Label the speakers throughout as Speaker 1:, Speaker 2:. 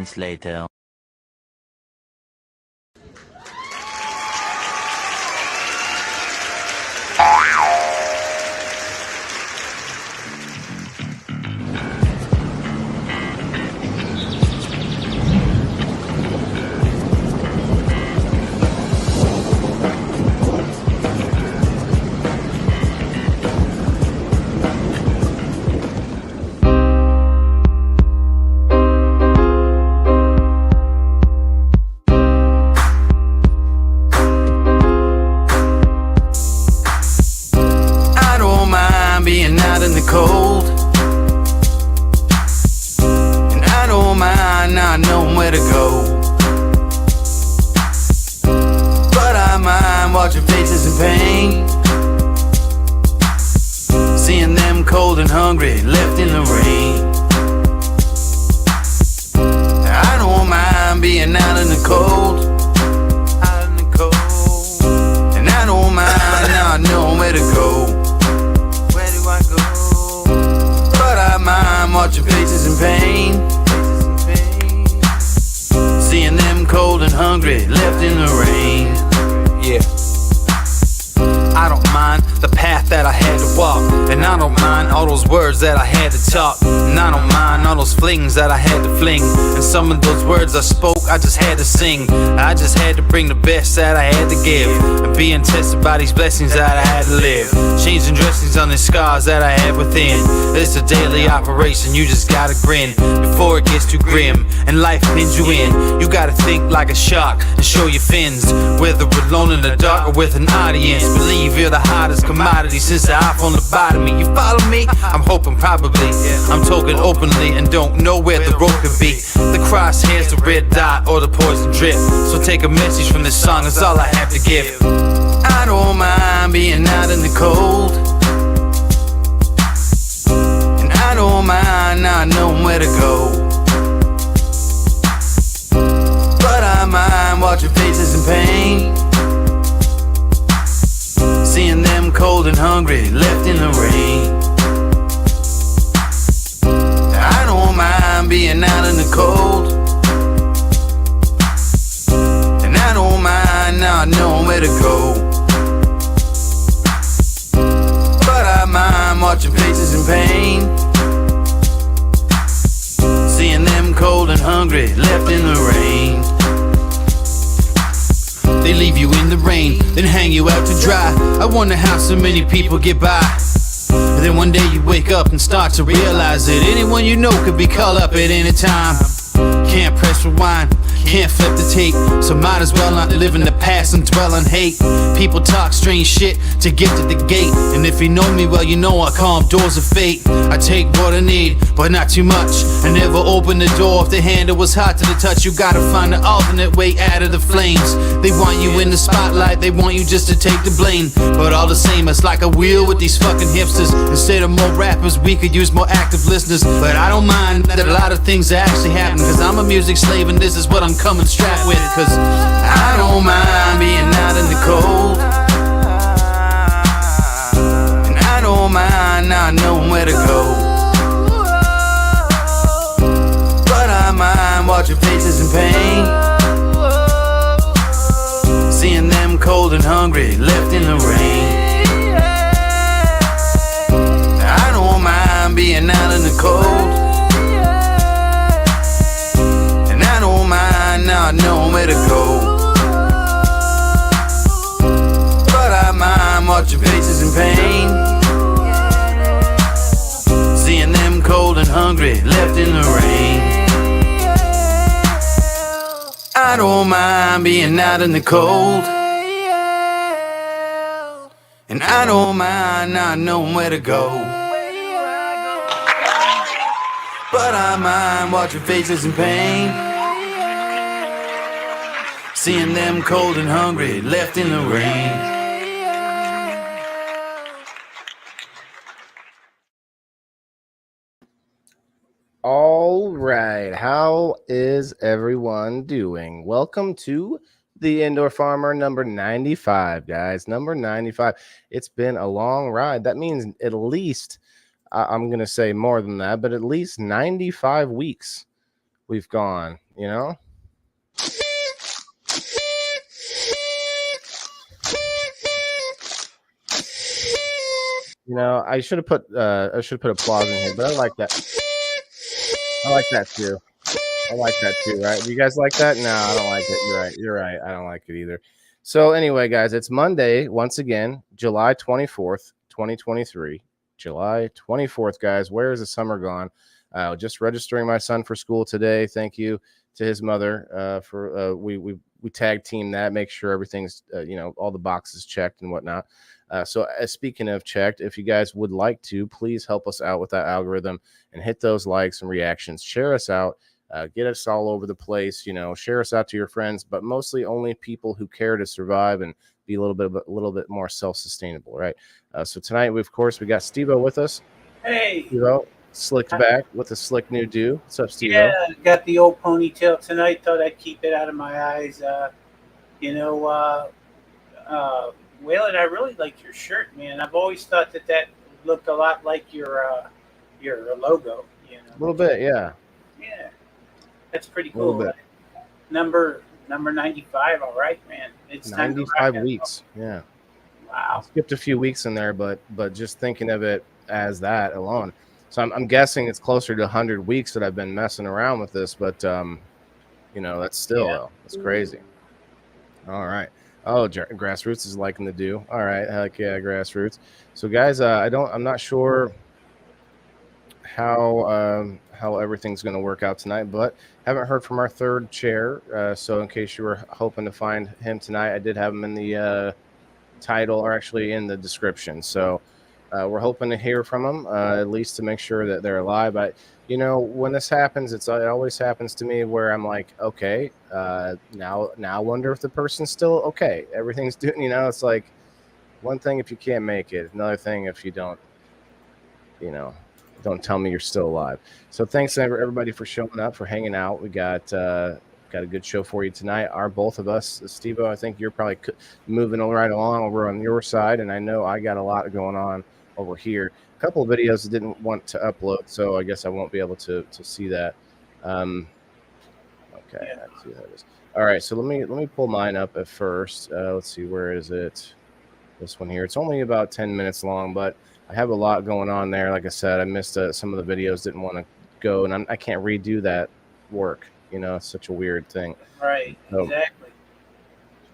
Speaker 1: moments later.
Speaker 2: Cold, and I don't mind not knowing where to go, but I mind watching faces in pain, seeing them cold and hungry left in the rain. I don't mind being out in the cold, and I don't mind not knowing where to go. I'm watching faces in pain, seeing them cold and hungry left in the rain. Yeah, I don't mind the path that I had to walk, and I don't mind all those words that I had to talk, and I don't mind all those flings that I had to fling, and some of those words I spoke I just had to sing. I just had to bring the best that I had to give, and being tested by these blessings that I had to live, changing dressings on the scars that I have within. It's a daily operation, you just gotta grin before it gets too grim and life pins you in. You gotta think like a shark and show your fins, whether alone in the dark or with an audience. Believe you're the hottest commodity since the iPhone lobotomy. You follow me? I'm hoping probably. I'm talking openly and don't know where the road could be. The crosshairs, the red dot, or the poison drip. So take a message from this song, that's all I have to give. I don't mind being out in the cold, and I don't mind not knowing where to go, but I mind watching faces in pain, seeing them cold and hungry left in the rain. I don't mind being out in the cold, and I don't mind not knowing where to go, but I mind watching faces in pain, seeing them cold and hungry left in the rain. They leave you in the rain, then hang you out to dry. I wonder how so many people get by. And then one day you wake up and start to realize that anyone you know could be called up at any time. Can't press rewind, can't flip the tape, so might as well not live in the past and dwell on hate. People talk strange shit to get to the gate, and if you know me well, you know I call them doors of fate. I take what I need, but not too much. I never open the door if the handle was hot to the touch. You gotta find an alternate way out of the flames. They want you in the spotlight, they want you just to take the blame, but all the same, it's like a wheel with these fucking hipsters. Instead of more rappers, we could use more active listeners. But I don't mind that a lot of things are actually happening, cause I'm a music slave and this is what I'm coming strapped with. Cause I don't mind being out in the cold, and I don't mind not knowing where to go, but I mind watching faces in pain, seeing them cold and hungry left in the rain. I don't mind being out in the cold, not knowing where to go, but I mind watching faces in pain, seeing them cold and hungry left in the rain. I don't mind being out in the cold, and I don't mind not knowing where to go, but I mind watching faces in pain, seeing them cold and hungry left in the rain.
Speaker 3: All right, how is everyone doing? Welcome to the Indoor Farmer number 95, guys. Number 95. It's been a long ride. That means at least, I'm going to say more than that, but at least 95 weeks we've gone. You know. I should have put applause in here, but I like that. I like that too. I like that too, right? Do you guys like that? No, I don't like it. You're right. You're right. I don't like it either. So anyway, guys, it's Monday once again, July 24th, 2023. July 24th, guys. Where is the summer gone? Just registering my son for school today. Thank you to his mother for we tag team that, make sure everything's all the boxes checked and whatnot. So speaking of checked, if you guys would like to, please help us out with that algorithm and hit those likes and reactions. Share us out. Get us all over the place. Share us out to your friends, but mostly only people who care to survive and be a little bit more self-sustainable, right? So tonight, we got SteveO with us.
Speaker 1: Hey,
Speaker 3: SteveO, slicked back with a slick new do. What's up, SteveO?
Speaker 1: yeah, got the old ponytail tonight. Thought I'd keep it out of my eyes. Waylon, I really like your shirt, man. I've always thought that looked a lot like your logo.
Speaker 3: A little bit, yeah.
Speaker 1: Yeah, that's pretty cool. Right? Number 95. All right, man. It's
Speaker 3: 95 weeks. Yeah.
Speaker 1: Wow.
Speaker 3: I skipped a few weeks in there, but just thinking of it as that alone. So I'm guessing it's closer to 100 weeks that I've been messing around with this, but that's still though. That's crazy. All right. Oh, Grassroots is liking the do. All right, heck yeah, Grassroots. So guys, I'm not sure how everything's going to work out tonight, but haven't heard from our third chair. So in case you were hoping to find him tonight, I did have him in the title, or actually in the description. So we're hoping to hear from them, at least to make sure that they're alive. But when this happens, it always happens to me where I'm like, okay, now I wonder if the person's still okay. Everything's doing, it's like one thing if you can't make it, another thing if you don't tell me you're still alive. So thanks everybody for showing up, for hanging out. We got a good show for you tonight. Both of us, SteveO, I think you're probably moving right along over on your side, and I know I got a lot going on over here. A couple of videos I didn't want to upload, so I guess I won't be able to see that. Okay, I see how it is. All right, so let me pull mine up at first. Let's see, where is it? This one here. It's only about 10 minutes long, but I have a lot going on there. Like I said, I missed some of the videos, didn't want to go, and I can't redo that work. It's such a weird thing.
Speaker 1: Right, so, exactly.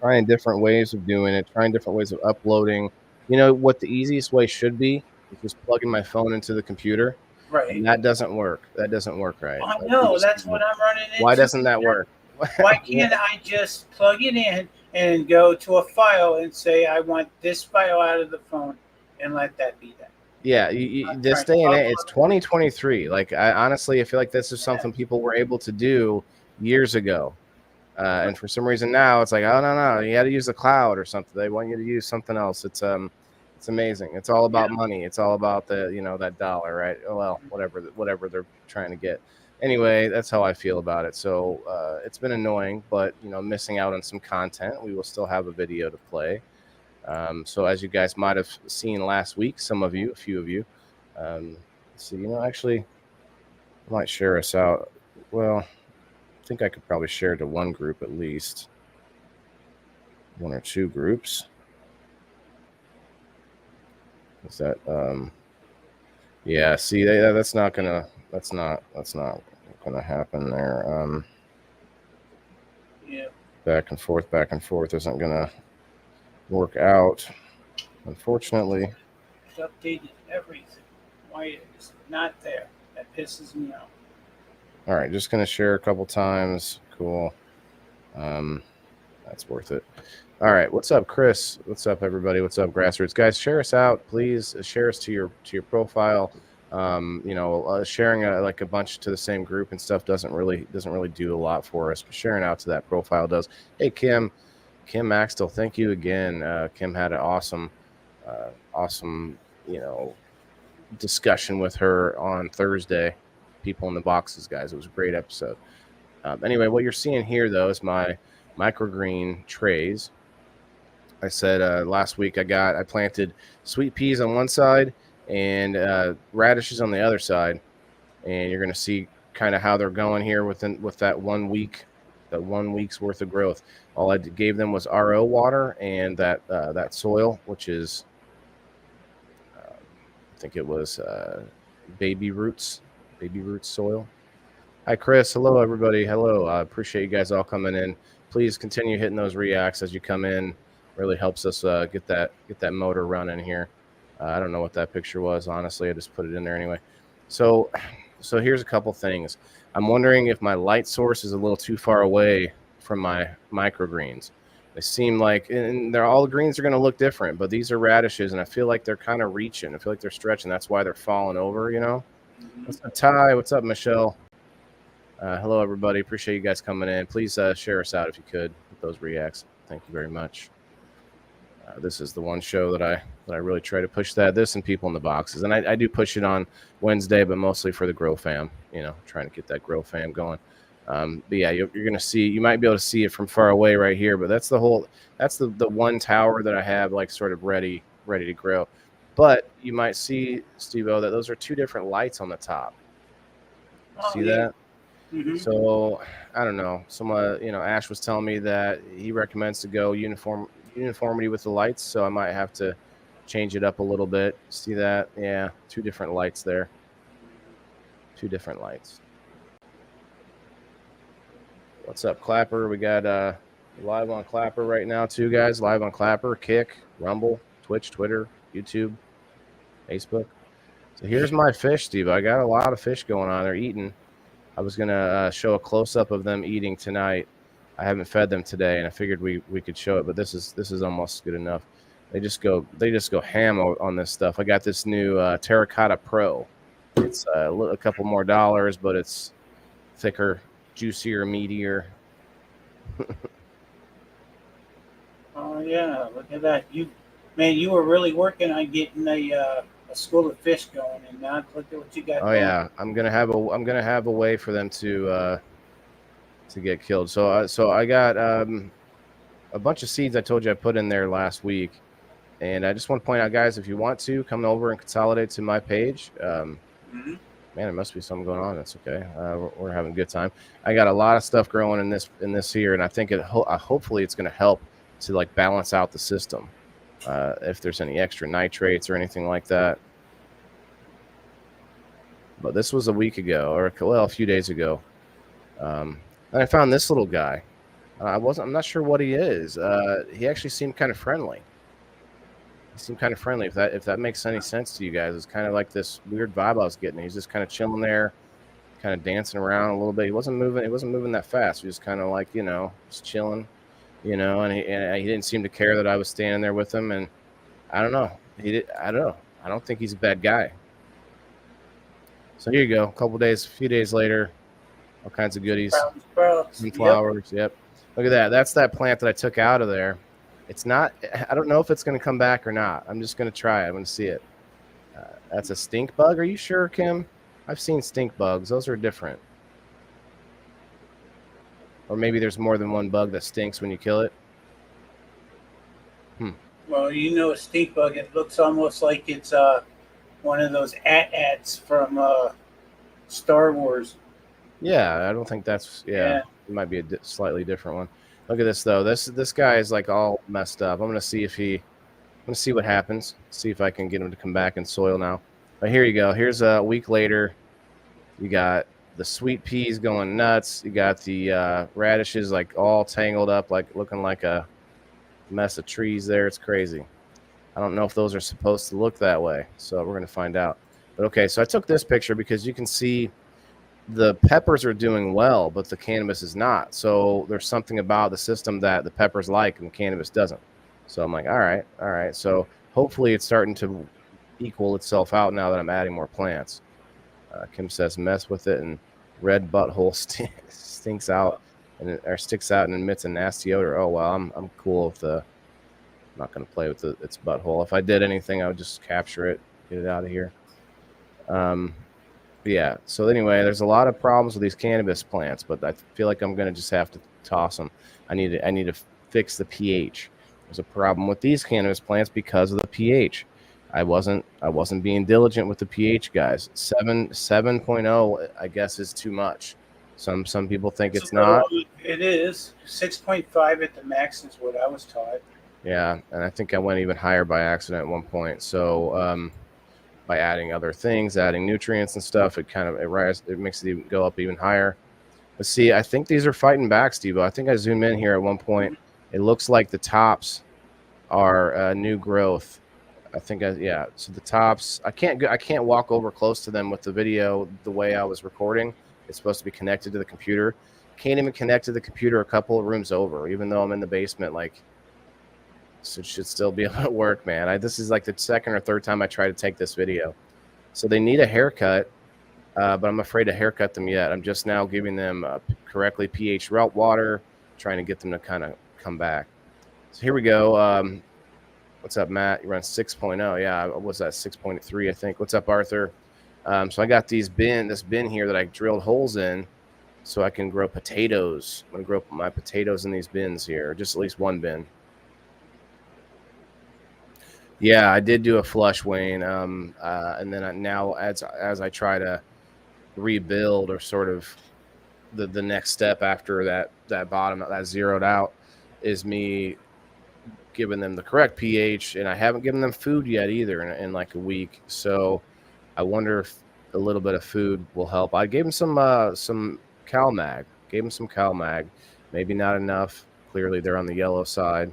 Speaker 3: Trying different ways of doing it, trying different ways of uploading. What the easiest way should be is just plugging my phone into the computer.
Speaker 1: Right.
Speaker 3: And that doesn't work. That doesn't work right.
Speaker 1: I know. That's what I'm running into.
Speaker 3: Why doesn't that work?
Speaker 1: Why can't I just plug it in and go to a file and say I want this file out of the phone and let that be that?
Speaker 3: Yeah, this day and age, it's 2023. Like, I honestly feel like this is something people were able to do years ago. And for some reason now it's like, oh, no, you got to use the cloud or something. They want you to use something else. It's amazing. It's all about money. It's all about that dollar, right? Well, whatever they're trying to get. Anyway, that's how I feel about it. So it's been annoying, but missing out on some content. We will still have a video to play. So as you guys might have seen last week, a few of you, actually, I might share us out. Well, I think I could probably share to one group at least, one or two groups. Is that yeah, see, that's not gonna happen there.
Speaker 1: Yeah,
Speaker 3: back and forth isn't gonna work out, unfortunately.
Speaker 1: It's updated everything. Why it's not there? That pisses me off.
Speaker 3: All right, just gonna share a couple times. Cool. That's worth it. All right, what's up, Chris? What's up, everybody? What's up, Grassroots guys? Share us out, please. Share us to your profile. Sharing like a bunch to the same group and stuff doesn't really do a lot for us, but sharing out to that profile does. Hey, Kim Maxwell, thank you again. Kim had an awesome discussion with her on Thursday. People in the boxes, guys. It was a great episode. Anyway, what you're seeing here though is my microgreen trays. I said last week I planted sweet peas on one side and radishes on the other side, and you're going to see kind of how they're going here with that 1 week, that 1 week's worth of growth. All I gave them was RO water and that soil, which is I think it was baby roots soil. Hi, Chris. Hello, everybody. Hello. I appreciate you guys all coming in. Please continue hitting those reacts as you come in. Really helps us get that motor running here. I don't know what that picture was. Honestly, I just put it in there anyway. So here's a couple things. I'm wondering if my light source is a little too far away from my microgreens. They seem like, and all the greens are going to look different, but these are radishes, and I feel like they're kind of reaching. I feel like they're stretching. That's why they're falling over, you know. What's up, Ty? What's up, Michelle? Hello, everybody. Appreciate you guys coming in. Please share us out if you could with those reacts. Thank you very much. This is the one show that I really try to push this and people in the boxes. And I do push it on Wednesday, but mostly for the Grow Fam, you know, trying to get that Grow Fam going. But yeah, you're going to see, you might be able to see it from far away right here, but that's the one tower that I have like sort of ready to grow. But you might see, SteveO, that those are two different lights on the top. See that? Mm-hmm. So I don't know. Someone, you know, Ash was telling me that he recommends to go uniformity with the lights, so I might have to change it up a little bit. See that? Yeah, two different lights there. Two different lights. What's up, Clapper? We got live on Clapper right now too, guys. Live on Clapper, Kick, Rumble, Twitch, Twitter, YouTube, Facebook. So here's my fish, Steve. I got a lot of fish going on. They're eating. I was gonna show a close-up of them eating tonight. I haven't fed them today, and I figured we could show it, but this is almost good enough. They just go ham on this stuff. I got this new Terracotta Pro. It's a couple more dollars, but it's thicker, juicier, meatier.
Speaker 1: Oh yeah, look at that! You were really working on getting a school of fish going, and now look at what you got.
Speaker 3: Oh yeah, I'm gonna have a way for them to get killed. So I got a bunch of seeds I told you I put in there last week, and I just want to point out, guys, if you want to come over and consolidate to my page. Man, there must be something going on. That's okay. We're having a good time. I got a lot of stuff growing in this here, and I think hopefully it's going to help to like balance out the system. If there's any extra nitrates or anything like that. But this was a week ago, or a few days ago. And I found this little guy. I'm not sure what he is. He actually seemed kind of friendly. If that makes any sense to you guys. It's kind of like this weird vibe I was getting. He's just kind of chilling there, kind of dancing around a little bit. He wasn't moving that fast. He was kind of like, you know, just chilling, you know, and he didn't seem to care that I was standing there with him. And I don't know. I don't think he's a bad guy. So here you go. A few days later, all kinds of goodies. Some flowers. Yep. Look at that. That's that plant that I took out of there. It's not, I don't know if it's going to come back or not. I'm just going to try it. I'm going to see it. That's a stink bug. Are you sure, Kim? I've seen stink bugs. Those are different. Or maybe there's more than one bug that stinks when you kill it.
Speaker 1: Well, you know, a stink bug, it looks almost like it's one of those AT-ATs from Star Wars.
Speaker 3: Yeah, I don't think that's, yeah. It might be a slightly different one. Look at this though. This guy is like all messed up. I'm gonna see what happens. See if I can get him to come back in soil now. But here you go. Here's a week later. You got the sweet peas going nuts. You got the radishes like all tangled up, like looking like a mess of trees there. It's crazy. I don't know if those are supposed to look that way, so we're gonna find out. But okay, so I took this picture because you can see the peppers are doing well, but the cannabis is not. So there's something about the system that the peppers like and the cannabis doesn't. So I'm like, all right. So hopefully it's starting to equal itself out now that I'm adding more plants. Kim says, mess with it, and red butthole sticks out and emits a nasty odor. Oh well, I'm cool with I'm not going to play with its butthole. If I did anything, I would just capture it, get it out of here. Yeah, so anyway, there's a lot of problems with these cannabis plants, but I feel like I'm going to just have to toss them. I need to fix the pH. There's a problem with these cannabis plants because of the pH. I wasn't being diligent with the pH, guys. 7.0, I guess, is too much. Some people think it's not.
Speaker 1: It is 6.5 at the max is what I was taught.
Speaker 3: Yeah, and I think I went even higher by accident at one point. So by adding other things, adding nutrients and stuff, it makes it go up even higher. But see, I think these are fighting back, Steve. I think I zoom in here at one point. It looks like the tops are new growth. Yeah. So the tops, I can't walk over close to them with the video the way I was recording. It's supposed to be connected to the computer. Can't even connect to the computer a couple of rooms over, even though I'm in the basement. Like, so it should still be able to work, man. This is like the second or third time I try to take this video. So they need a haircut, but I'm afraid to haircut them yet. I'm just now giving them correctly pH route water, trying to get them to kind of come back. So here we go. What's up, Matt? You run 6.0. Yeah, what's that? 6.3, I think. What's up, Arthur? So I got this bin here that I drilled holes in so I can grow potatoes. I'm going to grow my potatoes in these bins here, just at least one bin. Yeah, I did do a flush, Wayne. And then now as I try to rebuild, or sort of the next step after that bottom, that zeroed out, is me giving them the correct pH, and I haven't given them food yet either in like a week. So I wonder if a little bit of food will help. I gave them some CalMag. Gave them some CalMag. Maybe not enough. Clearly they're on the yellow side.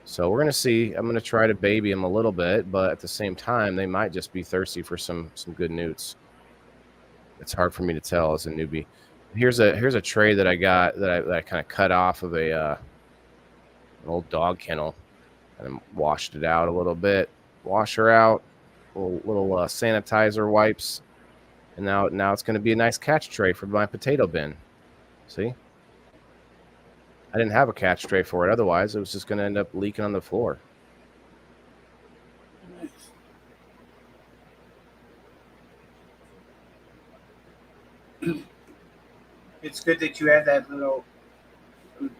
Speaker 3: So we're gonna see. I'm gonna try to baby them a little bit, but at the same time, they might just be thirsty for some good newts. It's hard for me to tell as a newbie. Here's a tray that I got that I kind of cut off of an old dog kennel, and washed it out a little bit. Wash her out, little sanitizer wipes, and now it's going to be a nice catch tray for my potato bin. See, I didn't have a catch tray for it, otherwise it was just going to end up leaking on the floor.
Speaker 1: Nice. It's good that you have that little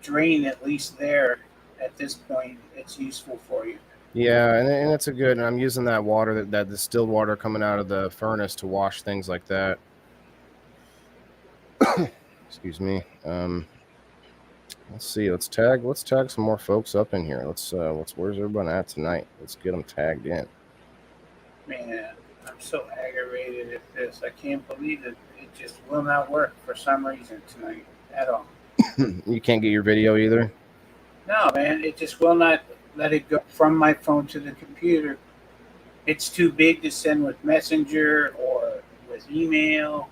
Speaker 1: drain at least there. At this point, it's useful for you.
Speaker 3: Yeah, and it's and I'm using that water, that distilled water coming out of the furnace, to wash things like that. Excuse me. Let's see. Let's tag some more folks up in here. Where's everyone at tonight? Let's get them tagged in.
Speaker 1: Man, I'm so aggravated at this. I can't believe it. It just will not work for some reason tonight at all.
Speaker 3: You can't get your video either?
Speaker 1: No, man, it just will not let it go from my phone to the computer. It's too big to send with Messenger or with email.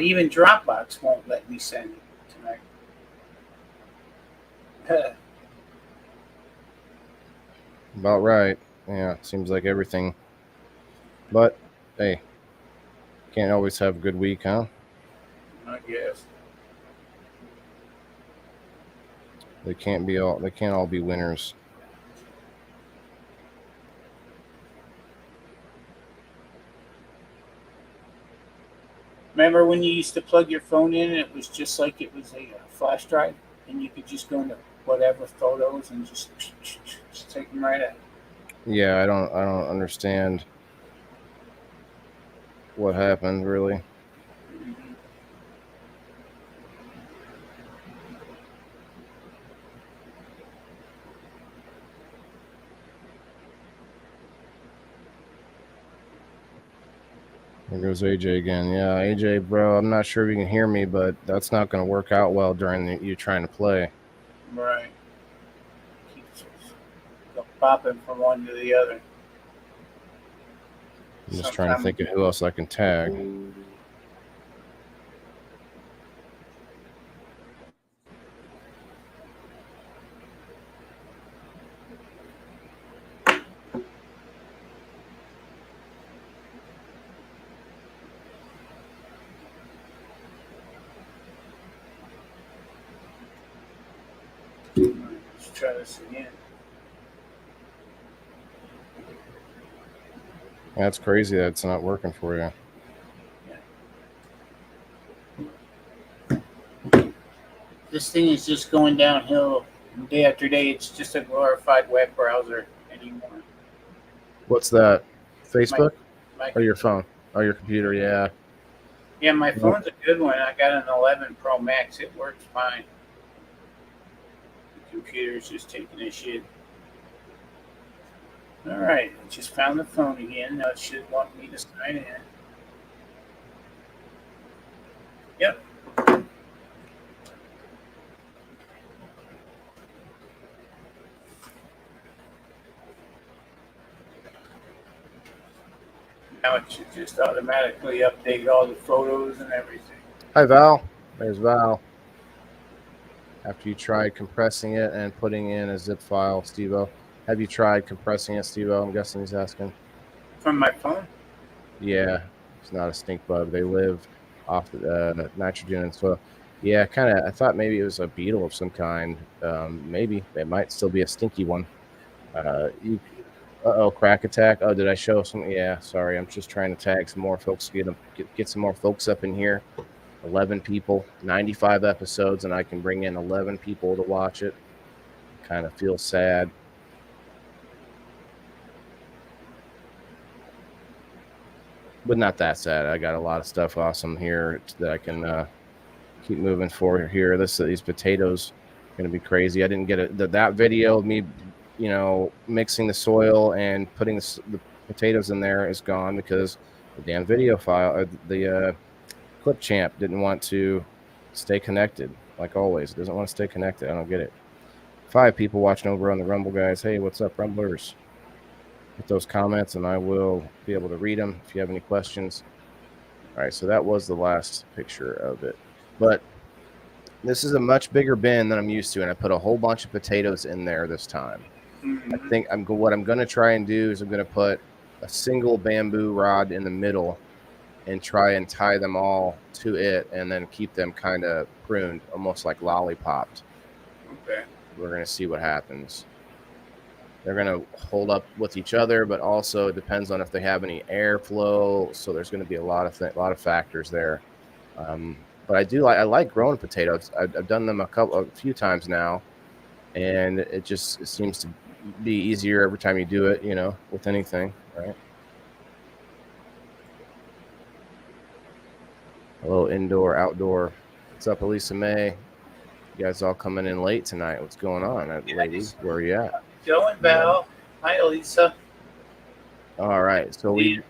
Speaker 1: Even Dropbox won't let me send it tonight.
Speaker 3: About right. Yeah, seems like everything. But hey, can't always have a good week, huh?
Speaker 1: I guess.
Speaker 3: They can't all be winners.
Speaker 1: Remember when you used to plug your phone in and it was just like it was a flash drive, and you could just go into whatever photos and just take them right out?
Speaker 3: Yeah, I don't understand what happened, really. There goes AJ again. Yeah, AJ, bro, I'm not sure if you can hear me, but that's not going to work out well during you trying to play.
Speaker 1: Right. Keeps popping from one to the other.
Speaker 3: I'm just trying to think of who else I can tag.
Speaker 1: Let's try this again.
Speaker 3: That's crazy that it's not working for you.
Speaker 1: This thing is just going downhill day after day. It's just a glorified web browser anymore.
Speaker 3: What's that? Facebook
Speaker 1: My
Speaker 3: or your phone or your computer? Yeah.
Speaker 1: Yeah, my phone's a good one. I got an 11 Pro Max. It works fine. The computer's just taking a shit. All right, I just found the phone again. Now it should want me to sign in. Yep. Now it should just automatically update all the photos and everything.
Speaker 3: Hi, Val. There's Val. After you tried compressing it and putting in a zip file, SteveO. Have you tried compressing it, SteveO? I'm guessing he's asking.
Speaker 1: From my phone?
Speaker 3: Yeah, it's not a stink bug. They live off the nitrogen and soil. Yeah, kind of. I thought maybe it was a beetle of some kind. Maybe it might still be a stinky one. Crack attack. Oh, did I show some? Yeah, sorry. I'm just trying to tag some more folks, get some more folks up in here. 11 people, 95 episodes, and I can bring in 11 people to watch it. Kind of feel sad. But not that sad. I got a lot of stuff awesome here that I can keep moving forward here. These potatoes are going to be crazy. I didn't get that video of me, mixing the soil and putting the potatoes in there is gone because the damn video file, the Clip Champ didn't want to stay connected. Like always, it doesn't want to stay connected. I don't get it. 5 people watching over on the Rumble, guys. Hey, what's up, Rumblers? Put those comments and I will be able to read them if you have any questions. All right, so that was the last picture of it. But this is a much bigger bin than I'm used to, and I put a whole bunch of potatoes in there this time.
Speaker 1: Mm-hmm.
Speaker 3: I think what I'm going to try and do is I'm going to put a single bamboo rod in the middle and try and tie them all to it and then keep them kind of pruned, almost like lollipopped.
Speaker 1: Okay.
Speaker 3: We're going to see what happens. They're going to hold up with each other, but also it depends on if they have any airflow. So there's going to be a lot of factors there. But I like growing potatoes. I've done them a few times now, and it seems to be easier every time you do it, with anything, right? Hello, indoor, outdoor. What's up, Elisa May? You guys all coming in late tonight. What's going on, ladies? Where are you at?
Speaker 1: Joe and Val. Hi, Elisa.
Speaker 3: All right. So we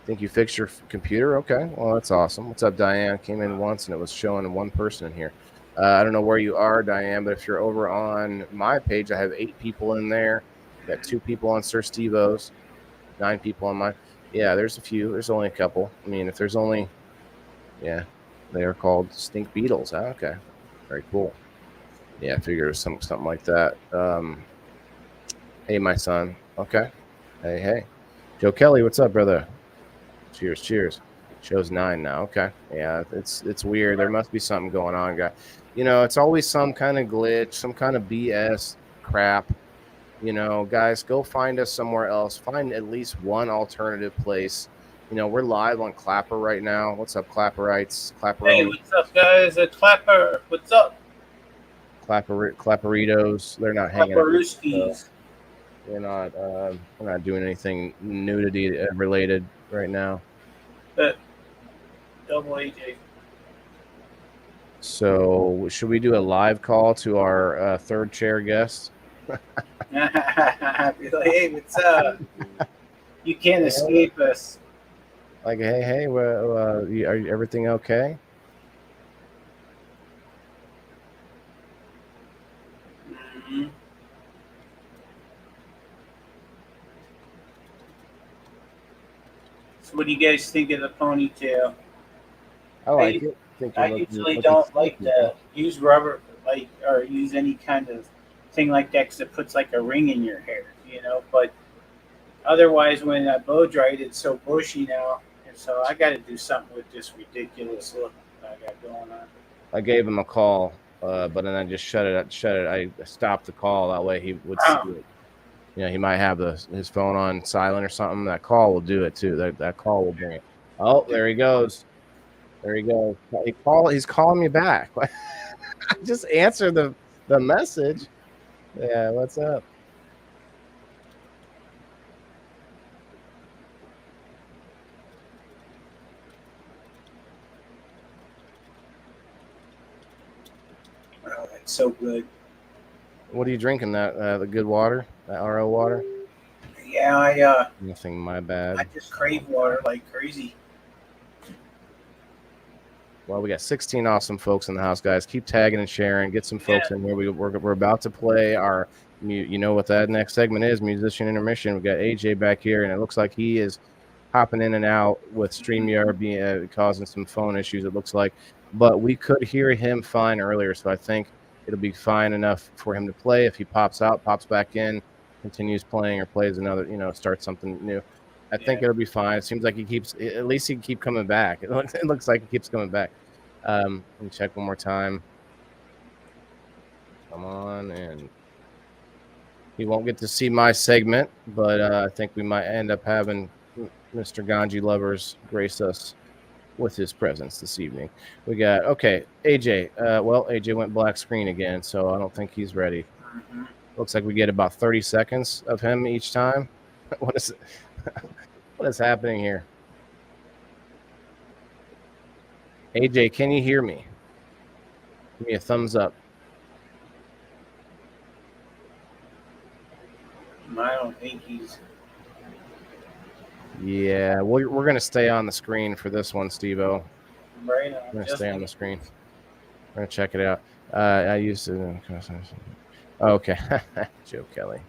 Speaker 3: think you fixed your computer. Okay. Well, that's awesome. What's up, Diane? Came in once and it was showing one person in here. I don't know where you are, Diane, but if you're over on my page, I have 8 people in there. Got 2 people on Siir SteveO's, 9 people on my. Yeah, there's a few. There's only a couple. I mean, if there's only. Yeah, they are called stink beetles. Huh? Okay, very cool. Yeah, I figured it was something like that. Hey, my son. Okay. Hey. Joe Kelly, what's up, brother? Cheers. Shows 9 now. Okay. Yeah, it's weird. There must be something going on, guy. It's always some kind of glitch, some kind of BS crap. Guys, go find us somewhere else. Find at least one alternative place. We're live on Clapper right now. What's up, Clapperites?
Speaker 1: Hey, what's up, guys? A Clapper. What's up?
Speaker 3: Clapperitos. They're not hanging out. We're not doing anything nudity related right now.
Speaker 1: But double AJ.
Speaker 3: So should we do a live call to our third chair guest?
Speaker 1: Be like, hey, what's up? You can't escape us.
Speaker 3: Like, hey, are everything okay?
Speaker 1: Mm-hmm. So what do you guys think of the ponytail?
Speaker 3: I like it.
Speaker 1: I usually don't like to use rubber, or use any kind of thing like that because it puts like a ring in your hair, But otherwise, when I blow dried, it's so bushy now, and so I got to do something with this ridiculous look I got going on.
Speaker 3: I gave him a call, but then I just shut it. I stopped the call. That way he would see it. He might have his phone on silent or something. That call will do it too. That call will bring it. Oh, there he goes. There he goes. He's calling me back. Just answer the message. Yeah, what's up?
Speaker 1: It's so good.
Speaker 3: What are you drinking? That the good water, that RO water?
Speaker 1: Yeah,
Speaker 3: Nothing, my bad.
Speaker 1: I just crave water like crazy.
Speaker 3: Well, we got 16 awesome folks in the house, guys. Keep tagging and sharing. Get some folks in here. We're about to play our, you know what that next segment is, Musician Intermission. We got AJ back here, and it looks like he is hopping in and out with StreamYard being causing some phone issues, it looks like. But we could hear him fine earlier, so I think it'll be fine enough for him to play. If he pops out, pops back in, continues playing, or plays another, starts something new, I think it'll be fine. It seems like he keeps, at least he can keep coming back. It looks like he keeps coming back. Let me check one more time. Come on, and he won't get to see my segment, but I think we might end up having Mr. GanjiLovers grace us with his presence this evening. We got, okay, AJ. Well, AJ went black screen again, so I don't think he's ready.
Speaker 1: Mm-hmm.
Speaker 3: Looks like we get about 30 seconds of him each time. What is happening here? AJ, can you hear me? Give me a thumbs up.
Speaker 1: I don't think he's.
Speaker 3: Yeah, we're going to stay on the screen for this one, SteveO.
Speaker 1: Right on.
Speaker 3: We're going to stay on the screen. We're going to check it out. I used to. Okay. Joe Kelly.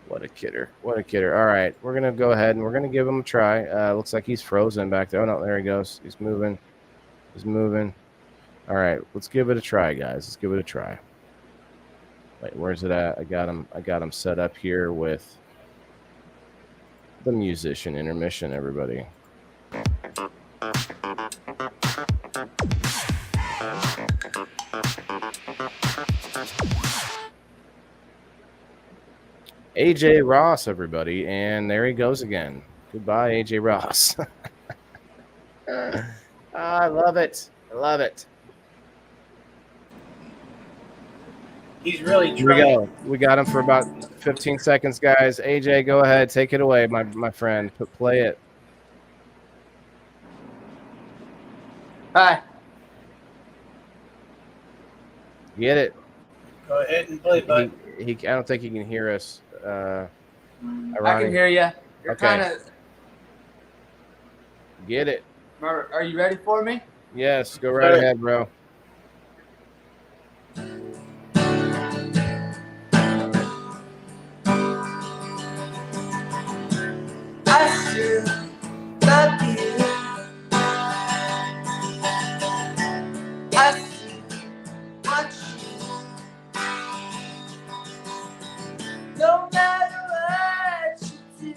Speaker 3: What a kidder. What a kidder. All right. We're going to go ahead and we're going to give him a try. Looks like he's frozen back there. Oh, no. There he goes. He's moving. He's moving. All right. Let's give it a try, guys. Let's give it a try. Wait, where's it at? I got him set up here with the Musician Intermission, everybody. AJ Ross, everybody, and there he goes again. Goodbye, AJ Ross. I love it. I love it.
Speaker 1: He's really
Speaker 3: Here we
Speaker 1: trying.
Speaker 3: go. We got him for about 15 seconds, guys. AJ, go ahead. Take it away, my friend. Play it.
Speaker 4: Hi.
Speaker 3: Get it.
Speaker 1: Go ahead and play, bud.
Speaker 3: I don't think he can hear us.
Speaker 4: I can hear you. You're
Speaker 3: Okay.
Speaker 4: kind of.
Speaker 3: Get it.
Speaker 4: Are you ready for me?
Speaker 3: Yes, go right ahead, bro.
Speaker 4: I still love you. I still want you. No matter what you do,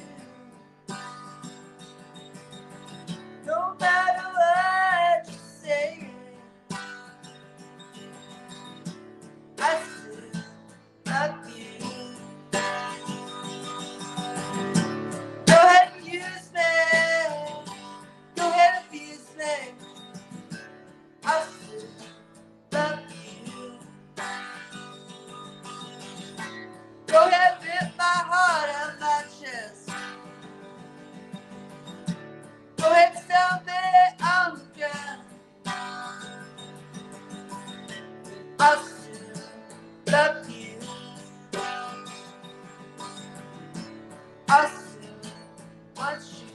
Speaker 4: no matter what you say, I still love you. Go ahead and use me. Go ahead and use me. I still love you. Go ahead and rip my heart out of my chest. Go ahead and sell me on the ground. I still love you. I still want you.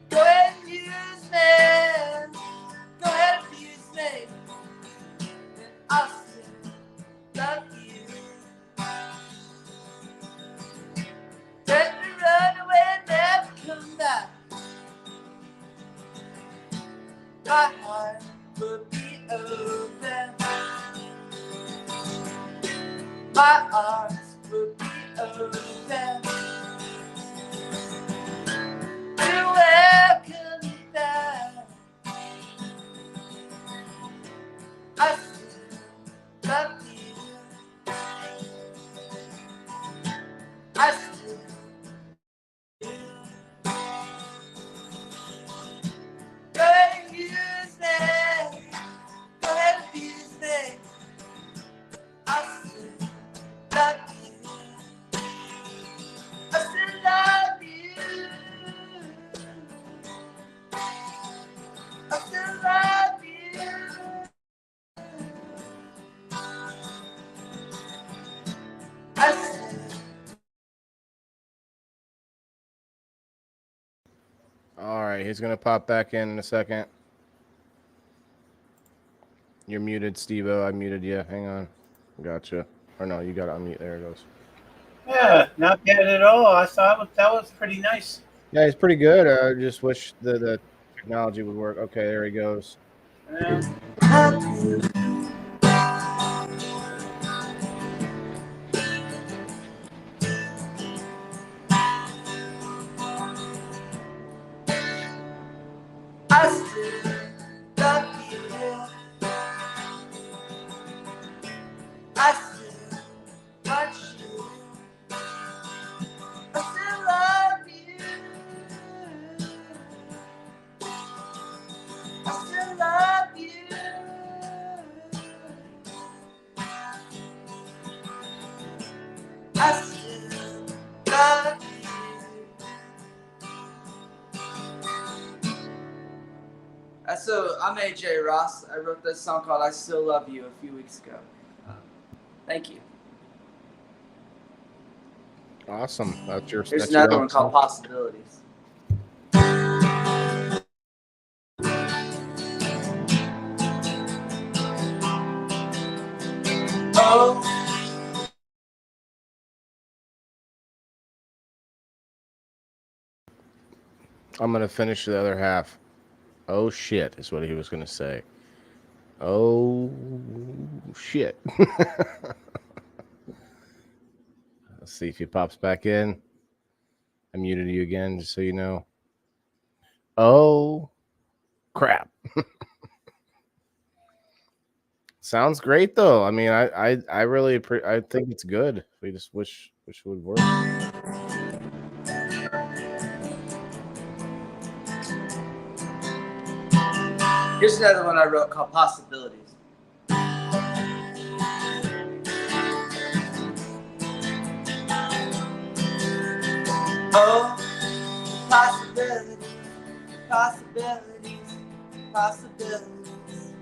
Speaker 4: Go ahead and use me. Go ahead and use me. I still love you. Let me run away and never come back. My heart will be open. My arms will be open. You're welcome back. I still love you. I still do. Go ahead and use me. Go ahead and use me. I still love you. I still love you. I still love you.
Speaker 3: right, he's gonna pop back in a second. You're muted, SteveO. I muted you. Hang on. Gotcha. Or no, you got to unmute. There it goes.
Speaker 1: Yeah, not bad at all. I thought that was pretty nice.
Speaker 3: Yeah, he's pretty good. I just wish the technology would work. Okay, there he goes.
Speaker 1: Yeah.
Speaker 4: I still love you. I still want you. I still love you. I still love you. I still love you. So I'm AJ Ross. I wrote this song called I Still Love You a few weeks ago. Thank you.
Speaker 3: Awesome.
Speaker 4: Here's
Speaker 3: That's
Speaker 4: another
Speaker 3: your
Speaker 4: one called Possibilities. Oh.
Speaker 3: I'm gonna finish the other half. Oh shit, is what he was gonna say. Oh shit. Let's see if he pops back in. I muted you again, just so you know. Oh crap. Sounds great though. I mean, I really I think it's good. We just wish it would work.
Speaker 4: Here's another one I wrote called Possibilities. Oh, possibilities, possibilities, possibilities.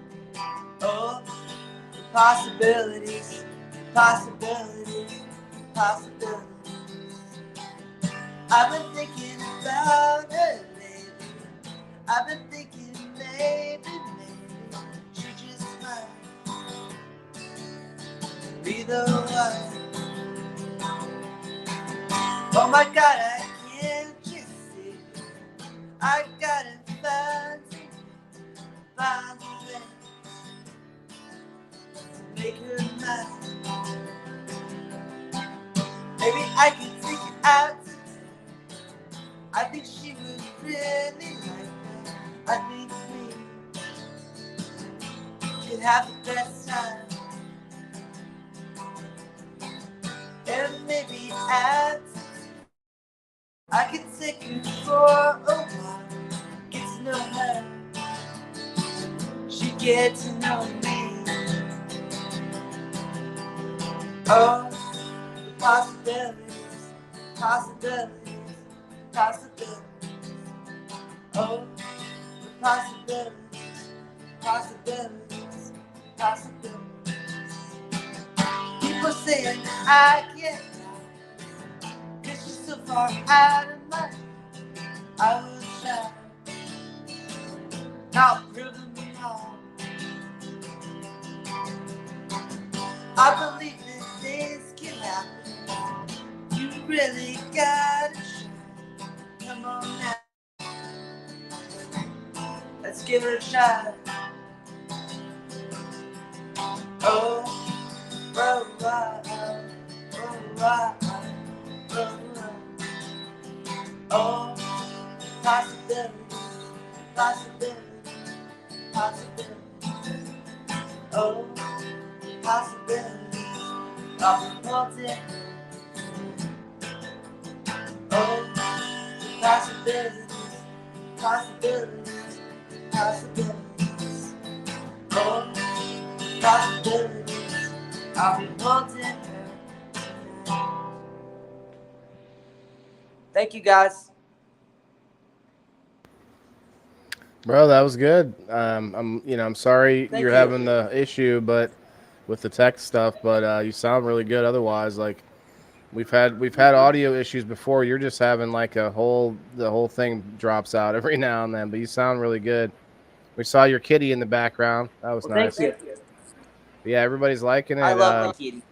Speaker 4: Oh, possibilities, possibilities, possibilities. I've been thinking about it lately. I've been thinking maybe she just might be the one. Oh my God, I can't just see. I gotta find a way to make her mine. Maybe I can take it out today. I think she would really like that. I think we could have the best time. And maybe I can take her for a while. Get to know her. She get to know me. Oh, the possibilities, possibilities, possibilities. Oh, the possibilities, possibilities, possibilities. People saying I can't lie, 'cause she's so far out of my. I will try. I'll prove them wrong. I believe that things can happen. You really gotta try. Come on now. Let's give her a shot. Oh, oh, oh, oh, oh, oh, oh, oh, possibilities, possibilities, possibilities. Oh, possibilities of wanting. Oh, possibilities, possibilities, possibilities. Oh, possibilities of wanting. Thank you, guys.
Speaker 3: Bro, that was good. I'm sorry
Speaker 4: Thank
Speaker 3: you're
Speaker 4: you.
Speaker 3: having the issue, but with the tech stuff, but you sound really good otherwise. Like, We've had audio issues before. You're just having like the whole thing drops out every now and then, but you sound really good. We saw your kitty in the background. That was
Speaker 4: Well,
Speaker 3: nice.
Speaker 4: thank you.
Speaker 3: Yeah, everybody's liking it.
Speaker 4: I love my kitty.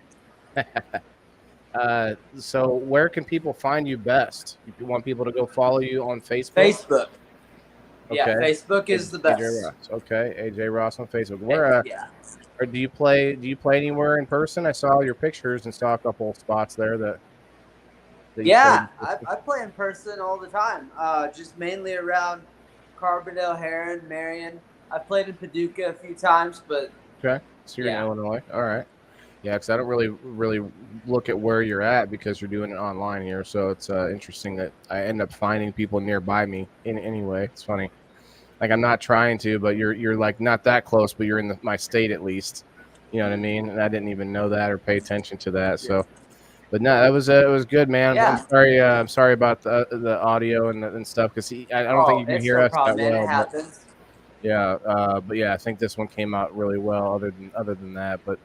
Speaker 3: So where can people find you best? If you want people to go follow you on Facebook?
Speaker 4: Facebook. Yeah,
Speaker 3: Okay.
Speaker 4: Facebook is the
Speaker 3: AJ
Speaker 4: best.
Speaker 3: Ross. Okay, AJ Ross on Facebook. Where
Speaker 4: Yeah.
Speaker 3: or do you play anywhere in person? I saw your pictures and saw a couple of spots there that you
Speaker 4: Yeah,
Speaker 3: played.
Speaker 4: I play in person all the time. Just mainly around Carbondale, Heron, Marion. I've played in Paducah a few times, but
Speaker 3: Okay, so you're in Illinois. All right. Yeah, because I don't really look at where you're at because you're doing it online here. So it's interesting that I end up finding people nearby me in anyway. It's funny. Like I'm not trying to, but you're like not that close, but you're in my state at least. You know what I mean? And I didn't even know that or pay attention to that. So, but no, it was good, man.
Speaker 4: Yeah.
Speaker 3: I'm sorry about the audio and stuff because I don't think you can
Speaker 4: it's
Speaker 3: hear
Speaker 4: no
Speaker 3: us
Speaker 4: problem,
Speaker 3: that
Speaker 4: man.
Speaker 3: well.
Speaker 4: It happens.
Speaker 3: Yeah, but yeah, I think this one came out really well. Other than that, but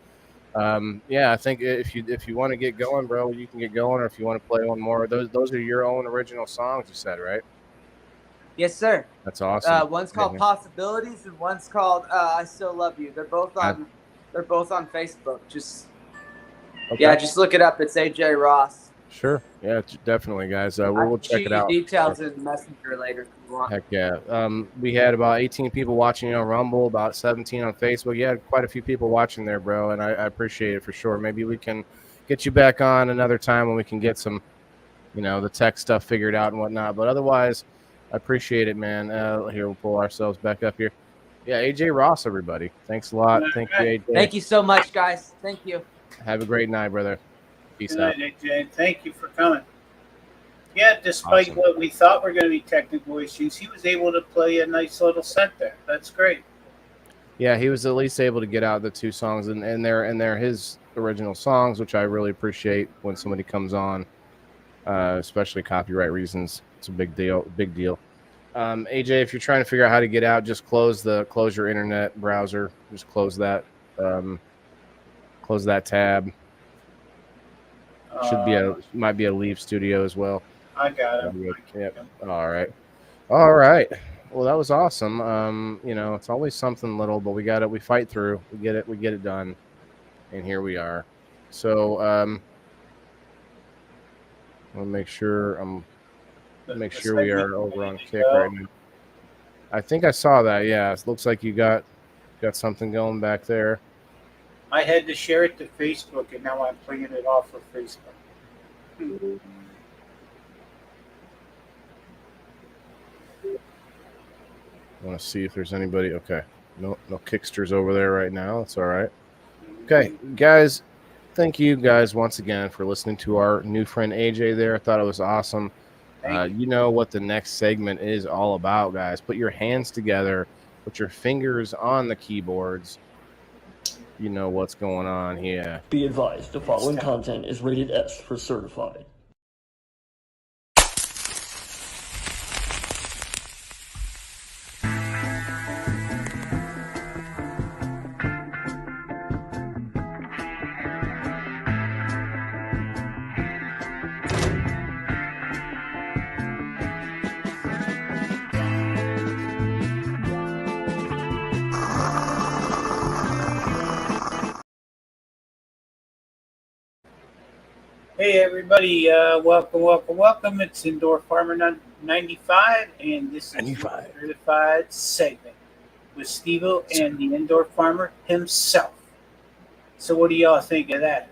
Speaker 3: yeah, I think if you want to get going, bro, you can get going. Or if you want to play one more, those are your own original songs. You said, right?
Speaker 4: Yes, sir.
Speaker 3: That's awesome.
Speaker 4: One's called Possibilities and one's called I Still Love You. They're both on Facebook. Just look it up. It's AJ Ross.
Speaker 3: Sure. Yeah, definitely, guys. We'll check it out.
Speaker 4: Details in Messenger later if you want.
Speaker 3: Heck yeah. We had about 18 people watching on Rumble, about 17 on Facebook. You had quite a few people watching there, bro, and I appreciate it for sure. Maybe we can get you back on another time when we can get some, the tech stuff figured out and whatnot. But otherwise, I appreciate it, man. Here, we'll pull ourselves back up here. Yeah, AJ Ross, everybody. Thanks a lot. Thank you, AJ.
Speaker 4: Thank you so much, guys. Thank you.
Speaker 3: Have a great night, brother. Peace out.
Speaker 1: Good night, AJ. Thank you for coming. Yeah, despite what we thought were going to be technical issues, he was able to play a nice little set there. That's great.
Speaker 3: Yeah, he was at least able to get out the two songs, and they're his original songs, which I really appreciate when somebody comes on, especially copyright reasons. It's a big deal. Big deal. AJ, if you're trying to figure out how to get out, just close your internet browser. Just close that tab. Might be a Leave Studio as well.
Speaker 1: I got it.
Speaker 3: Yep. All right. Well, that was awesome. It's always something little, but we fight through. We get it done, and here we are. So, I'll make sure we are over on kick right now. I think I saw that. Yeah, it looks like you got something going back there.
Speaker 1: I had to share it to Facebook, and now I'm playing it off of Facebook.
Speaker 3: I want to see if there's anybody. Okay, no kicksters over there right now. That's all right. Okay, guys, thank you guys once again for listening to our new friend AJ there. I thought it was awesome. You know what the next segment is all about, guys. Put your hands together, put your fingers on the keyboards. You know what's going on here.
Speaker 5: Be advised, the following content is rated S for certified.
Speaker 1: Hey everybody, welcome. It's Indoor Farmer 95, and this is
Speaker 3: 95
Speaker 1: certified segment with SteveO and the Indoor Farmer himself. So what do y'all think of that?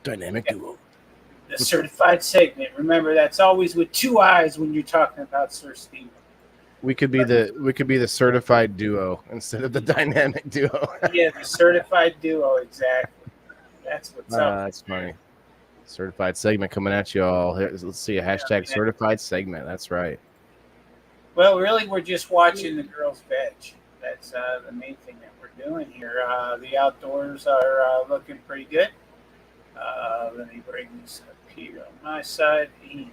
Speaker 3: Dynamic duo.
Speaker 1: The certified segment. Remember, that's always with two eyes when you're talking about Sir SteveO.
Speaker 3: We could be the certified duo instead of the dynamic duo.
Speaker 1: Yeah, the certified duo, exactly. That's what's up.
Speaker 3: That's funny. Certified segment coming at you all. Let's see a hashtag certified segment. That's right.
Speaker 1: Well, really, we're just watching the girls veg. That's the main thing that we're doing here. The outdoors are looking pretty good. Let me bring this up here on my side. And,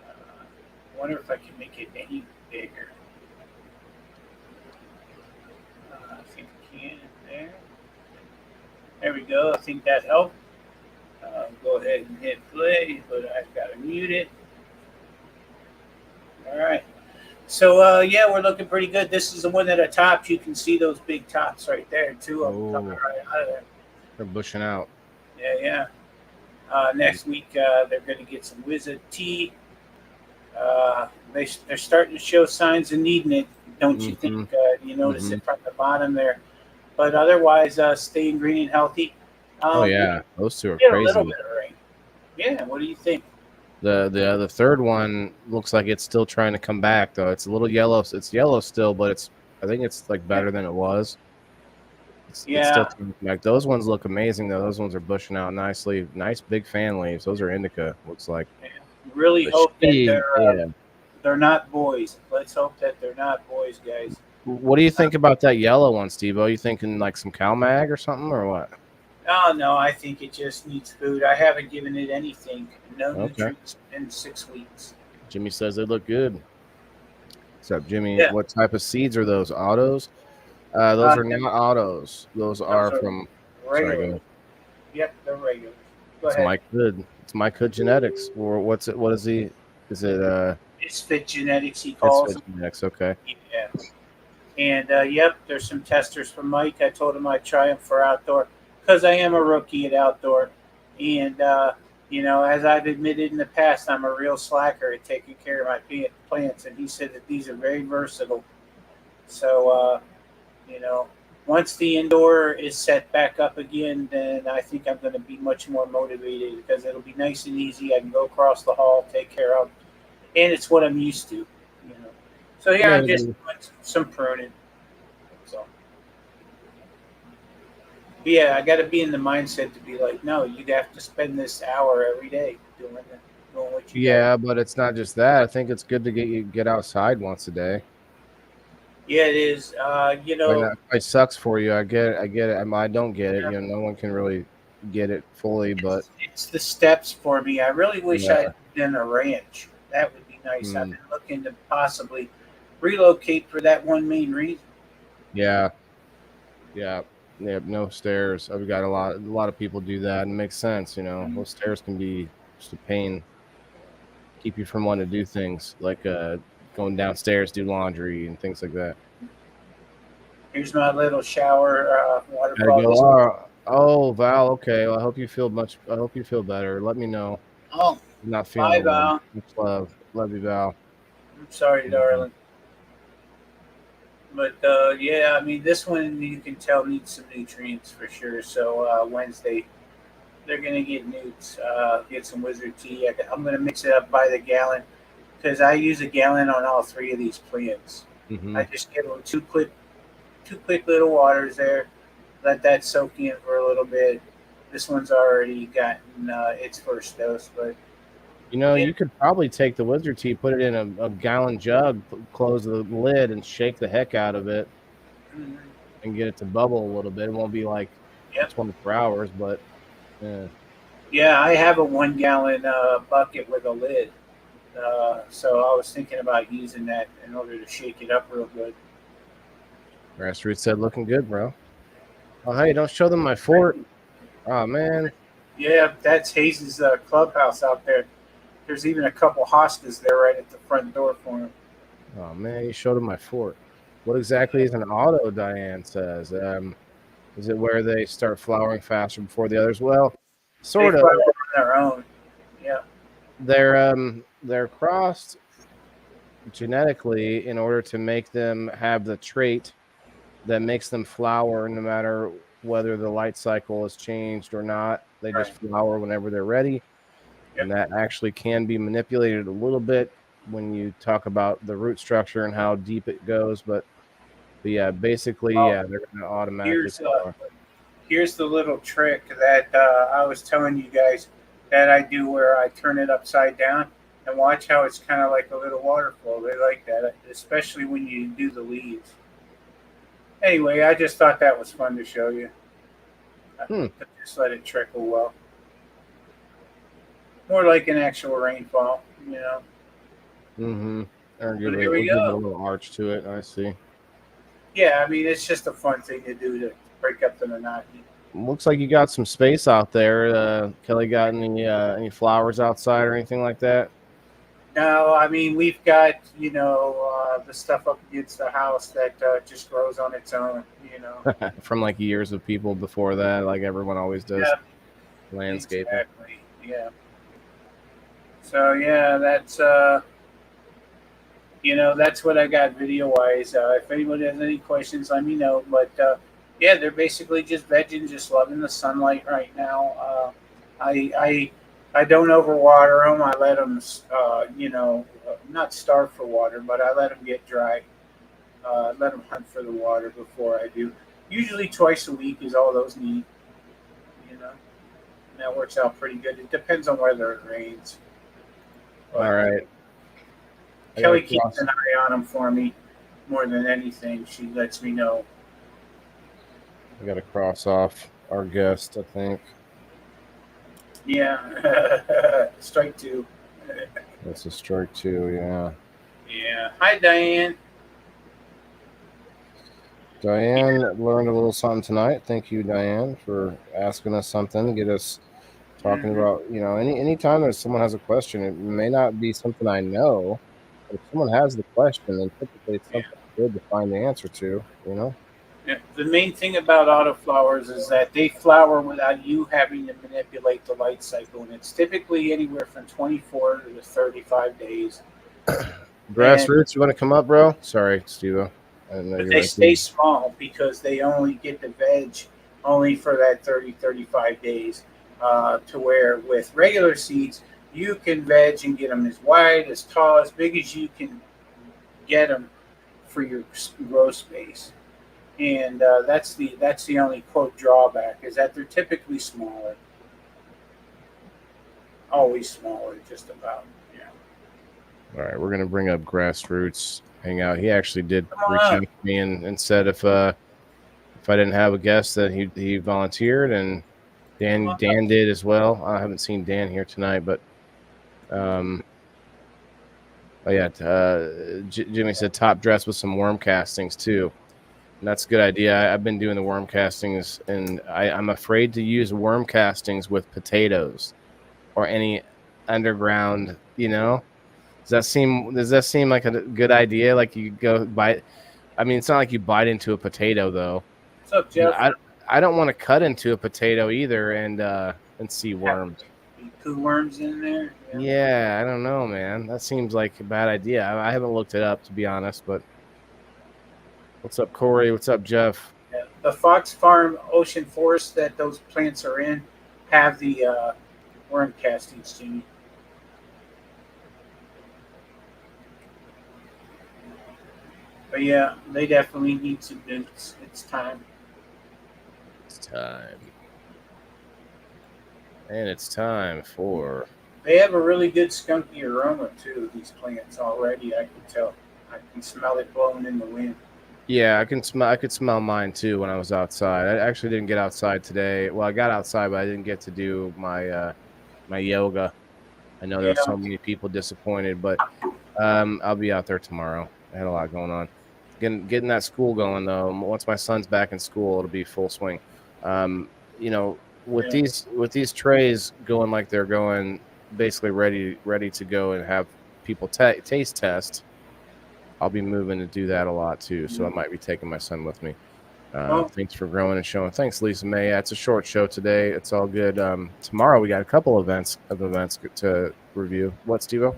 Speaker 1: I wonder if I can make it any bigger. I think I can there. There we go. I think that helped. go ahead and hit play, but I've got to mute it. All right. So yeah, we're looking pretty good. This is the one at the top. You can see those big tops right there. Two of them coming right out of there.
Speaker 3: They're bushing out.
Speaker 1: Yeah, yeah. Next week they're going to get some Wizard Tea. They're starting to show signs of needing it. Don't you think? You notice it from the bottom there. But otherwise, staying green and healthy.
Speaker 3: Oh yeah, those two are
Speaker 1: Get
Speaker 3: crazy.
Speaker 1: a little bit of rain. Yeah. What do you think?
Speaker 3: The third one looks like it's still trying to come back though. It's a little yellow. It's yellow still, but I think it's like better than it was. It's still coming back. Those ones look amazing though. Those ones are bushing out nicely. Nice big fan leaves. Those are indica. Looks like.
Speaker 1: Yeah. Really hope that they're not boys. Let's hope that they're not boys, guys.
Speaker 3: What do you think about that yellow one, Steve-O? You thinking like some cow mag or something, or what?
Speaker 1: Oh, no, I think it just needs food. I haven't given it anything. No nutrients in 6 weeks.
Speaker 3: Jimmy says they look good. What's up, Jimmy? Yeah. What type of seeds are those? Autos? Those are not autos. Those are from
Speaker 1: regular. Sorry, yep, they're regular. Go ahead.
Speaker 3: Mike Hood. It's Mike Hood Genetics. Or what's it? What is he? Is it
Speaker 1: It's Fit Genetics, he calls
Speaker 3: Fit Genetics, okay.
Speaker 1: Yeah. And yep, there's some testers from Mike. I told him I'd try them for outdoor because I am a rookie at outdoor. And you know, as I've admitted in the past, I'm a real slacker at taking care of my plants. And he said that these are very versatile. So you know, once the indoor is set back up again, then I think I'm going to be much more motivated because it'll be nice and easy. I can go across the hall, take care of, and it's what I'm used to, you know. So here I'm just doing some pruning. So yeah, I got to be in the mindset to be like, no, you have to spend this hour every day doing what you.
Speaker 3: Yeah, but it's not just that. I think it's good to get outside once a day.
Speaker 1: Yeah, it is. You know,
Speaker 3: it sucks for you. I get it. I don't get it. You know, no one can really get it fully, but
Speaker 1: it's the steps for me. I really wish I'd done a ranch. That would be nice. I've been looking to possibly relocate for that one main reason.
Speaker 3: Yeah. No stairs. I've got a lot of people do that, and it makes sense. You know, those stairs can be just a pain. Keep you from wanting to do things like going downstairs, do laundry, and things like that.
Speaker 1: Here's my little shower waterfall.
Speaker 3: Oh, Val. Okay. Well, I hope you feel better. Let me know.
Speaker 1: Oh,
Speaker 3: I'm not feeling
Speaker 1: Val.
Speaker 3: Much love you, Val.
Speaker 1: I'm sorry, darling. But yeah, I mean, this one you can tell needs some nutrients for sure. So Wednesday, they're gonna get newts. Get some Wizard Tea. I'm gonna mix it up by the gallon because I use a gallon on all three of these plants. I just give them two quick little waters there. Let that soak in for a little bit. This one's already gotten its first dose, but
Speaker 3: you know, you could probably take the Wizard Tea, put it in a gallon jug, close the lid, and shake the heck out of it, and get it to bubble a little bit. It won't be like 24 hours, but
Speaker 1: yeah, I have a 1 gallon bucket with a lid, so I was thinking about using that in order to shake it up real good.
Speaker 3: Grassroots said, "Looking good, bro." Oh, hey, don't show them my fort. Oh man.
Speaker 1: Yeah, that's Hayes' clubhouse out there. There's even a couple hostas there right at the front door for him.
Speaker 3: Oh man, you showed him my fort. What exactly is an auto? Diane says. Is it where they start flowering faster before the others? Well, sort of.
Speaker 1: On their own. Yeah.
Speaker 3: They're crossed genetically in order to make them have the trait that makes them flower no matter whether the light cycle is changed or not. They just flower whenever they're ready. And that actually can be manipulated a little bit when you talk about the root structure and how deep it goes. But yeah, basically, they're going to automatically flower.
Speaker 1: Here's the little trick that I was telling you guys that I do where I turn it upside down and watch how it's kind of like a little water flow. They like that, especially when you do the leaves. Anyway, I just thought that was fun to show you. Just let it trickle well. More like an actual rainfall, you know.
Speaker 3: Give a little arch to it. I see.
Speaker 1: Yeah, I mean, it's just a fun thing to do to break up the monotony.
Speaker 3: looks like you got some space out there. Kelly, got any flowers outside or anything like that?
Speaker 1: No, I mean we've got the stuff up against the house that just grows on its own.
Speaker 3: From like years of people before that, like everyone always does.
Speaker 1: Yeah,
Speaker 3: Landscaping.
Speaker 1: exactly. Yeah. So yeah, that's what I got video wise. If anyone has any questions, let me know. But yeah, they're basically just vegging, just loving the sunlight right now. I don't overwater them. I let them, not starve for water, but I let them get dry. Let them hunt for the water before I do. Usually twice a week is all those need. You know, and that works out pretty good. It depends on whether it rains. But
Speaker 3: All right.
Speaker 1: Kelly keeps an eye on them for me more than anything. She lets me know.
Speaker 3: I got to cross off our guest, I think.
Speaker 1: Yeah. Strike two.
Speaker 3: That's a strike two, yeah.
Speaker 1: Yeah. Hi, Diane.
Speaker 3: Diane learned a little something tonight. Thank you, Diane, for asking us something, get us talking about, any time that someone has a question, it may not be something I know, but if someone has the question, then typically it's something good to find the answer to,
Speaker 1: Yeah. The main thing about autoflowers is that they flower without you having to manipulate the light cycle, and it's typically anywhere from 24 to 35 days.
Speaker 3: Grassroots, you want to come up, bro? Sorry, Steve.
Speaker 1: But they stay small because they only get the veg only for that 30, 35 days. To where with regular seeds, you can veg and get them as wide, as tall, as big as you can get them for your grow space. And that's the only quote drawback is that they're typically smaller. Always smaller, just about. Yeah.
Speaker 3: All right, we're gonna bring up Grassroots. Hang out. He actually did reach out to me and said if I didn't have a guest that he volunteered, and Dan did as well. I haven't seen Dan here tonight, but Jimmy said top dress with some worm castings too. And that's a good idea. I've been doing the worm castings, and I'm afraid to use worm castings with potatoes or any underground, Does that seem like a good idea? Like you go bite. I mean, it's not like you bite into a potato though.
Speaker 1: What's up, Jeff?
Speaker 3: I don't want to cut into a potato either and see worms.
Speaker 1: Poo worms in there.
Speaker 3: Yeah, I don't know, man. That seems like a bad idea. I haven't looked it up to be honest, but what's up, Corey? What's up, Jeff?
Speaker 1: Yeah. The Fox Farm Ocean Forest that those plants are in have the worm castings, Jimmy. But yeah, they definitely need some boots. It's time.
Speaker 3: It's time. And it's time for...
Speaker 1: They have a really good skunky aroma too, these plants already. I can tell. I can smell it blowing in the wind.
Speaker 3: Yeah, I could smell mine too when I was outside. I actually didn't get outside today. Well, I got outside, but I didn't get to do my my yoga. I know there's so many people disappointed, but I'll be out there tomorrow. I had a lot going on. Getting that school going though. Once my son's back in school, it'll be full swing. With these trays going like they're going, basically ready to go and have people taste test. I'll be moving to do that a lot too, so I might be taking my son with me. Thanks for growing and showing. Thanks, Lisa May. Yeah, it's a short show today. It's all good. Tomorrow we got a couple events to review. What, Steve-O?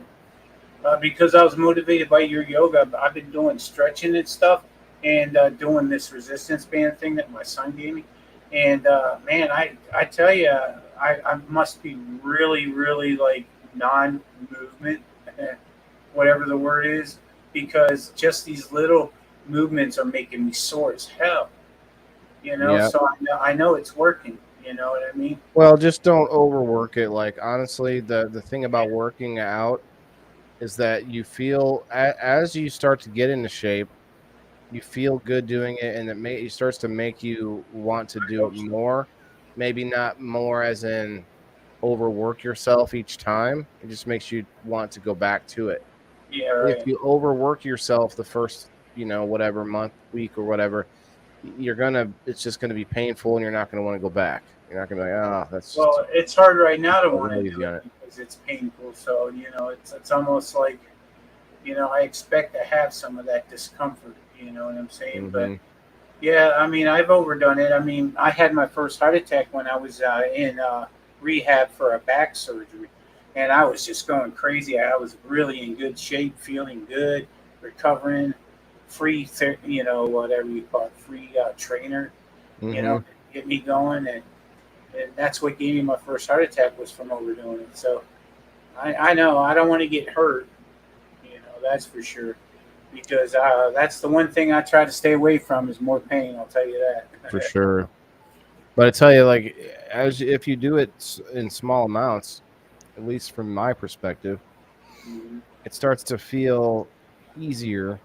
Speaker 1: Because I was motivated by your yoga, I've been doing stretching and stuff, and doing this resistance band thing that my son gave me. And man, I tell you, I must be really, really like non-movement, whatever the word is, because just these little movements are making me sore as hell.
Speaker 3: Yep.
Speaker 1: So I know it's working. You know what I mean?
Speaker 3: Well, just don't overwork it. Like honestly, the thing about working out is that you feel as you start to get into shape, you feel good doing it, and it starts to make you want to do it more. Maybe not more as in overwork yourself each time. It just makes you want to go back to it.
Speaker 1: Yeah, right.
Speaker 3: If you overwork yourself the first, whatever month, week, or whatever, it's just gonna be painful, and you're not gonna want to go back. You're not gonna be like, oh, that's
Speaker 1: Well, it's hard right now to want to
Speaker 3: really
Speaker 1: do
Speaker 3: easy on
Speaker 1: it
Speaker 3: it.
Speaker 1: because it's painful. So it's almost like I expect to have some of that discomfort. You know what I'm saying? But
Speaker 3: Mhm.
Speaker 1: yeah, I mean, I've overdone it. I mean, I had my first heart attack when I was in rehab for a back surgery, and I was just going crazy. I was really in good shape, feeling good, recovering, free, whatever you call it, free trainer,
Speaker 3: Mhm.
Speaker 1: get me going, and that's what gave me my first heart attack was from overdoing it. So I know I don't want to get hurt, that's for sure because that's the one thing I try to stay away from is more pain. I'll tell you that.
Speaker 3: For sure. But I tell you, like, as if you do it in small amounts, at least from my perspective,
Speaker 1: Mhm.
Speaker 3: it starts to feel easier,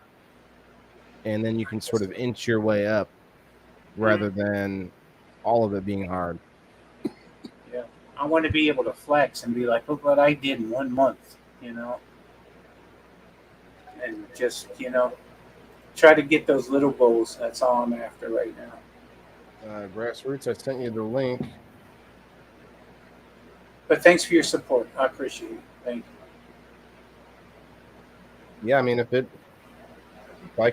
Speaker 3: and then you can sort of inch your way up rather than all of it being hard.
Speaker 1: Yeah, I want to be able to flex and be like, look what I did in 1 month, and just try to get those little goals. That's all I'm after right now.
Speaker 3: Grassroots, I sent you the link.
Speaker 1: But thanks for your support. I appreciate it. Thank you.
Speaker 3: Yeah, I mean, if I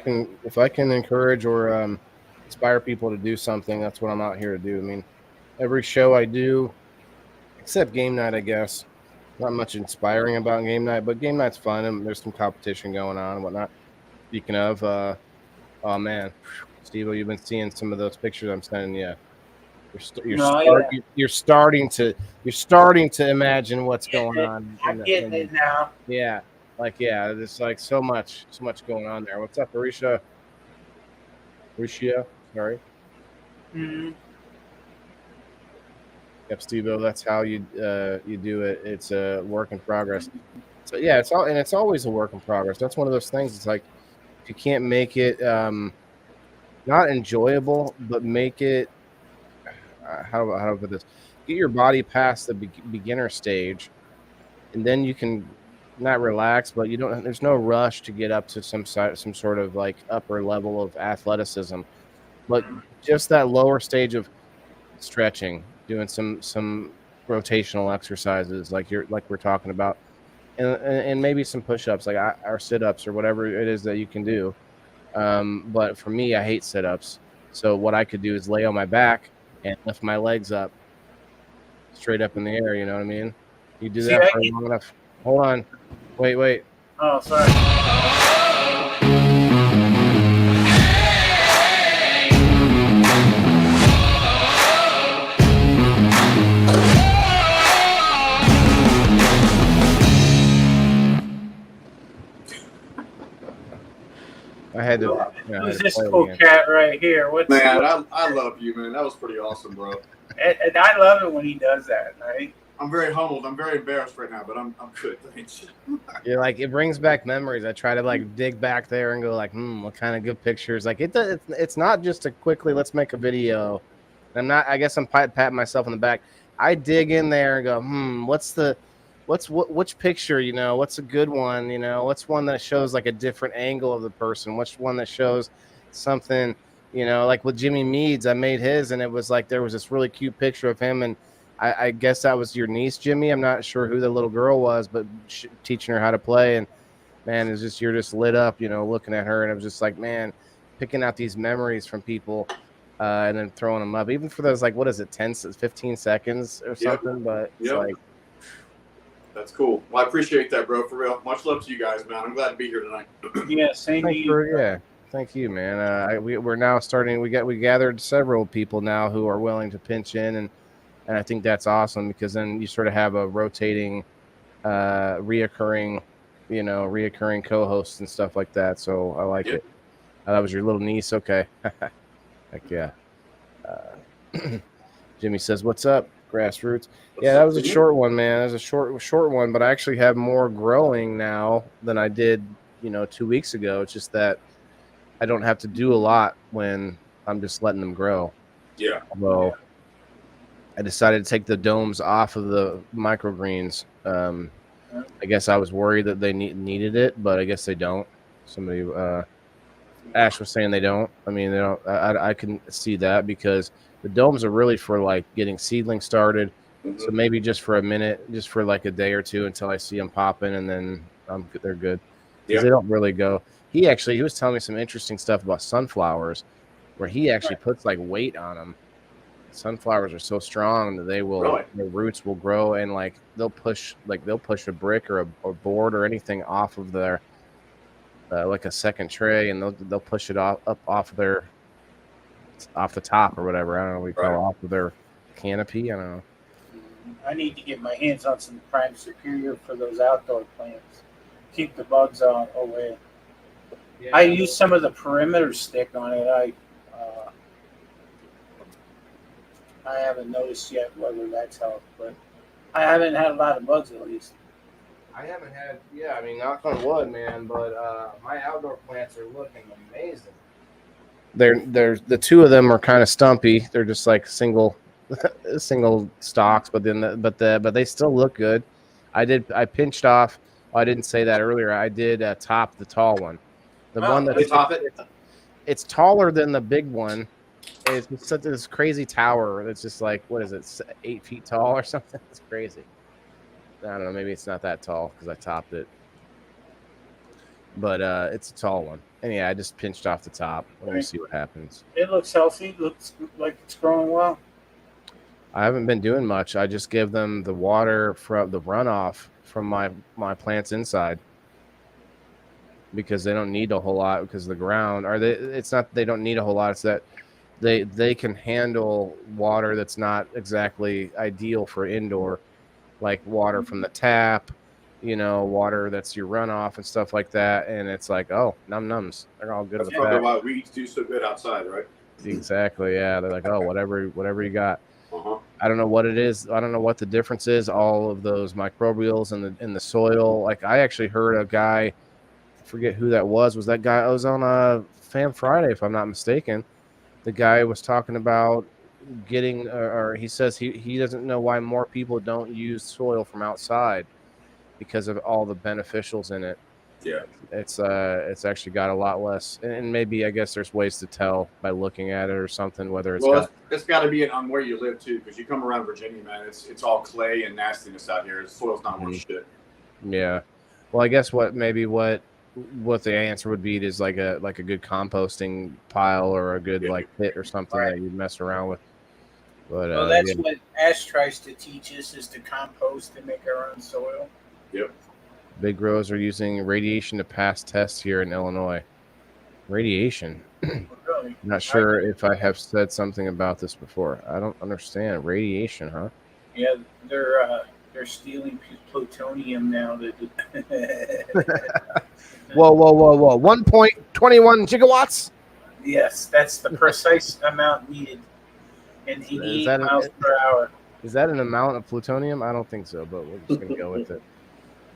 Speaker 3: can encourage or inspire people to do something, that's what I'm out here to do. I mean, every show I do, except game night, I guess, not much inspiring about game night, but game night's fun and there's some competition going on and whatnot. Speaking of, oh man, Steve, you've been seeing some of those pictures I'm sending you.
Speaker 1: No, yeah,
Speaker 3: You're starting to imagine what's going
Speaker 1: it.
Speaker 3: on
Speaker 1: I'm getting it now.
Speaker 3: yeah, there's like so much going on there. What's up, Arisha, sorry.
Speaker 1: Mm-hmm.
Speaker 3: Yep, Steve-O, that's how you do it. It's a work in progress. So yeah, it's always a work in progress. That's one of those things. It's like if you can't make it not enjoyable, but make it how do I put this? Get your body past the beginner stage, and then you can not relax, but you don't. There's no rush to get up to some sort of like upper level of athleticism, but just that lower stage of stretching, doing some rotational exercises like we're talking about, and maybe some push-ups or sit-ups or whatever it is that you can do. But for me, I hate sit-ups. So what I could do is lay on my back and lift my legs up straight up in the air. You know what I mean? You do
Speaker 1: See,
Speaker 3: that
Speaker 1: I
Speaker 3: for
Speaker 1: get.
Speaker 3: long enough. Hold on. Wait.
Speaker 1: Oh, sorry.
Speaker 3: I had to. I had
Speaker 1: Who's
Speaker 3: to
Speaker 1: this
Speaker 3: play it
Speaker 1: cool
Speaker 3: again.
Speaker 1: cat right here?
Speaker 6: Man, I love you, man. That was pretty awesome, bro.
Speaker 1: And I love it when he does that, right?
Speaker 6: I'm very humbled. I'm very embarrassed right now, but I'm good. Thanks.
Speaker 3: You're like, it brings back memories. I try to like dig back there and go like, what kind of good pictures? Like it's not just a quickly let's make a video. I'm not. I guess I'm patting myself on the back. I dig in there and go, which picture? What's a good one? What's one that shows like a different angle of the person? Which one that shows something? Like with Jimmy Meads, I made his, and it was like there was this really cute picture of him, and I guess that was your niece, Jimmy. I'm not sure who the little girl was, but teaching her how to play, and man, it's just you're just lit up, looking at her, and it was just like, man, picking out these memories from people. And then throwing them up, even for those, like, what is it, 15 seconds or something? But it's like,
Speaker 6: that's cool. Well, I appreciate that, bro. For real. Much love to you guys, man. I'm glad to be here tonight.
Speaker 1: Yeah, same to you.
Speaker 3: Thank you, man. We're now starting. We gathered several people now who are willing to pinch in, and I think that's awesome because then you sort of have a rotating, reoccurring co-hosts and stuff like that. So I like it. That was your little niece, okay? Heck yeah. Jimmy says, "What's up, Grassroots?" Yeah, that was a short one, man. That was a short one, but I actually have more growing now than I did, 2 weeks ago. It's just that I don't have to do a lot when I'm just letting them grow.
Speaker 6: Yeah.
Speaker 3: Although I decided to take the domes off of the microgreens. I guess I was worried that they needed it, but I guess they don't. Somebody Ash was saying they don't. I mean, they don't. I can see that because the domes are really for like getting seedlings started. So maybe just for a minute, just for like a day or two until I see them popping, and then they're good because they don't really go. He was telling me some interesting stuff about sunflowers, where he actually puts like weight on them. Sunflowers are so strong that their roots will grow, and like they'll push a brick or a board or anything off of their like a second tray, and they'll push it off of their off the top or whatever. I don't know what you call it, off of their canopy. I don't know.
Speaker 1: I need to get my hands on some Prime Superior for those outdoor plants. Keep the bugs away. Yeah. I use some of the perimeter stick on it. I haven't noticed yet whether that's helped, but I haven't had a lot of bugs at least.
Speaker 3: I haven't had, I mean, knock on wood, man, but my outdoor plants are looking amazing. There's the two of them are kind of stumpy. They're just like single stalks, but they still look good. I pinched off. Oh, I didn't say that earlier. I did top the tall one. The one that's it's taller than the big one. It's such this crazy tower that's just like, what is it, 8 feet tall or something? It's crazy. I don't know. Maybe it's not that tall because I topped it, but it's a tall one. And yeah, I just pinched off the top. Let me see what happens.
Speaker 1: It looks healthy. It looks like it's growing well.
Speaker 3: I haven't been doing much. I just give them the water from the runoff from my plants inside because they don't need a whole lot because the ground. It's not they don't need a whole lot. It's that they can handle water that's not exactly ideal for indoor. Like water from the tap, water that's your runoff and stuff like that. And it's like, oh, nums. They're all good.
Speaker 6: That's probably why weeds do so good outside, right?
Speaker 3: Exactly. Yeah. They're like, oh, whatever you got. I don't know what it is. I don't know what the difference is. All of those microbials in the soil. Like I actually heard a guy, I forget who that was. Was that guy? I was on Fan Friday, if I'm not mistaken. The guy was talking about getting or he says he doesn't know why more people don't use soil from outside because of all the beneficials in it. It's actually got a lot less, and maybe I guess there's ways to tell by looking at it or something whether
Speaker 6: it's got to be on where you live too, because you come around Virginia, man, it's all clay and nastiness out here. The soil's not worth shit.
Speaker 3: Yeah, well, I guess what the answer would be is like a good composting pile or a good like pit or something that you'd mess around with. But
Speaker 1: that's what Ash tries to teach us, is to compost and make our own soil.
Speaker 6: Yep.
Speaker 3: Big growers are using radiation to pass tests here in Illinois. Radiation.
Speaker 1: Really?
Speaker 3: Not sure if I have said something about this before. I don't understand. Radiation, huh?
Speaker 1: Yeah, they're stealing plutonium now.
Speaker 3: Whoa. 1.21 gigawatts?
Speaker 1: Yes, that's the precise amount needed. And 88 miles per hour.
Speaker 3: Is that an amount of plutonium? I don't think so, but we're just going to go with it.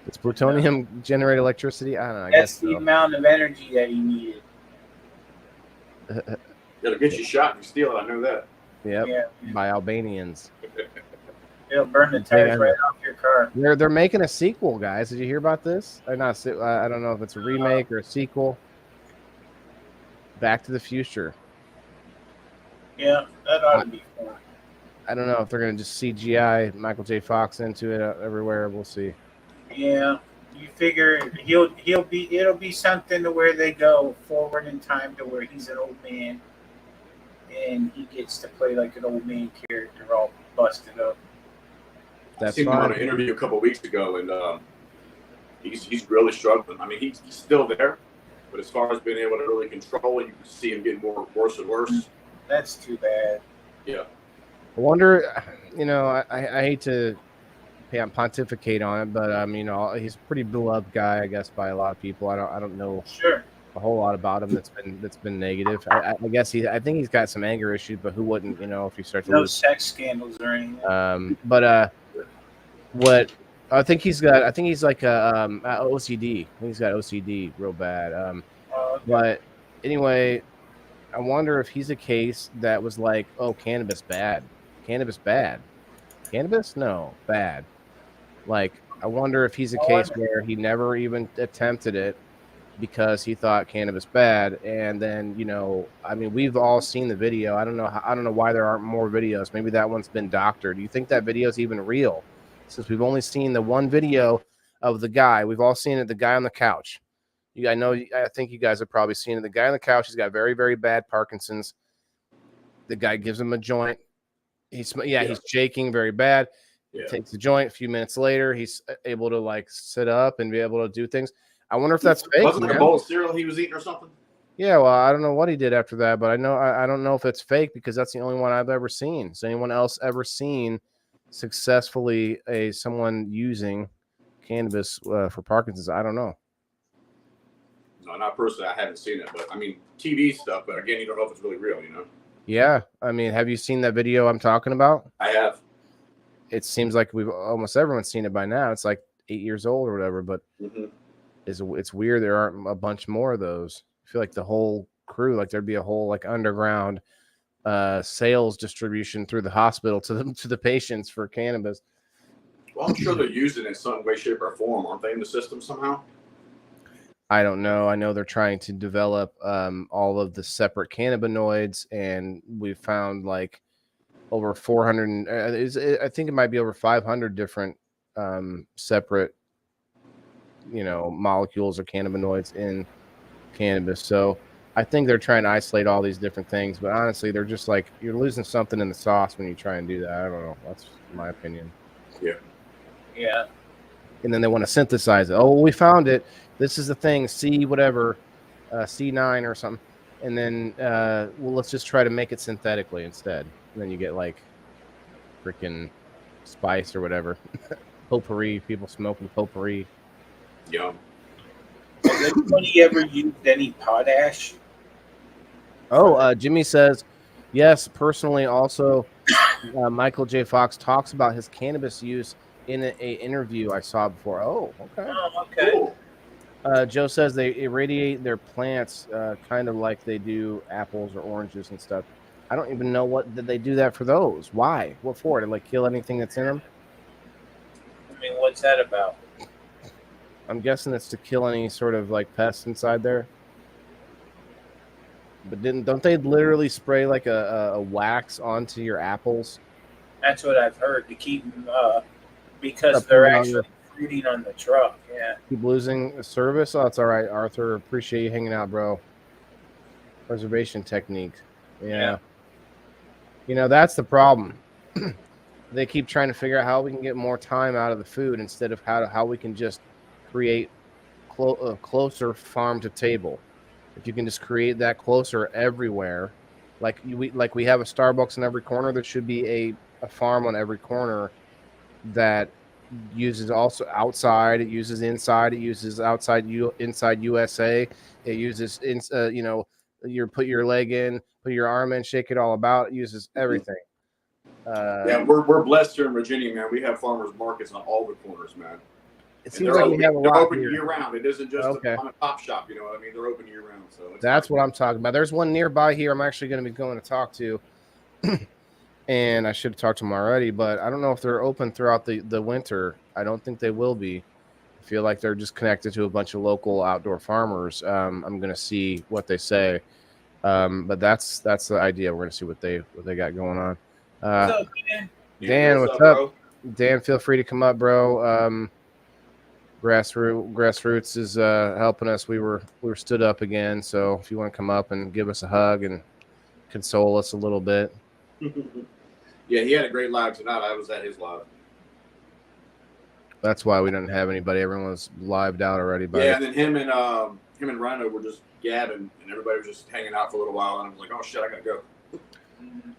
Speaker 3: Does plutonium generate electricity? I don't know.
Speaker 1: That's the amount of energy that he needed.
Speaker 6: It'll get you shot if you steal it. I know that.
Speaker 3: Yep. Yeah. By Albanians.
Speaker 1: It'll burn the tires right off your car.
Speaker 3: They're making a sequel, guys. Did you hear about this? Or not? I don't know if it's a remake or a sequel. Back to the Future.
Speaker 1: Yeah, that ought to be fun.
Speaker 3: I don't know if they're going to just CGI Michael J. Fox into it everywhere. We'll see.
Speaker 1: Yeah, you figure it'll be something to where they go forward in time to where he's an old man, and he gets to play like an old man character, all busted up.
Speaker 6: I seen him on an interview a couple of weeks ago, and he's really struggling. I mean, he's still there, but as far as being able to really control it, you can see him getting worse and worse.
Speaker 1: That's too bad.
Speaker 6: Yeah.
Speaker 3: I wonder, I hate to pontificate on it, but he's a pretty beloved guy, I guess, by a lot of people. I don't know a whole lot about him that's been negative. I guess I think he's got some anger issues, but who wouldn't, if you start to
Speaker 1: lose sex scandals or anything.
Speaker 3: But what I think he's like OCD. I think he's got OCD real bad.
Speaker 1: Okay.
Speaker 3: But anyway, I wonder if he's a case that was like, oh, cannabis bad. Cannabis? No, bad. Like, I wonder if he's a case where he never even attempted it, because he thought cannabis bad. And then, you know, I mean, we've all seen the video. I don't know why there aren't more videos. Maybe that one's been doctored. Do you think that video is even real? Since we've only seen the one video of the guy, we've all seen it, the guy on the couch. I think you guys have probably seen it. The guy on the couch, he's got very, very bad Parkinson's. The guy gives him a joint. He's shaking very bad.
Speaker 6: Yeah.
Speaker 3: Takes the joint. A few minutes later, he's able to like sit up and be able to do things. I wonder if that's fake.
Speaker 6: Wasn't it a bowl of cereal he was eating or something?
Speaker 3: Yeah, well, I don't know what he did after that, but I don't know if it's fake because that's the only one I've ever seen. Has anyone else ever seen successfully someone using cannabis for Parkinson's? I don't know.
Speaker 6: No, not personally. I haven't seen it, but I mean TV stuff. But again, you don't know if it's really real. You know.
Speaker 3: Yeah, I mean, have you seen that video I'm talking about?
Speaker 6: I have.
Speaker 3: It seems like almost everyone's seen it by now. It's like 8 years old or whatever, but it's weird there aren't a bunch more of those. I feel like the whole crew, like there'd be a whole like underground sales distribution through the hospital to the patients for cannabis.
Speaker 6: Well, I'm sure they're using it in some way, shape, or form. Aren't they in the system somehow? I
Speaker 3: don't know. I know they're trying to develop all of the separate cannabinoids, and we found like over 400. I think it might be over 500 different separate, you know, molecules or cannabinoids in cannabis. So I think they're trying to isolate all these different things. But honestly, they're just like you're losing something in the sauce when you try and do that. I don't know. That's my opinion.
Speaker 6: Yeah.
Speaker 1: Yeah.
Speaker 3: And then they want to synthesize it. Oh, we found it. This is the thing, C whatever, C9 or something. And then, well, let's just try to make it synthetically instead. And then you get like freaking spice or whatever. Potpourri, people smoking potpourri.
Speaker 6: Yum.
Speaker 1: Has anybody ever used any potash?
Speaker 3: Oh, Jimmy says, yes, personally also, Michael J. Fox talks about his cannabis use in an interview I saw before. Oh, okay.
Speaker 1: Oh, okay.
Speaker 6: Cool.
Speaker 3: Joe says they irradiate their plants kind of like they do apples or oranges and stuff. I don't even know did they do that for those? Why? What for? To like kill anything that's in them?
Speaker 1: I mean, what's that about?
Speaker 3: I'm guessing it's to kill any sort of like pests inside there. But don't they literally spray like a wax onto your apples?
Speaker 1: That's what I've heard, to keep them because they're actually fruiting on the truck. Yeah.
Speaker 3: Keep losing service. Oh, it's all right, Arthur. Appreciate you hanging out, bro. Preservation technique. Yeah. You know, that's the problem. They keep trying to figure out how we can get more time out of the food instead of how we can just create closer farm to table. If you can just create that closer everywhere, like we have a Starbucks in every corner, there should be a farm on every corner that uses also outside, it uses inside, it uses outside inside USA, it uses you know, you put your leg in, put your arm in, shake it all about, it uses everything.
Speaker 6: Yeah, we're blessed here in Virginia, man. We have farmers markets on all the corners, man.
Speaker 3: It seems like we have a lot.
Speaker 6: They're open
Speaker 3: here.
Speaker 6: year round. It isn't just a top shop, you know what I mean? They're open year round. So
Speaker 3: that's what I'm talking about. There's one nearby here I'm actually going to be going to talk to. And I should have talked to them already, but I don't know if they're open throughout the winter. I don't think they will be. I feel like they're just connected to a bunch of local outdoor farmers. I'm going to see what they say. But that's the idea. We're going to see what they got going on.
Speaker 1: What's up, Dan?
Speaker 3: Dan, what's up? Bro? Dan, feel free to come up, bro. Grassroots is helping us. We were stood up again, so if you want to come up and give us a hug and console us a little bit.
Speaker 6: Yeah, he had a great live tonight. I was at his live.
Speaker 3: That's why we didn't have anybody. Everyone was lived out already.
Speaker 6: Yeah, and then him and Rhino were just gabbing, and everybody was just hanging out for a little while. And I was like, oh shit, I gotta go.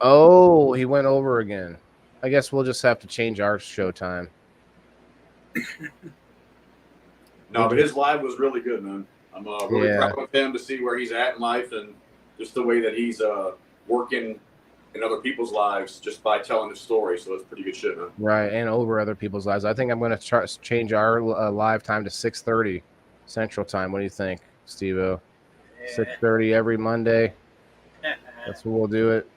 Speaker 3: Oh, he went over again. I guess we'll just have to change our show time.
Speaker 6: No, but his live was really good, man. I'm really proud of him to see where he's at in life and just the way that he's working in other people's lives just by telling his story. So it's pretty good shit, man. Right,
Speaker 3: and over other people's lives. I think I'm going to change our live time to 6:30 Central Time. What do you think, SteveO? 6:30 every Monday. That's what we'll do it.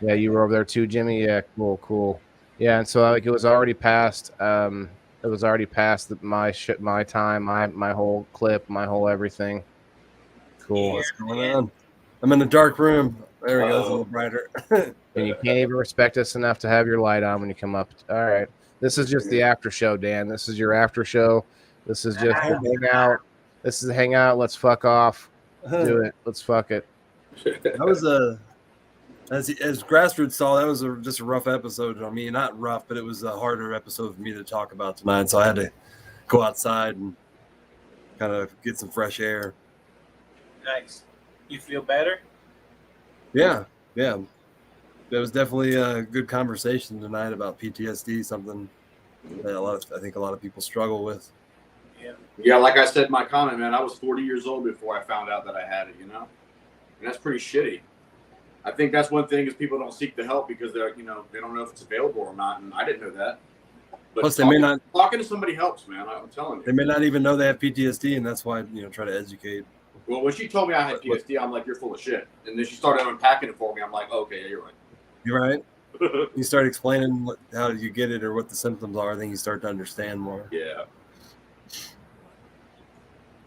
Speaker 3: Yeah, you were over there too, Jimmy? Yeah, cool. Yeah, and so like it was already past It was already past my time, my whole clip, my whole everything. Cool.
Speaker 7: What's going on? I'm in the dark room. There it goes, a little brighter.
Speaker 3: And you can't even respect us enough to have your light on when you come up. All right. This is just the after show, Dan. This is your after show. This is just a hangout. This is a hangout. Let's fuck off. Do it. Let's fuck it.
Speaker 7: That was as Grassroots saw, that was just a rough episode on me. Not rough, but it was a harder episode for me to talk about tonight. So I had to go outside and kind of get some fresh air.
Speaker 1: Nice. You feel better?
Speaker 7: Yeah. There was definitely a good conversation tonight about PTSD, something that I think a lot of people struggle with.
Speaker 6: Yeah, like I said in my comment, man, I was 40 years old before I found out that I had it, and that's pretty shitty. I think that's one thing is people don't seek the help because they're, they don't know if it's available or not, and I didn't know that. But
Speaker 7: Plus, talking
Speaker 6: to somebody helps, man. I'm telling you.
Speaker 7: They may not even know they have PTSD, and that's why try to educate.
Speaker 6: Well, when she told me I had PTSD, I'm like, you're full of shit. And then she started unpacking it for me. I'm like, okay, yeah, you're right.
Speaker 7: You're right. You start explaining how you get it or what the symptoms are, then you start to understand more.
Speaker 6: Yeah.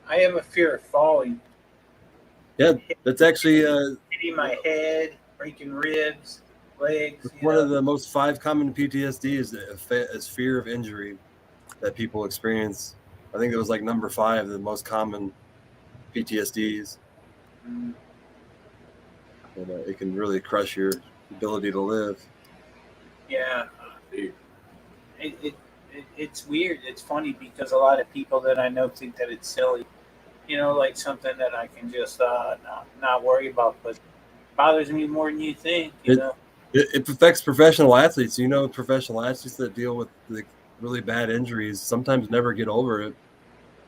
Speaker 1: I have a fear of falling.
Speaker 7: Yeah, that's actually
Speaker 1: hitting my head, breaking ribs, legs.
Speaker 7: One of the most 5 common PTSD is fear of injury that people experience. I think it was like number 5, the most common PTSDs. And, it can really crush your ability to live.
Speaker 1: Yeah, it's weird. It's funny because a lot of people that I know think that it's silly. Like something that I can just not worry about, but it bothers me more than you think.
Speaker 7: It affects professional athletes. Professional athletes that deal with the really bad injuries sometimes never get over it.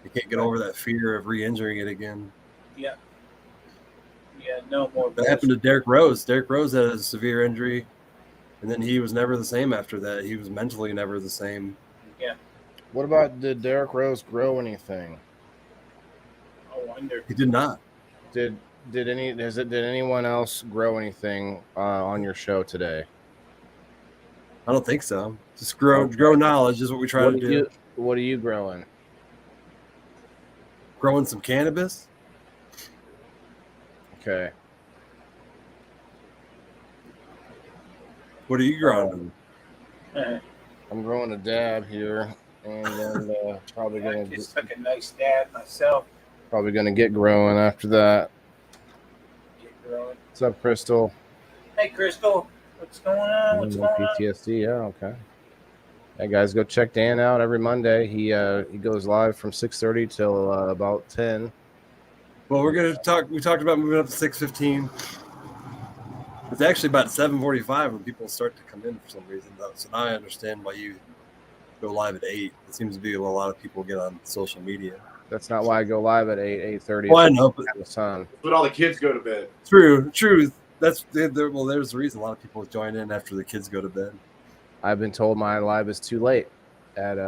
Speaker 7: They can't get over that fear of re-injuring it again.
Speaker 1: Yeah, no more.
Speaker 7: That happened to Derrick Rose. Derrick Rose had a severe injury, and then he was never the same after that. He was mentally never the same.
Speaker 1: Yeah.
Speaker 3: What about, did Derrick Rose grow anything?
Speaker 1: I wonder.
Speaker 7: He did not.
Speaker 3: Did anyone else grow anything on your show today?
Speaker 7: I don't think so. Just grow knowledge is what we try to do.
Speaker 3: What are you growing?
Speaker 7: Growing some cannabis.
Speaker 3: Okay.
Speaker 7: What are you growing?
Speaker 3: I'm growing a dab here, and then probably
Speaker 1: I
Speaker 3: gonna
Speaker 1: just took a nice dab myself.
Speaker 3: Probably gonna get growing after that.
Speaker 1: Get growing.
Speaker 3: What's up, Crystal?
Speaker 1: Hey, Crystal. What's going on? What's going on?
Speaker 3: PTSD. Yeah. Okay. Hey guys, go check Dan out every Monday. He goes live from 6:30 till about 10.
Speaker 7: Well, we're gonna talk. We talked about moving up to 6:15. It's actually about 7:45 when people start to come in for some reason, though. So now I understand why you go live at 8. It seems to be what a lot of people get on social media.
Speaker 3: That's not why I go live at 8:30.
Speaker 7: Well, I know, but
Speaker 3: the sun.
Speaker 6: But all the kids go to bed.
Speaker 7: True. There's the reason a lot of people join in after the kids go to bed.
Speaker 3: I've been told my live is too late at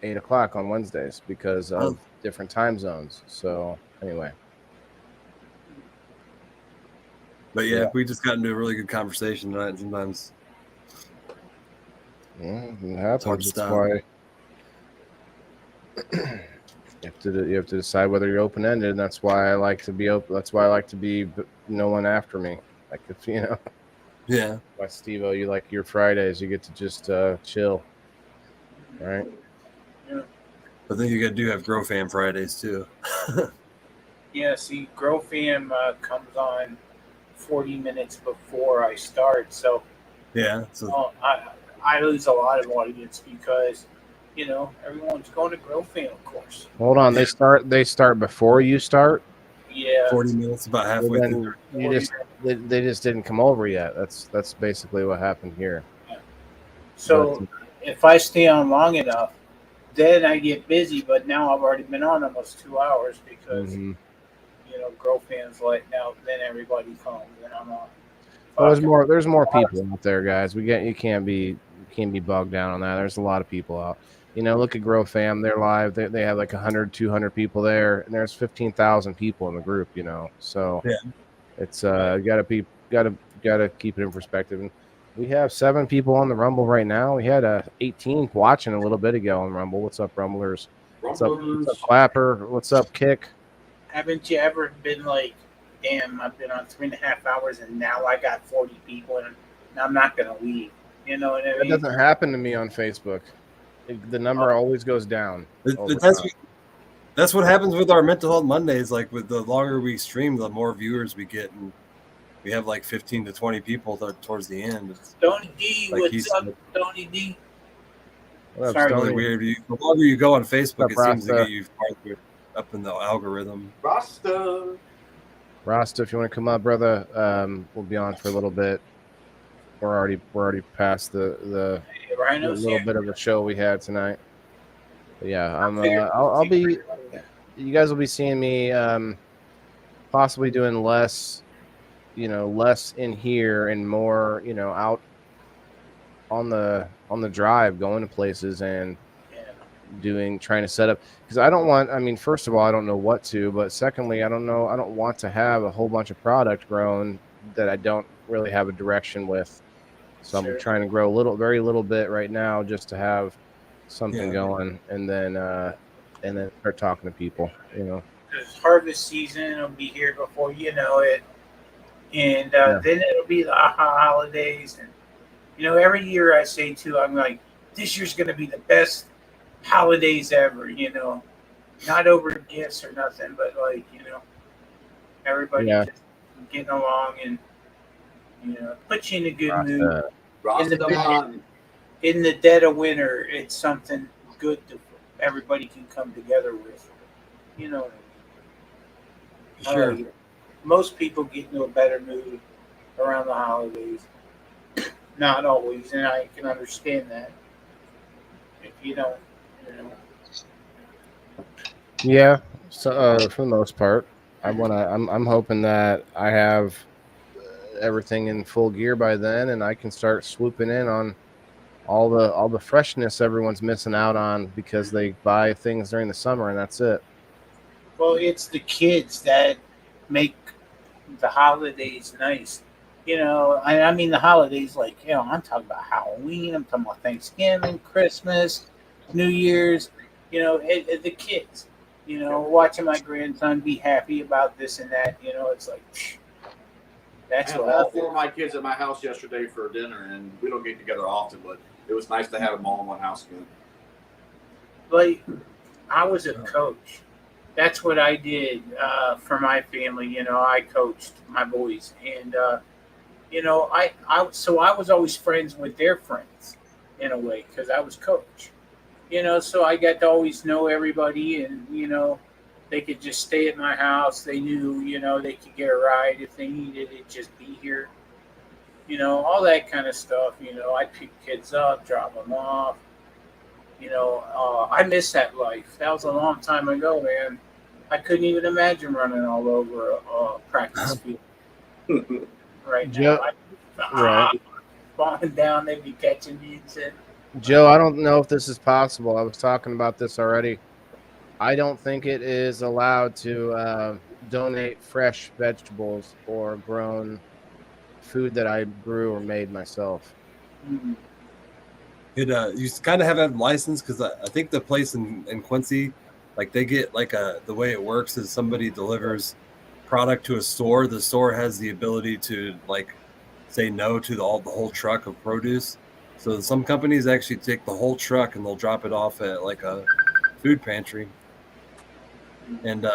Speaker 3: 8 o'clock on Wednesdays because of different time zones. So anyway.
Speaker 7: But yeah, we just got into a really good conversation tonight. And sometimes
Speaker 3: it happens. That's why you have to decide whether you're open ended, and that's why I like to be open. That's why I like to be no one after me. Like if
Speaker 7: Yeah.
Speaker 3: Like SteveO, you like your Fridays, you get to just chill. All right.
Speaker 1: Yeah.
Speaker 7: But then you do have Grow Fam Fridays too.
Speaker 1: Yeah, see, Grow Fam comes on 40 minutes before I start, so
Speaker 7: yeah. So
Speaker 1: I lose a lot of audience because everyone's going to Grow Fam, of course.
Speaker 3: Hold on, they start before you start.
Speaker 1: Yeah.
Speaker 7: 40 minutes, about halfway through.
Speaker 3: They just didn't come over yet. That's basically what happened here.
Speaker 1: Yeah. So if I stay on long enough, then I get busy. But now I've already been on almost 2 hours because Grow Fam's like now. Then everybody comes, and I'm on.
Speaker 3: Well, there's more people out there, guys. You can't be bogged down on that. There's a lot of people out. Look at Grow Fam. They're live. They have like 100, 200 people there, and there's 15,000 people in the group. So yeah. It's gotta keep it in perspective. And We have 7 people on the Rumble right now. We had 18 watching a little bit ago on Rumble. What's up, Rumblers? What's up, Clapper? What's up, Kick?
Speaker 1: Haven't you ever been like, damn, I've been on 3.5 hours and now I got 40 people and I'm not going to leave. You know what I mean?
Speaker 3: That doesn't happen to me on Facebook. The number always goes down.
Speaker 7: That's what happens with our Mental Health Mondays. Like, with the longer we stream, the more viewers we get, and we have like 15 to 20 people towards the end.
Speaker 1: Tony D, like, what's up, Tony D?
Speaker 7: It's really weird. The longer you go on Facebook, it seems to get you farther up in the algorithm.
Speaker 6: Rasta,
Speaker 3: if you want to come up, brother, we'll be on for a little bit. We're already past the little bit of a show we had tonight. But yeah, I'll be. You guys will be seeing me possibly doing less in here and more, out on the drive, going to places and trying to set up, because I don't want. I mean, first of all, I don't know what to, but secondly, I don't want to have a whole bunch of product grown that I don't really have a direction with. So I'm trying to grow very little bit right now, just to have something going, and then start talking to people.
Speaker 1: Because harvest season will be here before you know it, and then it'll be the holidays, and every year I say too, I'm like, this year's going to be the best holidays ever. Not over gifts or nothing, but like everybody just getting along and put you in a good mood. In the dead of winter, it's something good that everybody can come together with. You know what I mean?
Speaker 7: Sure.
Speaker 1: Most people get into a better mood around the holidays. Not always, and I can understand that. If you don't,
Speaker 3: Yeah. So for the most part, I'm hoping that I have everything in full gear by then, and I can start swooping in on all the freshness everyone's missing out on because they buy things during the summer, and that's it.
Speaker 1: Well, it's the kids that make the holidays nice. I mean the holidays, like, I'm talking about Halloween, I'm talking about Thanksgiving, Christmas, New Year's, the kids, watching my grandson be happy about this and that, it's like, that's
Speaker 6: I had all 4 of my kids at my house yesterday for dinner, and we don't get together often, but it was nice to have them all in one house again.
Speaker 1: Like, I was a coach. That's what I did for my family. I coached my boys, and I was always friends with their friends in a way because I was coach. So I got to always know everybody, and they could just stay at my house. They knew, they could get a ride if they needed it, just be here. All that kind of stuff. I'd pick kids up, drop them off. I miss that life. That was a long time ago, man. I couldn't even imagine running all over a practice field right now.
Speaker 3: Right.
Speaker 1: Falling down, they'd be catching me and shit.
Speaker 3: Joe, I don't know if this is possible. I was talking about this already. I don't think it is allowed to donate fresh vegetables or grown food that I grew or made myself.
Speaker 1: Mm-hmm.
Speaker 7: You kind of have a license, because I think the place in Quincy, like, they get like the way it works is somebody delivers product to a store. The store has the ability to like say no to the whole truck of produce. So some companies actually take the whole truck and they'll drop it off at like a food pantry. And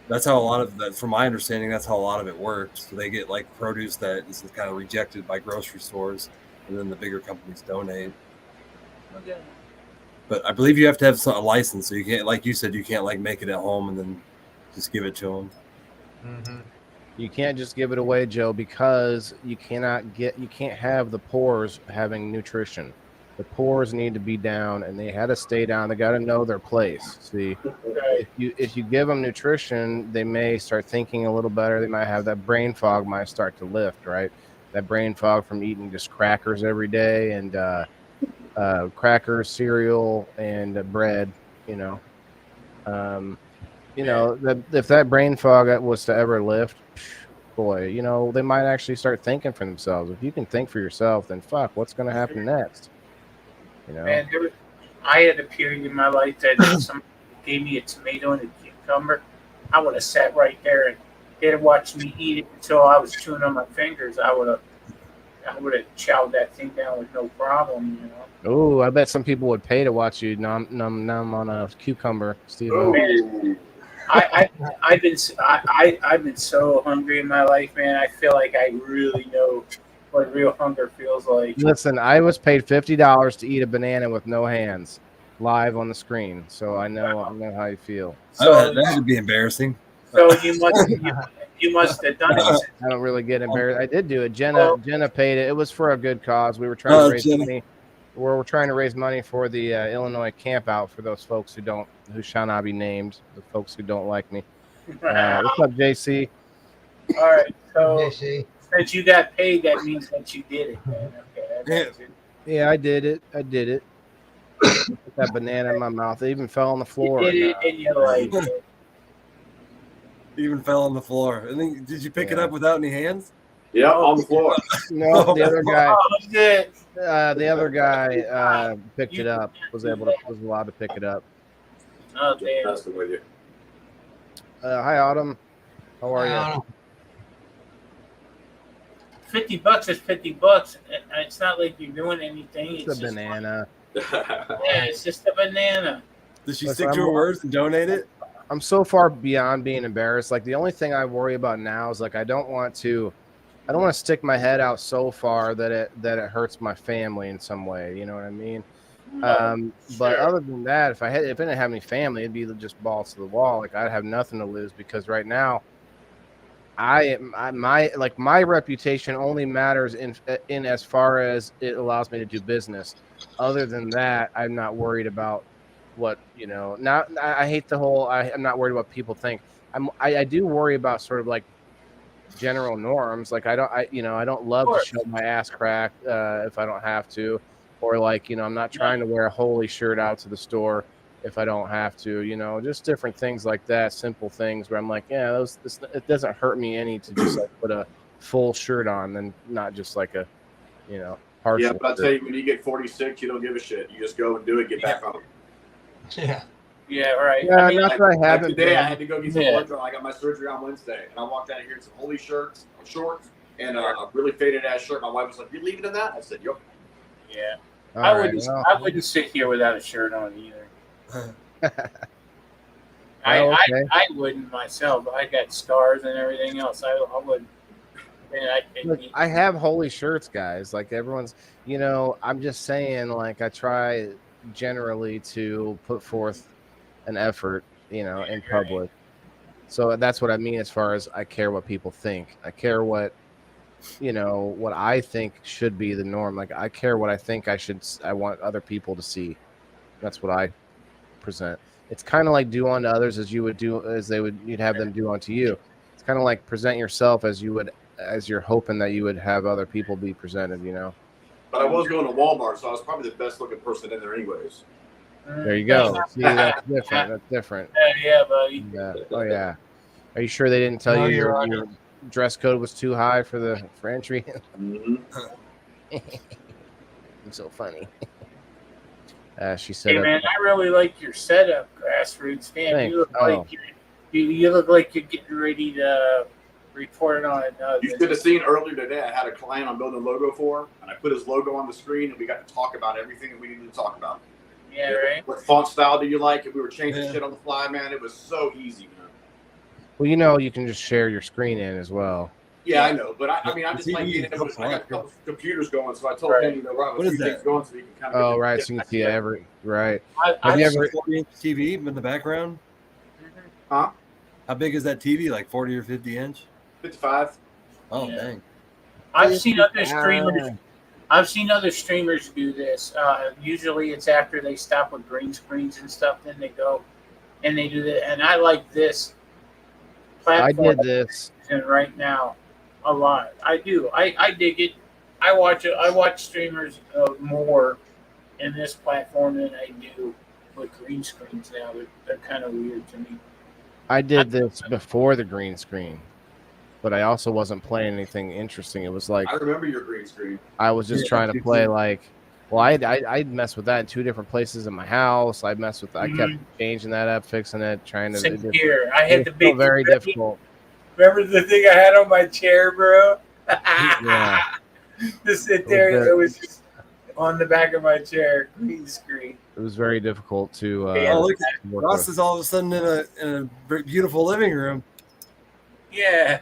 Speaker 7: that's how a lot of that, from my understanding, that's how a lot of it works. So they get like produce that is kind of rejected by grocery stores, and then the bigger companies donate.
Speaker 1: Okay.
Speaker 7: But I believe you have to have a license, so you can't, like you said, you can't like make it at home and then just give it to them.
Speaker 3: Mm-hmm. You can't just give it away, Joe, because you can't have the poors having nutrition. The poors need to be down, and they had to stay down. They got to know their place. See, if you give them nutrition, they may start thinking a little better. They might have that brain fog might start to lift, right? That brain fog from eating just crackers every day and crackers, cereal, and bread. If that brain fog was to ever lift, boy. You know, they might actually start thinking for themselves. If you can think for yourself, then fuck, what's going to happen next? You know?
Speaker 1: Man, I had a period in my life that if somebody gave me a tomato and a cucumber, I would have sat right there and they'd have watched me eat it until I was chewing on my fingers. I would have chowed that thing down with no problem, you know.
Speaker 3: Oh, I bet some people would pay to watch you numb on a cucumber, Steve.
Speaker 1: I've been so hungry in my life, man. I feel like I really know what real hunger feels like.
Speaker 3: Listen, I was paid $50 to eat a banana with no hands, live on the screen, so I know how you feel.
Speaker 7: So that would be embarrassing.
Speaker 1: So you must have done it.
Speaker 3: I don't really get embarrassed. I did do it. Jenna paid it. It was for a good cause. We were trying to raise money. We're trying to raise money for the Illinois camp out for those folks who shall not be named, the folks who don't like me. What's up, JC?
Speaker 1: All right, so JC. Since you got paid, that means that you did it, man. Okay,
Speaker 3: yeah, I did it. Put that banana in my mouth. It even fell on the floor.
Speaker 1: You did it, and you're like,
Speaker 7: it even fell on the floor. I think. Did you pick it up without any hands?
Speaker 6: Yeah, on the floor.
Speaker 3: No, the other guy.
Speaker 1: The
Speaker 3: other guy picked it up. Was allowed to pick it up.
Speaker 1: Oh damn!
Speaker 6: With you.
Speaker 3: Hi, Autumn. How are you?
Speaker 1: $50 is $50. It's not like you're doing anything.
Speaker 3: It's a banana.
Speaker 1: Yeah, it's just a banana.
Speaker 7: Does she stick to her words and donate it?
Speaker 3: I'm so far beyond being embarrassed. Like the only thing I worry about now is like I don't want to stick my head out so far that it hurts my family in some way. You know what I mean? But other than that, if I didn't have any family, it'd be just balls to the wall. Like I'd have nothing to lose because right now, my reputation only matters in as far as it allows me to do business. Other than that, I'm not worried about what, you know. Not I hate the whole. I'm not worried about what people think. I do worry about sort of like general norms. Like I don't love to show my ass crack if I don't have to, or like, you know, I'm not trying to wear a holy shirt out to the store if I don't have to, you know, just different things like that, simple things where I'm like, yeah, it doesn't hurt me any to just like put a full shirt on and not just like a, you know, partial.
Speaker 6: Yeah, but I'll tell you, when you get 46, you don't give a shit. You just go and do it, get back on.
Speaker 1: Yeah. Yeah, right.
Speaker 3: Yeah, I mean, not that I haven't.
Speaker 6: Today I had to go get some blood drawn. I got my surgery on Wednesday, and I walked out of here in some holy shirts, shorts, and a really faded ass shirt. My wife was like, "You leaving in that?" I said, "Yep."
Speaker 1: Yeah. I wouldn't sit here without a shirt on either. I wouldn't myself. I got scars and everything else. I wouldn't.
Speaker 3: Look, I have holy shirts, guys. Like everyone's, you know, I'm just saying, like I try generally to put forth an effort, you know, in public. So that's what I mean as far as I care what people think. I care what, you know, what I think should be the norm. Like I care what I think I want other people to see. That's what I present. It's kind of like do unto others as you'd have them do unto you. It's kind of like present yourself as you're hoping that you would have other people be presented, you know.
Speaker 6: But I was going to Walmart, so I was probably the best looking person in there anyways.
Speaker 3: There you go. See, that's different. That's different.
Speaker 1: Yeah, buddy.
Speaker 3: Yeah. Oh yeah. Are you sure they didn't tell you your dress code was too high for entry?
Speaker 6: Mm-hmm.
Speaker 3: I'm so funny. She said,
Speaker 1: "Hey man, I really like your setup, Grassroots. Man, you look like you're getting ready to report on it."
Speaker 6: You should have seen earlier today. I had a client I'm building a logo for, and I put his logo on the screen, and we got to talk about everything that we needed to talk about.
Speaker 1: Yeah, right.
Speaker 6: What font style do you like? And we were changing shit on the fly, man. It was so easy, man.
Speaker 3: Well, you know, you can just share your screen in as well.
Speaker 6: Yeah, I know, but I mean, I just like getting it. I got a couple computers going, so I told him, you know,
Speaker 7: what is that?
Speaker 6: Going so you can kind of.
Speaker 3: Oh, right, so you can see every right.
Speaker 7: Have you ever 40-inch TV in the background?
Speaker 6: Huh?
Speaker 7: How big is that TV? Like 40 or 50 inch?
Speaker 6: 55.
Speaker 7: Oh, dang.
Speaker 1: I've seen other streamers. I've seen other streamers do this. Usually, it's after they stop with green screens and stuff. Then they go and they do that. And I like this platform.
Speaker 3: I did this
Speaker 1: right now a lot. I do. I dig it. I watch it. I watch streamers more in this platform than I do with green screens now. They're kind of weird to me.
Speaker 3: I did this before the green screen. but I also wasn't playing anything interesting. It was like
Speaker 6: I remember your green screen.
Speaker 3: I was just trying to play like. Well, I'd mess with that in 2 different places in my house. I kept changing that up, fixing it, trying to.
Speaker 1: Same here. I had the big.
Speaker 3: Very difficult.
Speaker 1: Remember the thing I had on my chair, bro?
Speaker 3: Yeah.
Speaker 1: To sit there, it was just on the back of my chair, green screen.
Speaker 3: It was very difficult to.
Speaker 7: Look, Ross is all of a sudden in a beautiful living room.
Speaker 1: Yeah.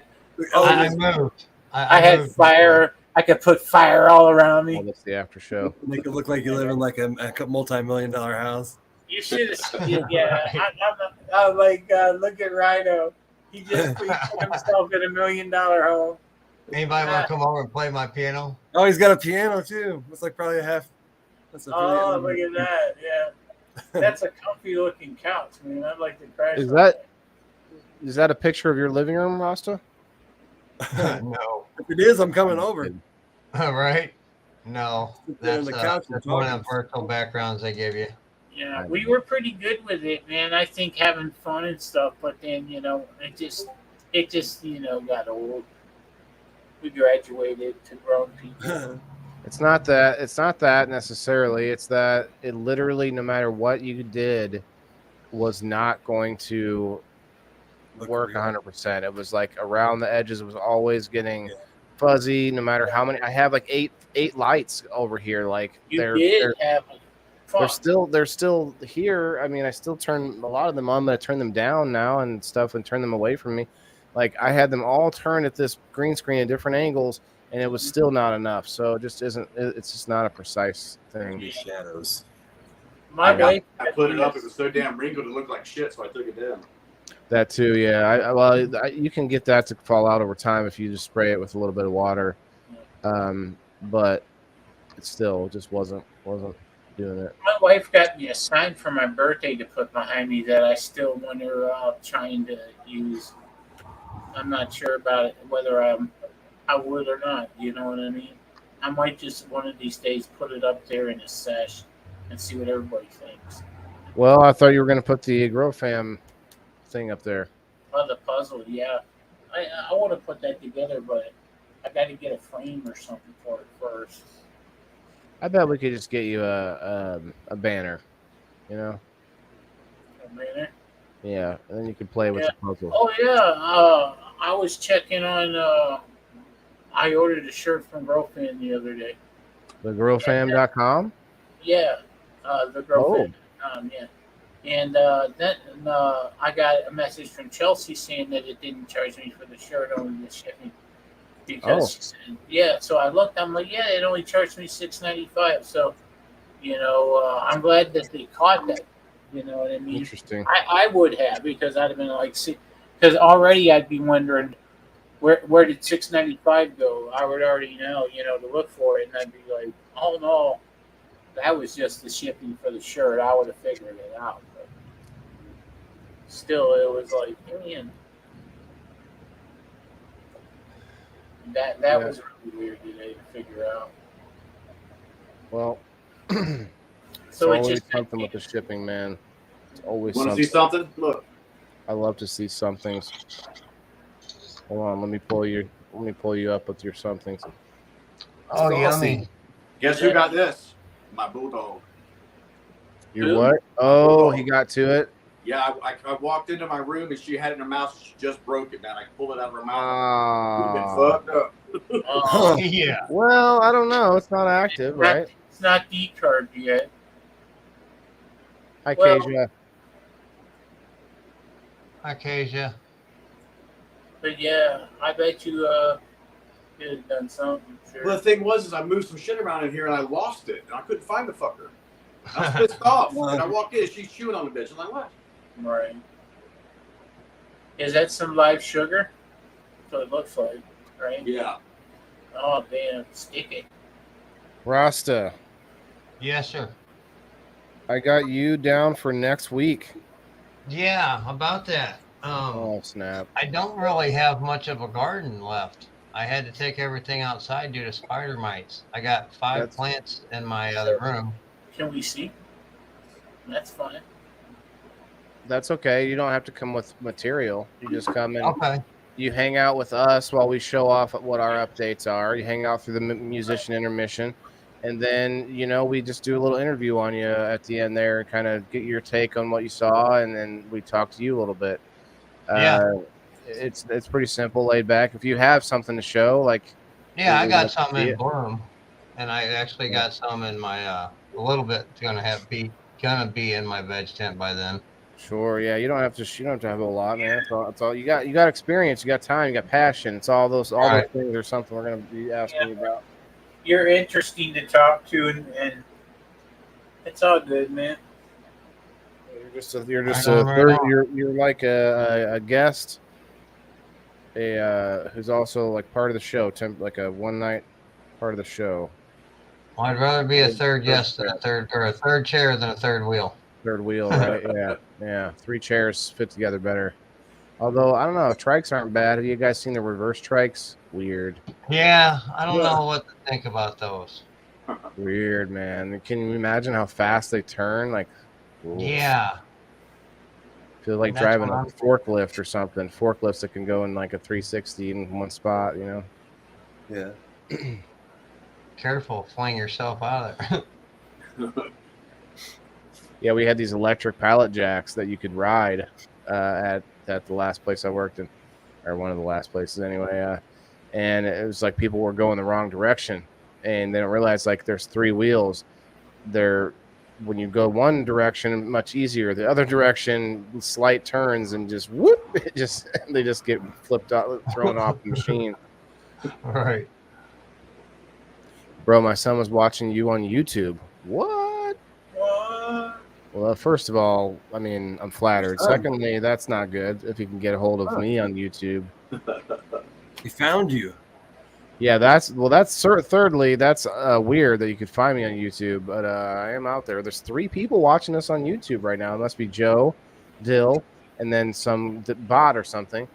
Speaker 8: I moved.
Speaker 1: I had fire. I could put fire all around me.
Speaker 3: Oh, that's the after show.
Speaker 7: Make it look like you live in like a multi-million-dollar house.
Speaker 1: You should have. Yeah. I'm like, look at Rhino. He just put himself in $1 million home.
Speaker 8: Anybody want to come over and play my piano?
Speaker 7: Oh, he's got a piano too. It's like probably a half. That's a
Speaker 1: look at that! Yeah, that's a comfy looking couch, man. I'd like to crash.
Speaker 3: Is that a picture of your living room, Rasta?
Speaker 8: No.
Speaker 7: If it is, I'm coming over.
Speaker 8: All right. No, that's one of the virtual backgrounds they give you.
Speaker 1: Yeah, we were pretty good with it, man. I think having fun and stuff, but then it just got old. We graduated to grown people.
Speaker 3: It's not that necessarily. It's that it literally, no matter what you did, was not going to work 100%. It was like around the edges. It was always getting fuzzy. No matter how many, I have like eight lights over here. Like they're still here. I mean, I still turn a lot of them on, but I turn them down now and stuff and turn them away from me. Like I had them all turned at this green screen at different angles, and it was still not enough. So it just isn't. It's just not a precise thing.
Speaker 7: Shadows.
Speaker 1: My wife,
Speaker 6: I put it up. It was so damn wrinkled it looked like shit, so I took it down.
Speaker 3: That too, yeah. You can get that to fall out over time if you just spray it with a little bit of water, but it still just wasn't doing it.
Speaker 1: My wife got me a sign for my birthday to put behind me that I still wonder trying to use. I'm not sure about it, whether I would or not. You know what I mean? I might just one of these days put it up there in a sesh and see what everybody thinks.
Speaker 3: Well, I thought you were going to put the Grow Fam thing up there.
Speaker 1: Oh, the puzzle, yeah. I want to put that together, but I got to get a frame or something for it first.
Speaker 3: I bet we could just get you a banner, A
Speaker 1: banner?
Speaker 3: Yeah, and then you could play with the puzzle.
Speaker 1: Oh, yeah. I was checking on, I ordered a shirt from GrowFan the other day.
Speaker 3: TheGrowFam.com?
Speaker 1: Yeah, TheGrowFam.com, yeah. And then I got a message from Chelsea saying that it didn't charge me for the shirt, only the shipping. Because she said, so I looked, I'm like, it only charged me $6.95. So, I'm glad that they caught that. You know what I mean?
Speaker 3: Interesting.
Speaker 1: I would have, because I'd have been like, because already I'd be wondering where did $6.95 go? I would already know, to look for it, and I'd be like, oh no, that was just the shipping for the shirt. I would have figured it out, but still, it was like, man, that was really weird today to figure out.
Speaker 3: Well.
Speaker 1: So
Speaker 3: it's always something with the shipping, man. It's always something.
Speaker 6: Want to see something? Look.
Speaker 3: I love to see somethings. Hold on, let me pull you up with your somethings.
Speaker 8: Oh, yummy.
Speaker 6: Guess who got this? My bulldog.
Speaker 3: Your what? Oh, he got to it?
Speaker 6: Yeah, I walked into my room and she had it in her mouth and she just broke it, man. I pulled it out of her mouth. We've been fucked up.
Speaker 8: Oh, yeah.
Speaker 3: Well, I don't know. It's not active, right?
Speaker 1: It's not decarbed yet.
Speaker 3: Hi, Kasia.
Speaker 8: Hi, Kasia.
Speaker 1: But yeah, I bet you could have done something. Sure.
Speaker 6: Well, the thing was, I moved some shit around in here and I lost it. And I couldn't find the fucker. I was pissed off. And I walked in, she's chewing on the bitch. I'm like, what?
Speaker 1: Right. Is that some live sugar? That's what it looks like, right?
Speaker 6: Yeah.
Speaker 1: Oh, damn. Sticky.
Speaker 3: Rasta.
Speaker 8: Yes, sir.
Speaker 3: I got you down for next week.
Speaker 8: Yeah, about that.
Speaker 3: Oh, snap.
Speaker 8: I don't really have much of a garden left. I had to take everything outside due to spider mites. I got 5 plants in my other room.
Speaker 1: Can we see? That's fine.
Speaker 3: That's okay. You don't have to come with material. You just come in.
Speaker 8: Okay.
Speaker 3: You hang out with us while we show off what our updates are. You hang out through the musician intermission, and then we just do a little interview on you at the end there, and kind of get your take on what you saw, and then we talk to you a little bit.
Speaker 8: Yeah.
Speaker 3: It's pretty simple, laid back. If you have something to show, like
Speaker 8: I got
Speaker 3: like to
Speaker 8: some
Speaker 3: see
Speaker 8: in
Speaker 3: it.
Speaker 8: Bloom, and I actually got some in my a little bit gonna be in my veg tent by then.
Speaker 3: Sure, yeah. You don't have to have a lot, man. It's all you got. You got experience, you got time, you got passion. It's all those
Speaker 8: Right.
Speaker 3: things are something we're gonna be asking you about.
Speaker 1: You're interesting to talk to, and it's all good, man.
Speaker 3: You're just
Speaker 8: Right on,
Speaker 3: a
Speaker 8: right
Speaker 3: third.
Speaker 8: on.
Speaker 3: You're like a guest, who's also like part of the show, like a one night part of the show.
Speaker 8: Well, I'd rather be a third guest than a third chair than a third wheel.
Speaker 3: Third wheel, right? Yeah. 3 chairs fit together better. Although I don't know, trikes aren't bad. Have you guys seen the reverse trikes? Weird.
Speaker 8: Yeah, I don't know what to think about those.
Speaker 3: Weird, man. Can you imagine how fast they turn? Like, oof.
Speaker 8: Yeah.
Speaker 3: Feel like
Speaker 8: That's
Speaker 3: driving
Speaker 8: what
Speaker 3: a
Speaker 8: I'm
Speaker 3: forklift or something. Forklifts that can go in like a 360 in one spot,
Speaker 7: Yeah.
Speaker 8: Careful, fling yourself out of there.
Speaker 3: Yeah, we had these electric pallet jacks that you could ride at the last place I worked in, or one of the last places anyway. And it was like people were going the wrong direction, and they don't realize like there's 3 wheels. When you go one direction, much easier. The other direction, slight turns and just whoop! They just get flipped out, thrown off the machine.
Speaker 8: Right.
Speaker 3: Bro, my son was watching you on YouTube. What? Well, first of all, I mean, I'm flattered. Secondly, that's not good if you can get a hold of me on YouTube.
Speaker 7: He found you.
Speaker 3: Yeah, thirdly, that's weird that you could find me on YouTube, but I am out there. There's 3 people watching us on YouTube right now. It must be Joe, Dill, and then some bot or something.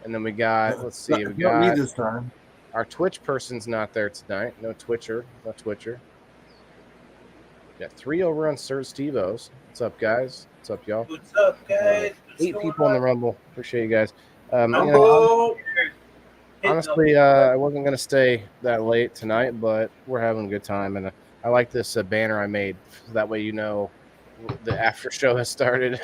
Speaker 3: And then we got, let's see, we
Speaker 7: Not me
Speaker 3: got
Speaker 7: this time.
Speaker 3: our Twitch person's not there tonight. No Twitcher. Got 3 over on Siir SteveO's. What's up, guys? What's up, y'all?
Speaker 1: What's up, guys?
Speaker 3: 8 people in the Rumble. Appreciate you guys. Honestly, I wasn't going to stay that late tonight, but we're having a good time. And I like this banner I made. So that way the after show has started.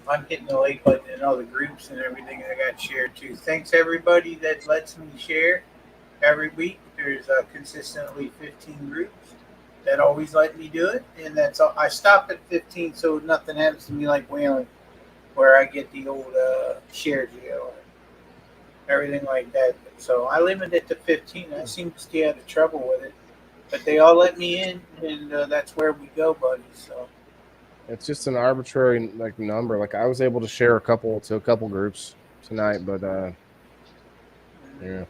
Speaker 1: I'm hitting the like button in all the groups and everything I got shared too. Thanks, everybody that lets me share every week. There's consistently 15 groups that always let me do it. And that's all. I stop at 15 so nothing happens to me like whaling, where I get the old share deal. Everything like that. So I limit it to 15. I seem to stay out of trouble with it, but they all let me in, and that's where we go, buddy. So
Speaker 3: it's just an arbitrary like number. Like I was able to share a couple groups tonight, but yeah,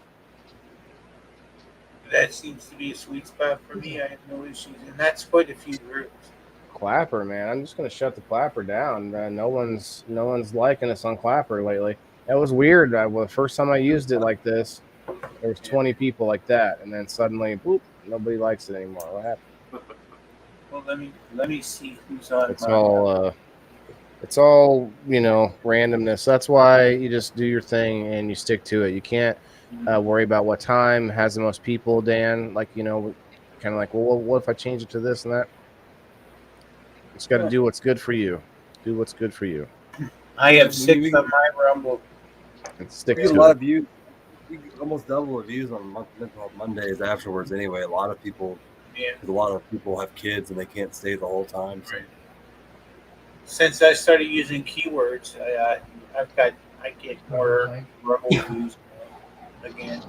Speaker 1: that seems to be a sweet spot for me. I have no issues, and that's quite a few groups.
Speaker 3: Clapper, man, I'm just gonna shut the Clapper down. No one's liking us on Clapper lately. That was weird. The first time I used it like this, there was 20 people like that, and then suddenly, boop, nobody likes it anymore. What happened?
Speaker 1: Well, let me see who's on.
Speaker 3: It's all randomness. That's why you just do your thing and you stick to it. You can't worry about what time has the most people, Dan. Like kind of like, well, what if I change it to this and that? You just got to do what's good for you. Do what's good for you.
Speaker 1: I have 6 on my Rumble.
Speaker 3: And stick
Speaker 7: We
Speaker 3: to
Speaker 7: get a lot
Speaker 3: it.
Speaker 7: of views. We almost double the views on Mondays afterwards. Anyway, a lot of people.
Speaker 1: Yeah.
Speaker 7: A lot of people have kids and they can't stay the whole time. So.
Speaker 1: Since I started using keywords, I get more Rumble views again.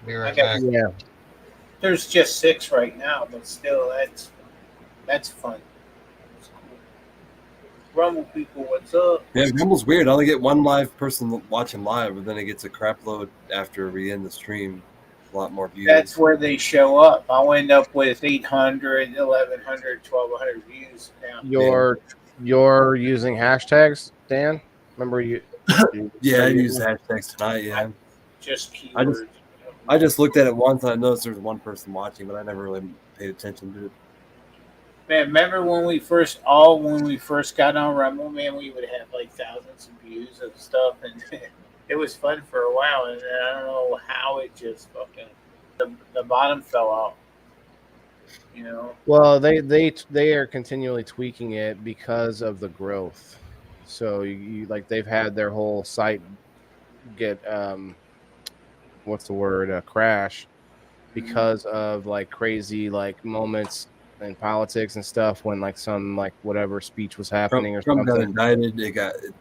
Speaker 8: Be right back.
Speaker 3: Yeah.
Speaker 1: There's just 6 right now, but still, that's fun. It's cool. Rumble people, what's up?
Speaker 7: Yeah, Rumble's weird. I only get one live person watching live, but then it gets a crap load after we end the stream. A lot more views.
Speaker 1: That's where they show up. I'll end up with 800, 1100, 1200 views now.
Speaker 3: You're using hashtags, Dan? Remember you?
Speaker 7: Yeah, I use hashtags tonight. Yeah,
Speaker 1: just keywords.
Speaker 7: I just looked at it once and I noticed there was one person watching, but I never really paid attention to it.
Speaker 1: Man, remember when we first got on Rumble, man, we would have like thousands of views of stuff, and it was fun for a while, and then I don't know how it just fucking the bottom fell out. You know.
Speaker 3: Well, they are continually tweaking it because of the growth. So you like they've had their whole site get what's the word crash because of like crazy like moments in politics and stuff when like some like whatever speech was happening
Speaker 7: Trump got
Speaker 3: something.
Speaker 7: indicted.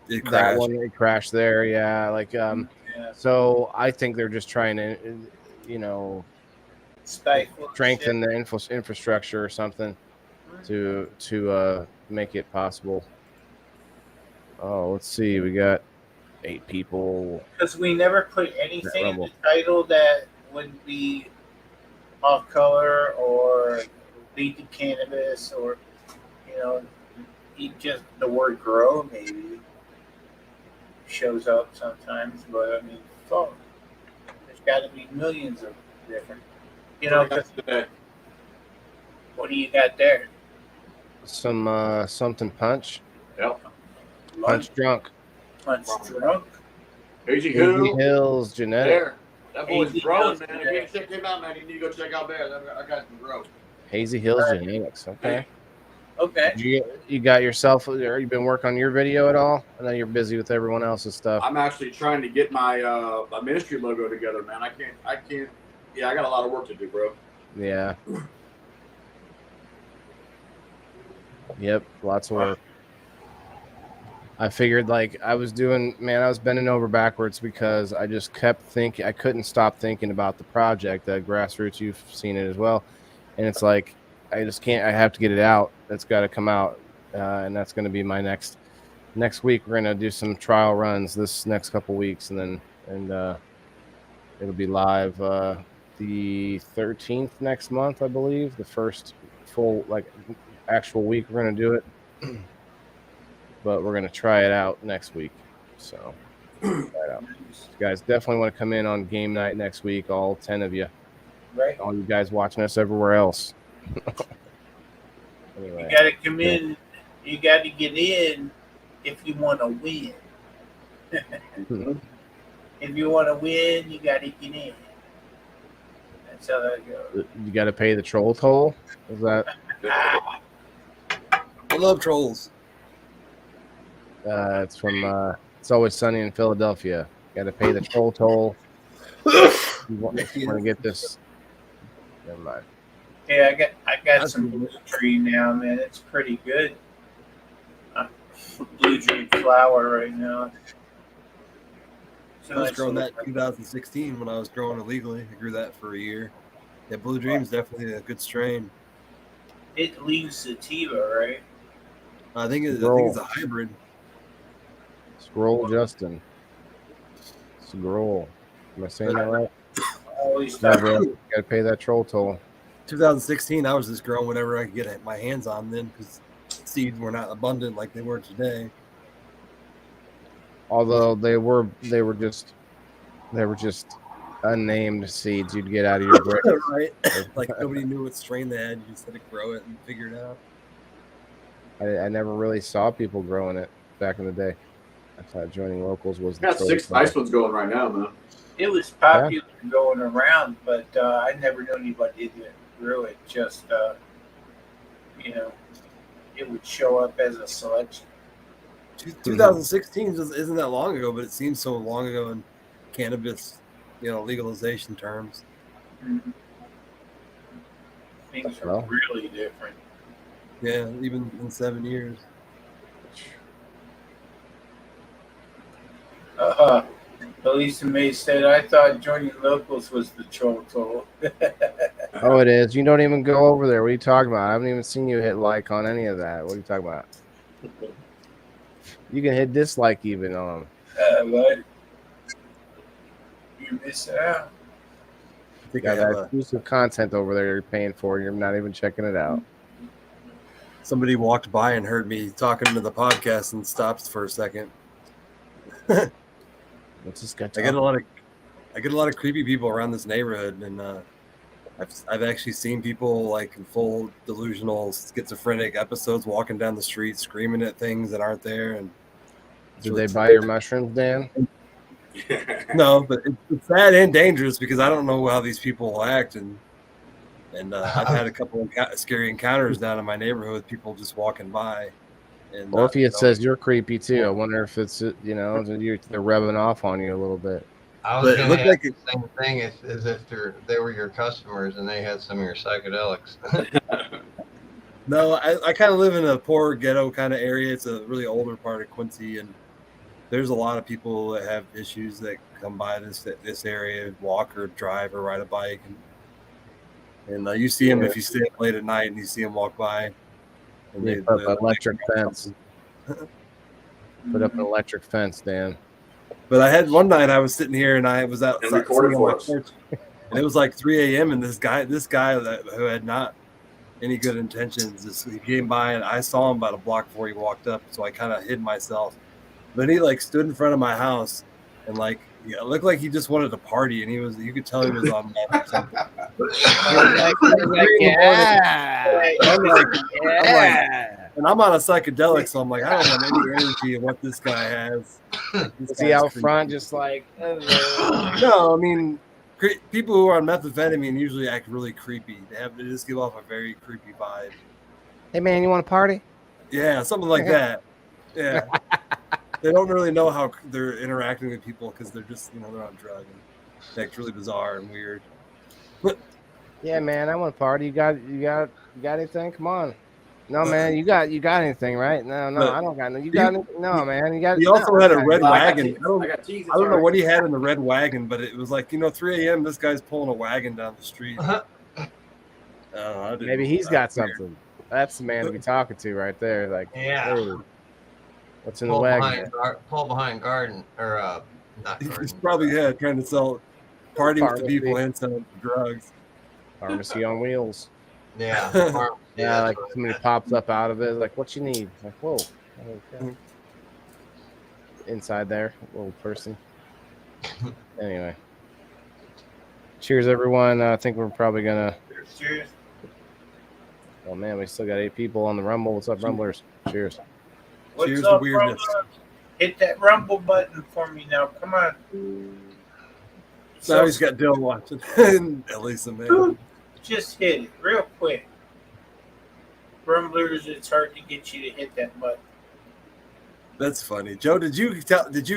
Speaker 7: It crashed.
Speaker 3: That one it crashed there, yeah. Like so I think they're just trying to strengthen the infrastructure or something to make it possible. Oh, let's see. We got 8 people.
Speaker 1: Because we never put anything in the title that would be off color or lead to cannabis or, just the word grow maybe shows up sometimes. But, I mean, fuck. There's got to be millions of different, what do you got there?
Speaker 3: Some something punch.
Speaker 6: Yep.
Speaker 3: Punch drunk.
Speaker 1: Punch drunk.
Speaker 6: Hazy
Speaker 3: Hills Genetics.
Speaker 6: There. That boy's growing, man. If you ain't checked him out, man, you need to go check out there. I got some growth.
Speaker 3: Hazy Hills Genetics. Okay.
Speaker 1: Okay.
Speaker 3: You got yourself, or you been working on your video at all? I know you're busy with everyone else's stuff.
Speaker 6: I'm actually trying to get my my ministry logo together, man. I can't. Yeah, I got a lot of work to do, bro.
Speaker 3: Yeah. Yep, lots of work. I figured like I was bending over backwards because I just kept thinking, I couldn't stop thinking about the project, the Grassroots. You've seen it as well. And it's like, I just can't, I have to get it out. That's got to come out. And that's going to be my next week. We're going to do some trial runs this next couple weeks and it'll be live the 13th next month, I believe. The first full, like, actual week we're going to do it. But we're going to try it out next week. So, try it out. You guys definitely want to come in on game night next week, all 10 of you.
Speaker 1: Right.
Speaker 3: All you guys watching us everywhere else. Anyway.
Speaker 1: You got to come in. You got to get in if you want to win. If you want to win, you got to get in. That's how that goes.
Speaker 3: You got to pay the troll toll? Is that?
Speaker 7: I love trolls.
Speaker 3: It's from It's Always Sunny in Philadelphia. Got to pay the troll toll. You want to get this? Never mind.
Speaker 1: Yeah, I got some blue dream now, man. It's pretty good. Blue dream flower right now.
Speaker 7: So I was growing that in 2016 when I was growing illegally. I grew that for a year. Yeah, Blue Dream's definitely a good strain.
Speaker 1: It leaves sativa, right?
Speaker 7: I think it's a hybrid.
Speaker 3: Scroll Justin. Scroll. Am I saying that right?
Speaker 1: Always
Speaker 3: got to pay that troll toll.
Speaker 7: 2016, I was just growing whatever I could get my hands on then because seeds were not abundant like they were today.
Speaker 3: Although they were just unnamed seeds you'd get out of your brick.
Speaker 7: Right. Like nobody knew what strain they had. You just had to grow it and figure it out.
Speaker 3: I never really saw people growing it back in the day. I thought joining locals was
Speaker 6: got 6 nice ones going right now, man.
Speaker 1: It was popular going around, but I never knew anybody that grew it. Just it would show up as a selection.
Speaker 7: 2016 isn't that long ago, but it seems so long ago in cannabis, legalization terms.
Speaker 1: Mm-hmm. Things are really different.
Speaker 7: Yeah, even in 7 years.
Speaker 1: Elisa May said, I thought joining locals was the troll toll.
Speaker 3: Oh, it is. You don't even go over there. What are you talking about? I haven't even seen you hit like on any of that. What are you talking about? You can hit dislike even on them.
Speaker 1: What? You miss out.
Speaker 3: You got that exclusive content over there you're paying for. You're not even checking it out.
Speaker 7: Somebody walked by and heard me talking to the podcast and stopped for a second.
Speaker 3: What's this guy
Speaker 7: I get a lot of creepy people around this neighborhood, and I've actually seen people like in full delusional schizophrenic episodes walking down the street screaming at things that aren't there. And
Speaker 3: did they buy your mushrooms, Dan?
Speaker 7: No, but it's sad and dangerous because I don't know how these people will act, and I've had a couple of scary encounters down in my neighborhood with people just walking by. And
Speaker 3: Morpheus says you're creepy too. I wonder if it's they're rubbing off on you a little bit.
Speaker 8: I was going to ask the same thing as if they were your customers and they had some of your psychedelics.
Speaker 7: No, I kind of live in a poor ghetto kind of area. It's a really older part of Quincy, and there's a lot of people that have issues that come by this area, walk or drive or ride a bike, and you see them if you stay up late at night, and you see them walk by. And
Speaker 3: they put up an electric fence. Put up an electric fence, Dan.
Speaker 7: But I had one night I was sitting here and I was outside on my porch, and it was like 3 a.m. and this guy who had not any good intentions, he came by and I saw him about a block before he walked up, so I kind of hid myself. But he like stood in front of my house and like it looked like he just wanted to party, and you could tell he was on meth or something. And I'm on a psychedelic, so I'm like, I don't have any energy of what this guy has.
Speaker 3: Is he out front just like?
Speaker 7: No, I mean, people who are on methamphetamine usually act really creepy. They just give off a very creepy vibe.
Speaker 3: Hey man, you want to party?
Speaker 7: Yeah, something like that. Yeah. They don't really know how they're interacting with people because they're just, they're on drugs. And they act really bizarre and weird. But
Speaker 3: yeah, man, I want to party. You got anything? Come on. No, man, you got anything, right? No, I don't got no. You got no, man. You got.
Speaker 7: He also had a red wagon. I don't know what he had in the red wagon, but it was like 3 a.m. This guy's pulling a wagon down the street.
Speaker 3: Maybe he's got something. That's the man to be talking to right there. Like,
Speaker 8: yeah.
Speaker 3: Hey, what's in the wagon?
Speaker 8: Pull behind garden or not garden.
Speaker 7: He's probably trying to sell party with the people and selling drugs.
Speaker 3: Pharmacy on wheels.
Speaker 8: Yeah.
Speaker 3: Yeah, like somebody pops up out of it, like, what you need? Like, whoa. Okay. Inside there, little person. Anyway. Cheers, everyone. I think we're probably going to.
Speaker 1: Cheers.
Speaker 3: Oh, man, we still got 8 people on the Rumble. What's up, Rumblers? Cheers.
Speaker 7: Cheers to weirdness.
Speaker 1: Hit that Rumble button for me now. Come on.
Speaker 7: Now he's got Dill watching. And Elisa, man.
Speaker 1: Dude, just hit it real quick. Rumblers, it's hard to get you to hit that button.
Speaker 7: That's funny. Joe, did you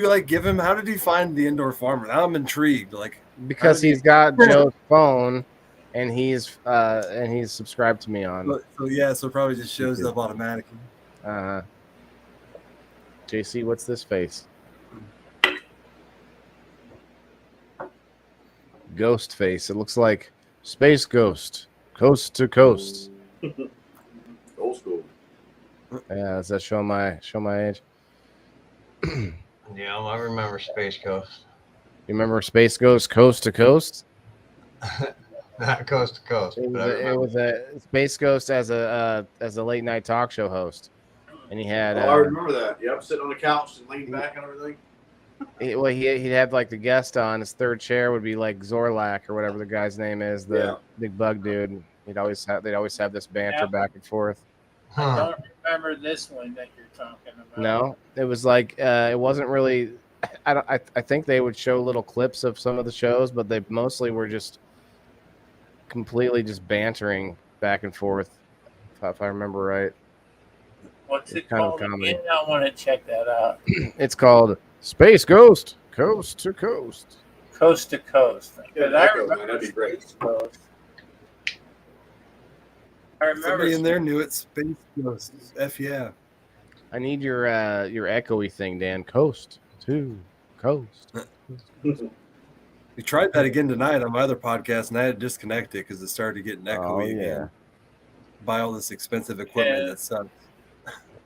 Speaker 7: like give him, how did he find the Indoor Farmer? Now I'm intrigued. Like,
Speaker 3: because he's got Joe's phone and he's subscribed to me on.
Speaker 7: So it probably just shows up automatically.
Speaker 3: JC, what's this face? Ghost face. It looks like Space Ghost, coast to coast.
Speaker 6: Old school.
Speaker 3: Yeah, does that show my age?
Speaker 8: Yeah, I remember Space Ghost.
Speaker 3: You remember Space Ghost, coast to coast?
Speaker 8: Not coast to coast.
Speaker 3: It was a Space Ghost as a late night talk show host, and he had.
Speaker 6: I remember that. Yep, sitting on the couch and leaning back and everything.
Speaker 3: He'd have like the guest on. His third chair would be like Zorlak or whatever the guy's name is, the big bug dude. They'd always have this banter back and forth.
Speaker 1: I don't remember this one that you're talking about.
Speaker 3: No, it was like it wasn't really. I think they would show little clips of some of the shows, but they mostly were just completely just bantering back and forth. If I remember right.
Speaker 1: What's it called again? I want to check that out.
Speaker 3: It's called Space Ghost, coast to coast.
Speaker 1: Coast to coast.
Speaker 6: Yeah,
Speaker 1: I remember
Speaker 6: that'd be great.
Speaker 1: Space Ghost. I remember
Speaker 7: somebody in there knew it. Space Ghost. F yeah.
Speaker 3: I need your echoey thing, Dan. Coast to coast.
Speaker 7: We tried that again tonight on my other podcast, and I had to disconnect it because it started getting echoey again. Buy all this expensive equipment that sucks.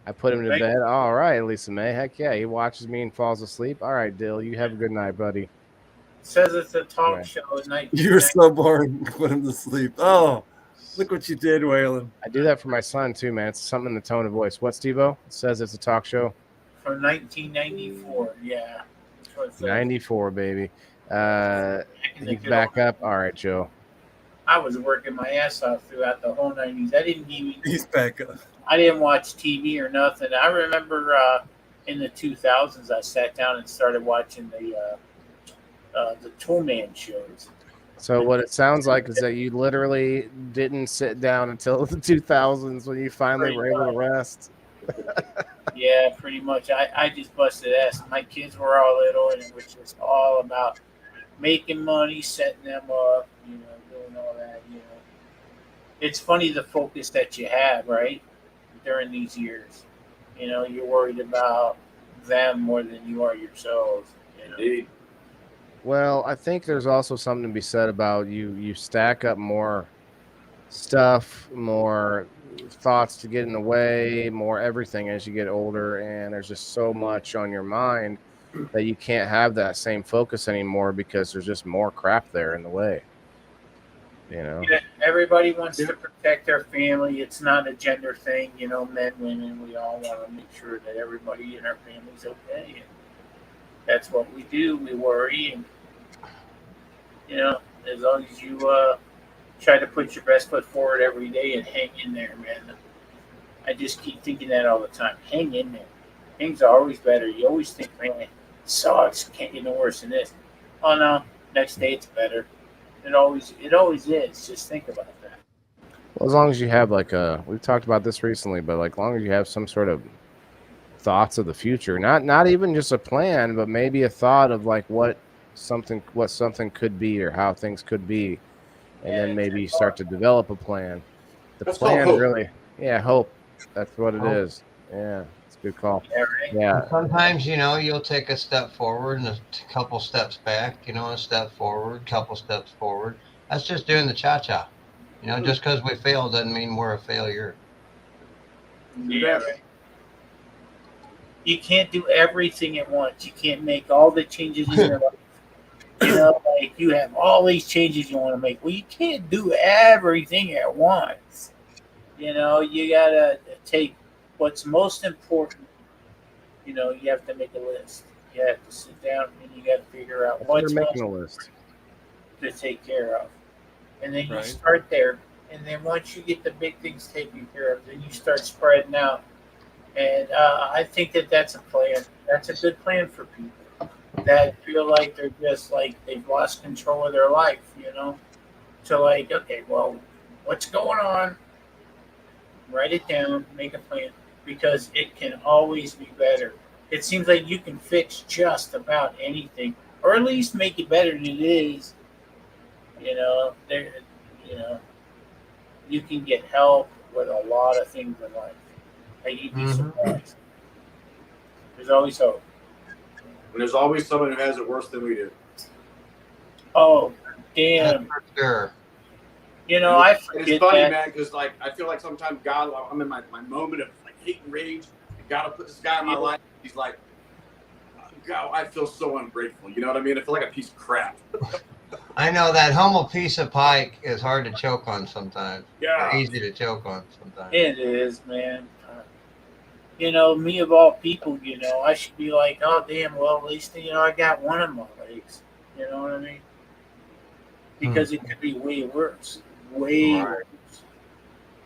Speaker 3: I put him to bed. All right, Lisa May. Heck yeah. He watches me and falls asleep. All right, Dill. You have a good night, buddy.
Speaker 1: It says it's a talk show at night.
Speaker 7: You were so boring. Put him to sleep. Oh, look what you did, Waylon.
Speaker 3: I do that for my son, too, man. It's something in the tone of voice. What, Steve-O? It says it's a talk show.
Speaker 1: From 1994, yeah.
Speaker 3: 94, baby. He's back up. All right, Joe.
Speaker 1: I was working my ass off throughout the whole 90s.
Speaker 7: He's back up.
Speaker 1: I didn't watch TV or nothing. I remember in the 2000s, I sat down and started watching the Toolman shows.
Speaker 3: So what it sounds like is that you literally didn't sit down until the 2000s when you finally were able to rest.
Speaker 1: Yeah, pretty much. I just busted ass. My kids were all little, and it was just all about making money, setting them up, doing all that. It's funny the focus that you have, right, during these years. You're worried about them more than you are yourselves.
Speaker 6: Indeed.
Speaker 3: Well, I think there's also something to be said about you stack up more stuff, more thoughts to get in the way, more everything as you get older, and there's just so much on your mind that you can't have that same focus anymore because there's just more crap there in the way.
Speaker 1: Yeah, everybody wants to protect their family. It's not a gender thing, men, women, we all want to make sure that everybody in our family's okay. And that's what we do. We worry, and as long as you try to put your best foot forward every day and hang in there, man. I just keep thinking that all the time. Hang in there. Things are always better. You always think, man, it sucks. Can't get no worse than this. Oh no, next day it's better. It always is. Just think about that.
Speaker 3: Well, as long as you have we've talked about this recently, but as long as you have some sort of thoughts of the future, not even just a plan, but maybe a thought of what something could be or how things could be, and then maybe start to develop a plan. The plan really, hope. That's what it is. Yeah, it's a good call. Yeah.
Speaker 8: Sometimes you'll take a step forward and a couple steps back. A step forward, couple steps forward. That's just doing the cha-cha. Just because we fail doesn't mean we're a failure.
Speaker 1: Yeah. You can't do everything at once. You can't make all the changes in your life. You have all these changes you want to make. Well, you can't do everything at once. You gotta take what's most important. You have to make a list. You have to sit down and you got to figure out what's
Speaker 3: making a list
Speaker 1: to take care of, and then you start there. And then once you get the big things taken care of, then you start spreading out. And I think that's a plan. That's a good plan for people that feel like they're just they've lost control of their life. So okay, well, what's going on? Write it down, make a plan, because it can always be better. It seems like you can fix just about anything, or at least make it better than it is. You can get help with a lot of things in life. You'd be surprised. There's always hope.
Speaker 6: And there's always someone who has it worse than we do.
Speaker 1: Oh, damn.
Speaker 8: For sure.
Speaker 1: I forget
Speaker 6: it's funny,
Speaker 1: that.
Speaker 6: man, because I feel like sometimes God, I'm in my moment of hate and rage. God will put this guy in my life. He's like, God, I feel so ungrateful. You know what I mean? I feel like a piece of crap.
Speaker 8: I know that humble piece of pie is hard to choke on sometimes.
Speaker 6: Yeah.
Speaker 8: Or easy to choke on sometimes.
Speaker 1: It is, man. Me of all people, I should be like, oh, damn, well, at least, I got one of my legs. You know what I mean? Because it could be way worse. Way worse.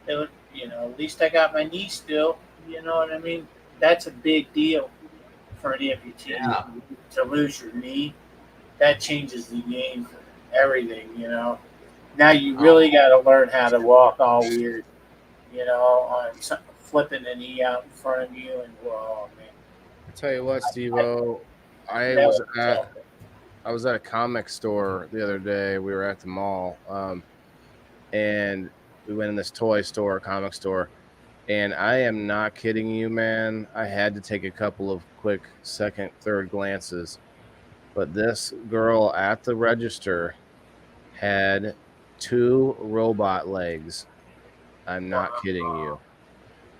Speaker 1: At least I got my knee still. You know what I mean? That's a big deal for an amputee.
Speaker 8: Yeah.
Speaker 1: To lose your knee, that changes the game for everything, Now you really got to learn how to walk all weird, on flipping the knee out in front of you. And, whoa, man.
Speaker 3: I tell you what, SteveO, I was at a comic store the other day. We were at the mall, and we went in this toy store, comic store, and I am not kidding you, man. I had to take a couple of quick second, third glances, but this girl at the register had 2 robot legs. I'm not kidding you.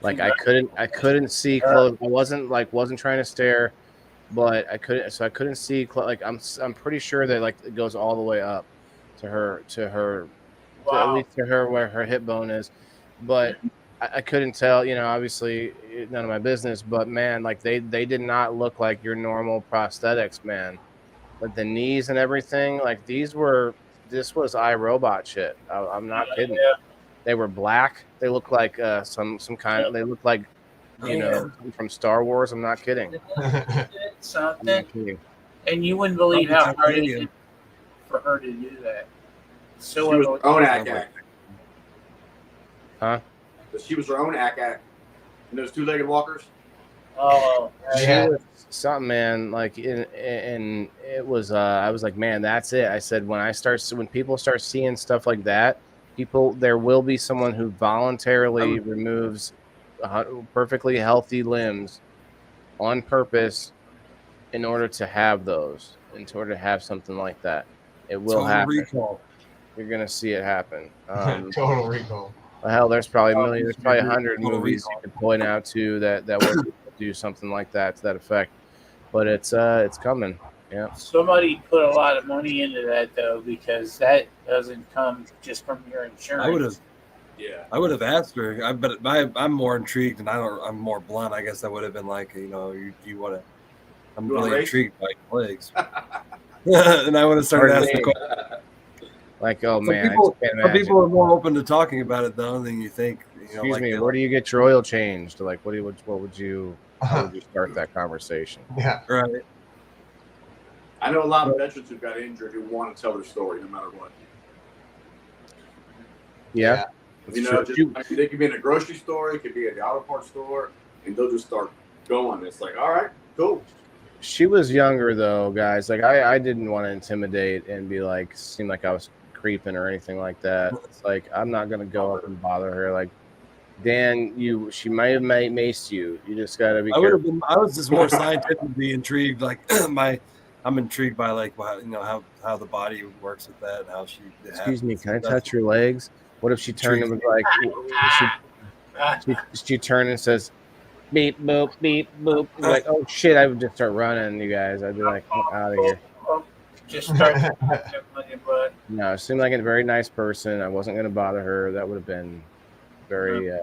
Speaker 3: I couldn't see close. I wasn't trying to stare, but I couldn't see. I'm pretty sure that it goes all the way up to her,
Speaker 1: Wow.
Speaker 3: at least to her where her hip bone is, but I couldn't tell. Obviously none of my business. But man, they did not look like your normal prosthetics, man. Like the knees and everything, these were this was iRobot shit. I'm not kidding.
Speaker 1: Yeah.
Speaker 3: They were black. They look like some kind of. They look like from Star Wars. I'm not kidding.
Speaker 1: Something. And you wouldn't believe how hard it is for her to do that. So
Speaker 6: she was her own ack.
Speaker 3: Huh?
Speaker 6: She was her own ack. And those two-legged walkers.
Speaker 1: Oh,
Speaker 3: yeah. Something, man. Like, and it was. I was like, man, that's it. I said, when people start seeing stuff like that, there will be someone who voluntarily removes perfectly healthy limbs on purpose in order to have those, in order to have something like that. It will happen.
Speaker 7: Recall.
Speaker 3: You're gonna see it happen.
Speaker 8: Total recall.
Speaker 3: Hell, there's probably 100 movies you could point out to that would do something like that to that effect. But it's coming. Yeah.
Speaker 1: Somebody put a lot of money into that though, because that doesn't come just from your insurance.
Speaker 7: I would have asked her. But I'm more intrigued, and I'm more blunt. I guess I would have been like, you want to. I'm really intrigued by your legs. And I would have started asking questions.
Speaker 3: Like, oh man,
Speaker 7: some people are more open to talking about it though than you think.
Speaker 3: Excuse me, where do you get your oil changed? Like, how would you start that conversation?
Speaker 8: Yeah,
Speaker 7: right.
Speaker 6: I know a lot of veterans who got injured who want to tell their story no matter what.
Speaker 3: Yeah.
Speaker 6: They could be in a grocery store, it could be at the auto parts store, and they'll just start going. It's like, all right, cool.
Speaker 3: She was younger though, guys. Like I didn't want to intimidate and be like, seem like I was creeping or anything like that. It's like, I'm not gonna go up and bother her. Like, Dan, she might have maced you. You just gotta be careful.
Speaker 7: I was just more scientifically intrigued. Like I'm intrigued by like how the body works with that and how she.
Speaker 3: Excuse me, can I touch your legs? What if she turned and was like, she turned and says, beep boop beep boop. Like, oh shit, I would just start running, you guys. I'd be like, get out of here.
Speaker 1: Just start.
Speaker 3: No, it seemed like a very nice person. I wasn't gonna bother her. That would have been very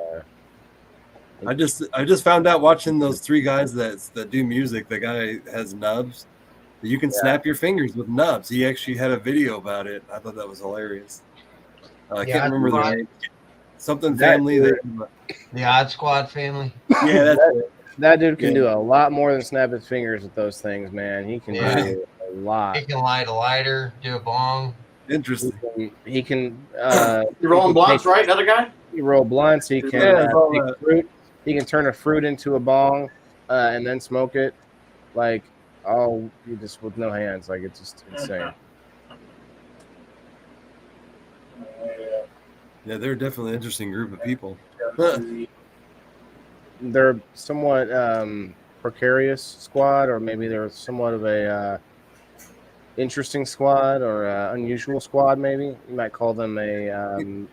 Speaker 7: I just found out watching those three guys that do music. The guy has nubs. You can snap your fingers with nubs. He actually had a video about it. I thought that was hilarious. I can't remember the name. Something family.
Speaker 8: The Odd Squad family.
Speaker 7: Yeah,
Speaker 3: that dude can do a lot more than snap his fingers with those things, man. He can do a lot.
Speaker 8: He can light a lighter, do a bong.
Speaker 7: Interesting.
Speaker 3: He can.
Speaker 6: You're rolling blunts, right? Another guy.
Speaker 3: He roll blunts. He can take fruit. He can turn a fruit into a bong, and then smoke it. Like, you just with no hands. Like, it's just insane.
Speaker 7: Yeah, they're definitely an interesting group of people.
Speaker 3: They're somewhat precarious squad, or maybe they're somewhat of a interesting squad or unusual squad. Maybe you might call them a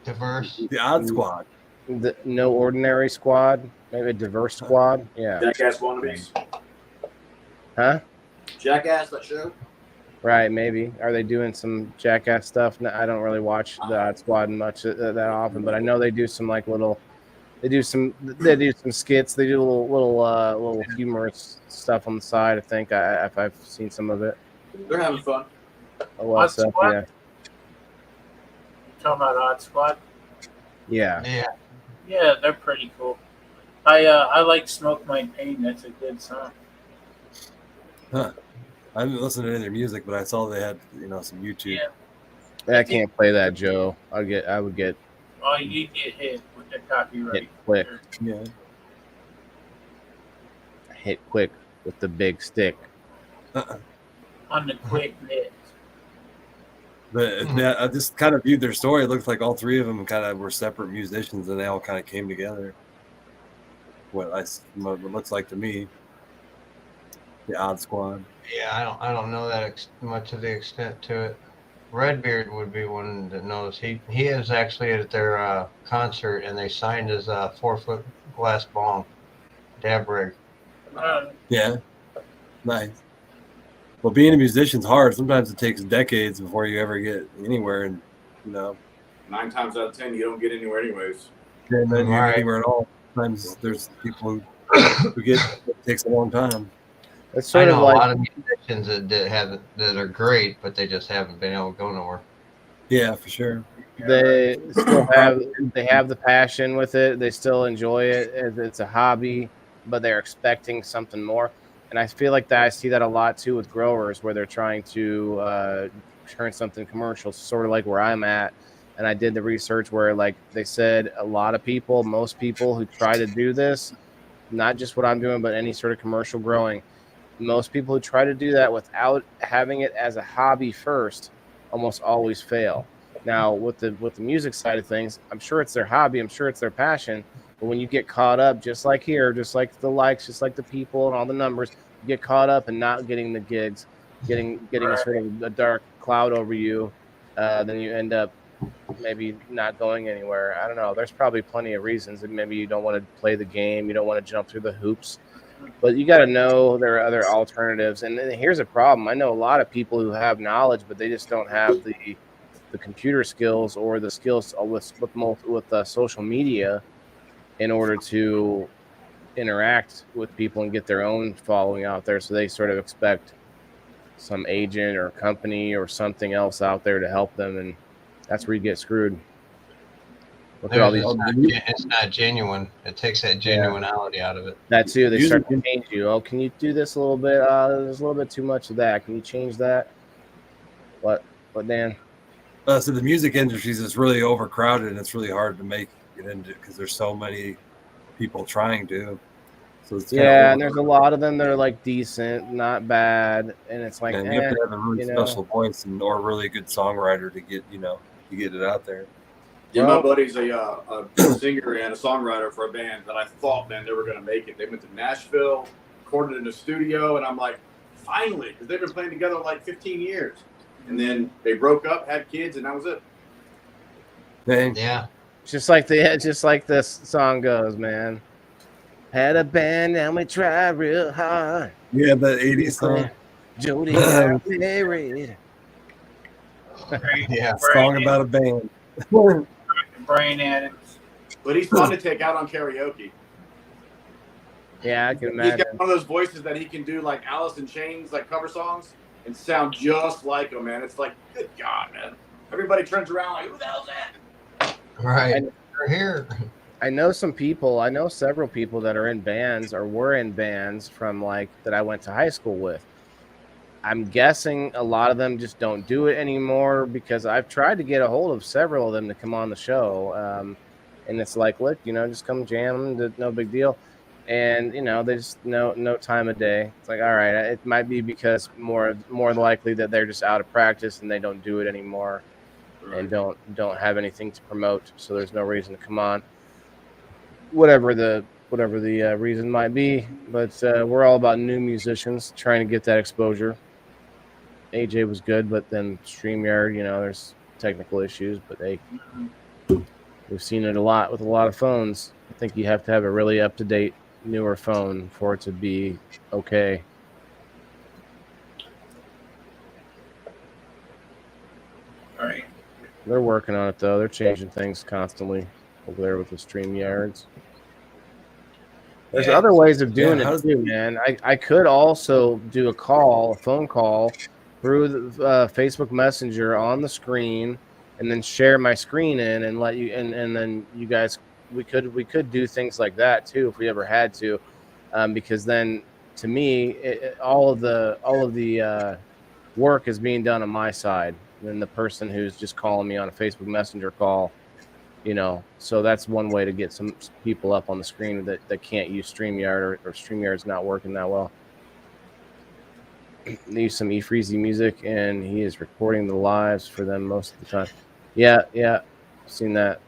Speaker 8: diverse.
Speaker 7: The Odd Squad.
Speaker 3: The no ordinary squad. Maybe a diverse squad. Yeah.
Speaker 6: Jackass wannabes.
Speaker 3: Huh?
Speaker 6: Jackass, that show.
Speaker 3: Right, maybe. Are they doing some Jackass stuff? No, I don't really watch the Odd Squad much that often, but I know they do some they do some skits. They do little humorous stuff on the side. I think I've seen some of it.
Speaker 6: They're having fun.
Speaker 1: Odd Squad? Yeah. Talking about Odd Squad?
Speaker 3: Yeah.
Speaker 1: Yeah, they're pretty cool. I like Smoke My Pain. That's a good song.
Speaker 7: Huh. I didn't listen to any of their music, but I saw they had some YouTube.
Speaker 3: Yeah. I can't play that, Joe. I would get.
Speaker 1: Oh, you get hit with the copyright.
Speaker 3: Hit quick.
Speaker 7: Yeah.
Speaker 3: Hit quick with the big stick.
Speaker 1: On the quick hit.
Speaker 7: But I just kind of viewed their story. It looked like all three of them kind of were separate musicians, and they all kind of came together. What it looks like to me. The Odd Squad.
Speaker 8: Yeah, I don't know that much of the extent to it. Redbeard would be one that knows. He is actually at their concert, and they signed his 4-foot glass bong dab rig.
Speaker 7: Yeah, nice. Well, being a musician's hard. Sometimes it takes decades before you ever get anywhere, and 9
Speaker 6: times out of 10, you don't get anywhere anyways.
Speaker 7: Yeah, and then you're anywhere at all. Sometimes there's people who get it takes a long time.
Speaker 3: It's
Speaker 8: I
Speaker 3: sort of
Speaker 8: know a
Speaker 3: like
Speaker 8: lot of musicians that are great, but they just haven't been able to go nowhere.
Speaker 7: Yeah, for sure.
Speaker 3: they still have the passion with it. They still enjoy it. It's a hobby, but they're expecting something more. And I feel like that I see that a lot too with growers, where they're trying to turn something commercial, sort of like where I'm at. And I did the research where, like, they said a lot of people, most people who try to do this, not just what I'm doing, but any sort of commercial growing, most people who try to do that without having it as a hobby first almost always fail. Now, with the music side of things, I'm sure it's their hobby, I'm sure it's their passion, but when you get caught up, just like here, just like the likes, just like the people and all the numbers, you get caught up and not getting the gigs, getting a sort of a dark cloud over you, then you end up maybe not going anywhere. I don't know. There's probably plenty of reasons. And maybe you don't want to play the game, you don't want to jump through the hoops, but you got to know there are other alternatives. And then here's a problem. I know a lot of people who have knowledge, but they just don't have the computer skills or the skills with social media in order to interact with people and get their own following out there. So they sort of expect some agent or company or something else out there to help them, and that's where you get screwed. Look at all these.
Speaker 8: It's not genuine. It takes that genuinity out of it.
Speaker 3: That too. They start to change you. Oh, can you do this a little bit? There's a little bit too much of that. Can you change that? What, Dan?
Speaker 7: So the music industry is really overcrowded, and it's really hard to make it into because there's so many people trying to. So it's
Speaker 3: and there's a lot of them that are like decent, not bad, and it's like
Speaker 7: you have to have a really special voice or a really good songwriter to get it out there.
Speaker 6: Yeah, my buddy's a singer and a songwriter for a band that I thought, man, they were going to make it. They went to Nashville, recorded in a studio, and I'm like, finally, because they've been playing together like 15 years. And then they broke up, had kids, and that was it.
Speaker 7: Dang.
Speaker 8: Yeah.
Speaker 3: Just like this song goes, man. Had a band and we tried real hard.
Speaker 7: Yeah, the 80s song.
Speaker 3: Jody got married.
Speaker 7: Yeah, song about a band.
Speaker 1: Brain addicts.
Speaker 6: But he's fun to take out on karaoke.
Speaker 3: Yeah, I can imagine.
Speaker 6: He's got one of those voices that he can do like Alice in Chains, like cover songs, and sound just like him, man. It's like, good God, man. Everybody turns around like, who the hell's that?
Speaker 8: Right. We're here.
Speaker 3: I know several people that are in bands or were in bands from like that I went to high school with. I'm guessing a lot of them just don't do it anymore because I've tried to get a hold of several of them to come on the show. And it's like, look, just come jam, no big deal. And, they just no time of day. It's like, all right, it might be because more likely that they're just out of practice and they don't do it anymore and don't have anything to promote. So there's no reason to come on. Whatever the reason might be, but we're all about new musicians trying to get that exposure. AJ was good, but then StreamYard, there's technical issues, but we've seen it a lot with a lot of phones. I think you have to have a really up-to-date, newer phone for it to be okay.
Speaker 1: All right.
Speaker 3: They're working on it, though. They're changing things constantly over there with the StreamYards. There's other ways of doing it too, man. I could also do a phone call through the Facebook Messenger on the screen, and then share my screen in and let you, and then you guys, we could do things like that too if we ever had to, because then to me, all of the work is being done on my side, than the person who's just calling me on a Facebook Messenger call. So that's one way to get some people up on the screen that can't use StreamYard or StreamYard's not working that well. They use some eFreezy music, and he is recording the lives for them most of the time. Yeah, I've seen that.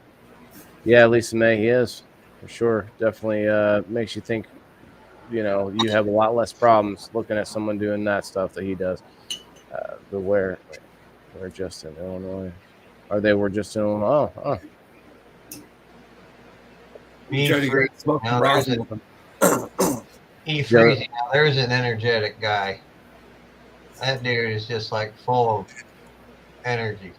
Speaker 3: Yeah, Lisa May, he is, for sure. Definitely makes you think, you have a lot less problems looking at someone doing that stuff that he does. But we're just in Illinois. Or they were just in Illinois. Oh.
Speaker 8: E-Freezy, now there's an energetic guy. That dude is just like full of energy.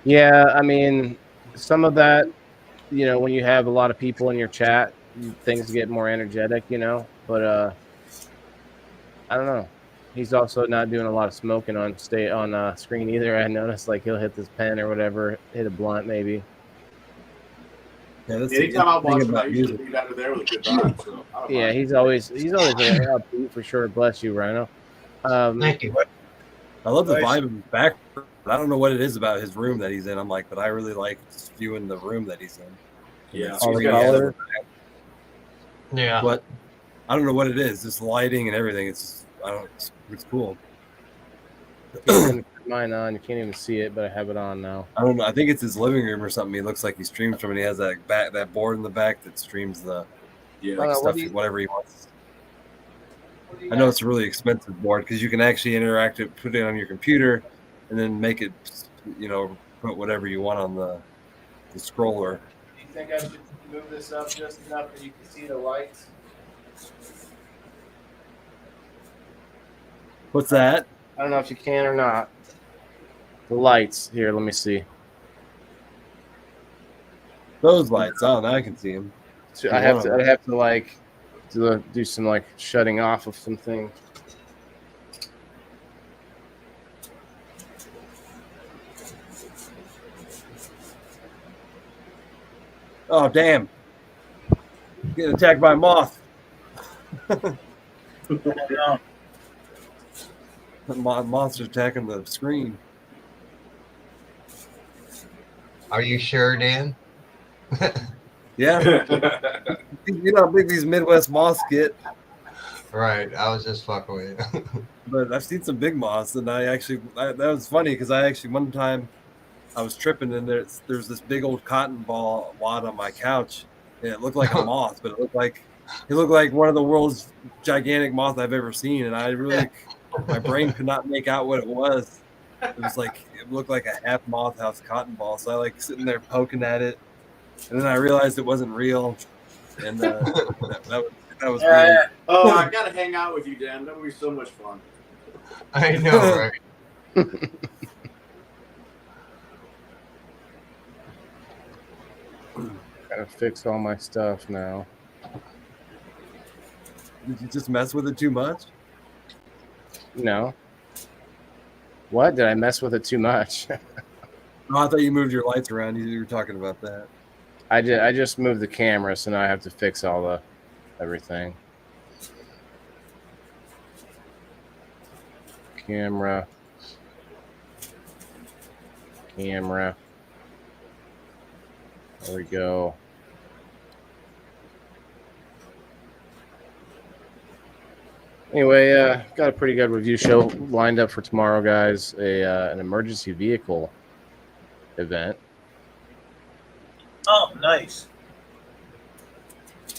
Speaker 3: Yeah, I mean, some of that, when you have a lot of people in your chat, things get more energetic, you know. But I don't know. He's also not doing a lot of smoking on screen either. I noticed like he'll hit this pen or whatever, hit a blunt maybe.
Speaker 7: Yeah, that's
Speaker 6: Anytime I watch him, I
Speaker 7: about
Speaker 6: usually
Speaker 7: music.
Speaker 6: leave out of there with a good vibe. So I don't
Speaker 3: Yeah,
Speaker 6: mind.
Speaker 3: he's always upbeat for sure. Bless you, Rhino.
Speaker 8: Thank you.
Speaker 7: I love the vibe of his back. I don't know what it is about his room that he's in. I'm like, but I really like just viewing the room that he's in.
Speaker 6: Yeah,
Speaker 3: all
Speaker 6: he's
Speaker 3: the
Speaker 6: got-
Speaker 3: color.
Speaker 8: Yeah.
Speaker 7: But I don't know what it is. Just lighting and everything. It's just, I don't. It's cool.
Speaker 3: Mine on. You can't even see it, but I have it on now.
Speaker 7: I don't know. I think it's his living room or something. He looks like he streams from it. He has that board in the back that streams the stuff, whatever he wants. I know it's a really expensive board because you can actually interact it, put it on your computer, and then make it, put whatever you want on the scroller.
Speaker 3: Do you think I should move this up just enough that you can see the lights?
Speaker 7: What's that?
Speaker 3: I don't know if you can or not. The lights here. Let me see.
Speaker 7: Those lights. Oh, now I can see them.
Speaker 3: So I have to do some like shutting off of something.
Speaker 7: Oh, damn. Getting attacked by a moth. Moths are attacking the screen.
Speaker 8: Are you sure, Dan?
Speaker 7: Yeah. You know how big these Midwest moths get.
Speaker 8: Right. I was just fucking with you.
Speaker 7: But I've seen some big moths, and that was funny because one time I was tripping, and there's this big old cotton ball wad on my couch, and it looked like a moth, but it looked like one of the world's gigantic moths I've ever seen, and I really, my brain could not make out what it was. It looked like a half moth, half cotton ball. So I like sitting there poking at it, and then I realized it wasn't real, and that was weird.
Speaker 6: Oh, I gotta hang out with you, Dan. That would be so much fun.
Speaker 8: I know, right?
Speaker 3: Gotta fix all my stuff now.
Speaker 7: Did you just mess with it too much?
Speaker 3: No. What? Did I mess with it too much?
Speaker 7: No, I thought you moved your lights around. You were talking about that.
Speaker 3: I just moved the camera, so now I have to fix all everything. Camera. There we go. Anyway, got a pretty good review show lined up for tomorrow, guys. An emergency vehicle event.
Speaker 1: Oh, nice.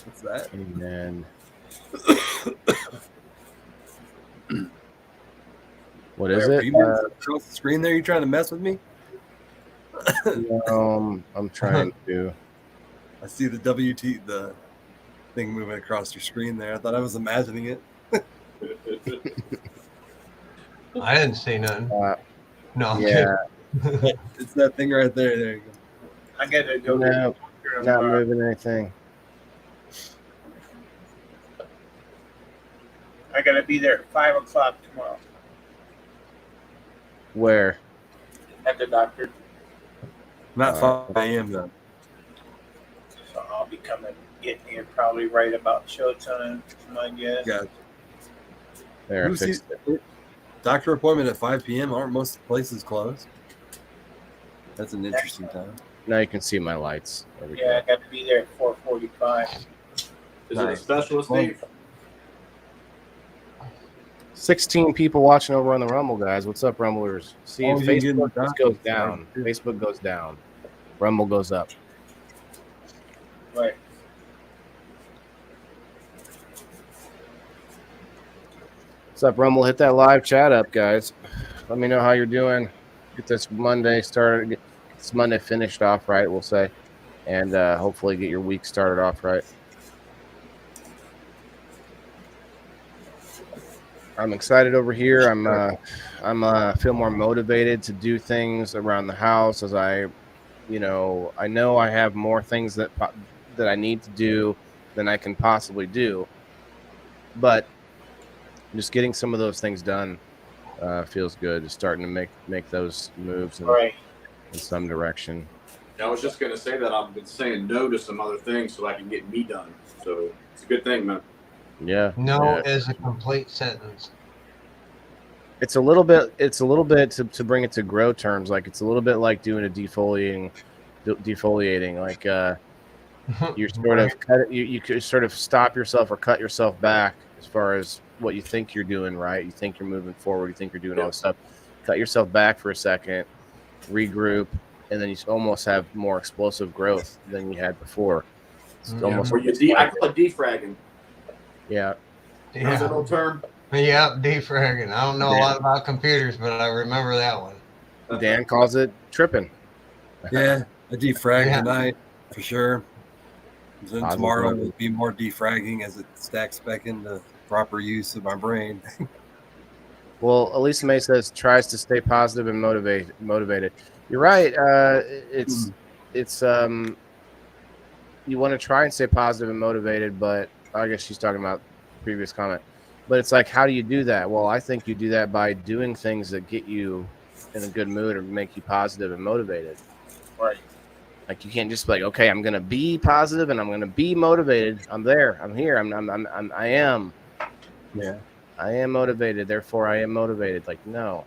Speaker 7: What's that?
Speaker 3: And then what is it?
Speaker 7: Across the screen there, you trying to mess with me?
Speaker 3: I'm trying to.
Speaker 7: I see the the thing moving across your screen there. I thought I was imagining it.
Speaker 8: I didn't see nothing. No, I'm
Speaker 3: Yeah,
Speaker 8: kidding.
Speaker 7: It's that thing right there. There you go.
Speaker 1: I gotta go.
Speaker 3: no, not moving anything.
Speaker 1: I gotta be there at 5 o'clock tomorrow
Speaker 3: Where?
Speaker 1: at the doctor.
Speaker 7: Not 5 a.m. though.
Speaker 1: So I'll be getting here probably right about showtime, my guess.
Speaker 7: Yeah.
Speaker 3: There, I
Speaker 7: Who
Speaker 3: fixed
Speaker 7: sees-
Speaker 3: it.
Speaker 7: Doctor appointment at 5 p.m. Aren't most places closed? That's an interesting time.
Speaker 3: Now you can see my lights. There we
Speaker 1: Yeah, I
Speaker 3: go.
Speaker 1: got to be there at 4:45.
Speaker 6: Is it a
Speaker 7: Nice.
Speaker 6: specialist, Steve?
Speaker 3: 16 people watching over on the Rumble, guys. What's up, Rumblers? See,
Speaker 7: Oh, you getting
Speaker 3: Facebook
Speaker 7: the
Speaker 3: just goes
Speaker 7: doc-
Speaker 3: down.
Speaker 7: Sorry.
Speaker 3: Facebook goes down. Rumble goes up.
Speaker 1: Right.
Speaker 3: What's up, Rumble? Hit that live chat up, guys. Let me know how you're doing. Get this Monday started. Get this Monday finished off right, we'll say. And hopefully get your week started off right. I'm excited over here. I'm feel more motivated to do things around the house as I know I have more things that I need to do than I can possibly do. But just getting some of those things done feels good. Just starting to make those moves in some direction.
Speaker 6: I was just going to say that I've been saying no to some other things so I can get me done. So it's a good thing, man.
Speaker 3: Yeah.
Speaker 8: No is a complete sentence.
Speaker 3: It's a little bit to bring it to grow terms. Like it's a little bit like doing a defoliating. Like you're sort of you could sort of stop yourself or cut yourself back as far as what you think you're doing, right? You think you're moving forward. You think you're doing all this stuff. Cut yourself back for a second, regroup, and then you almost have more explosive growth than you had before. It's almost
Speaker 6: I call it defragging.
Speaker 3: Yeah.
Speaker 6: That's an old term.
Speaker 8: Yeah, defragging. I don't know a lot about computers, but I remember that one.
Speaker 3: Dan calls it tripping.
Speaker 7: Yeah, I defrag tonight for sure. Then tomorrow will be more defragging as it stacks back into proper use of my brain.
Speaker 3: Well, Elisa May says tries to stay positive and motivated. You're right. It's you want to try and stay positive and motivated, but I guess she's talking about the previous comment. But it's like, how do you do that? Well, I think you do that by doing things that get you in a good mood or make you positive and motivated.
Speaker 1: Right.
Speaker 3: Like you can't just be like, okay, I'm gonna be positive and I'm gonna be motivated. I'm there. I'm here. I am.
Speaker 7: Yeah.
Speaker 3: I am motivated. Therefore, I am motivated. Like, no,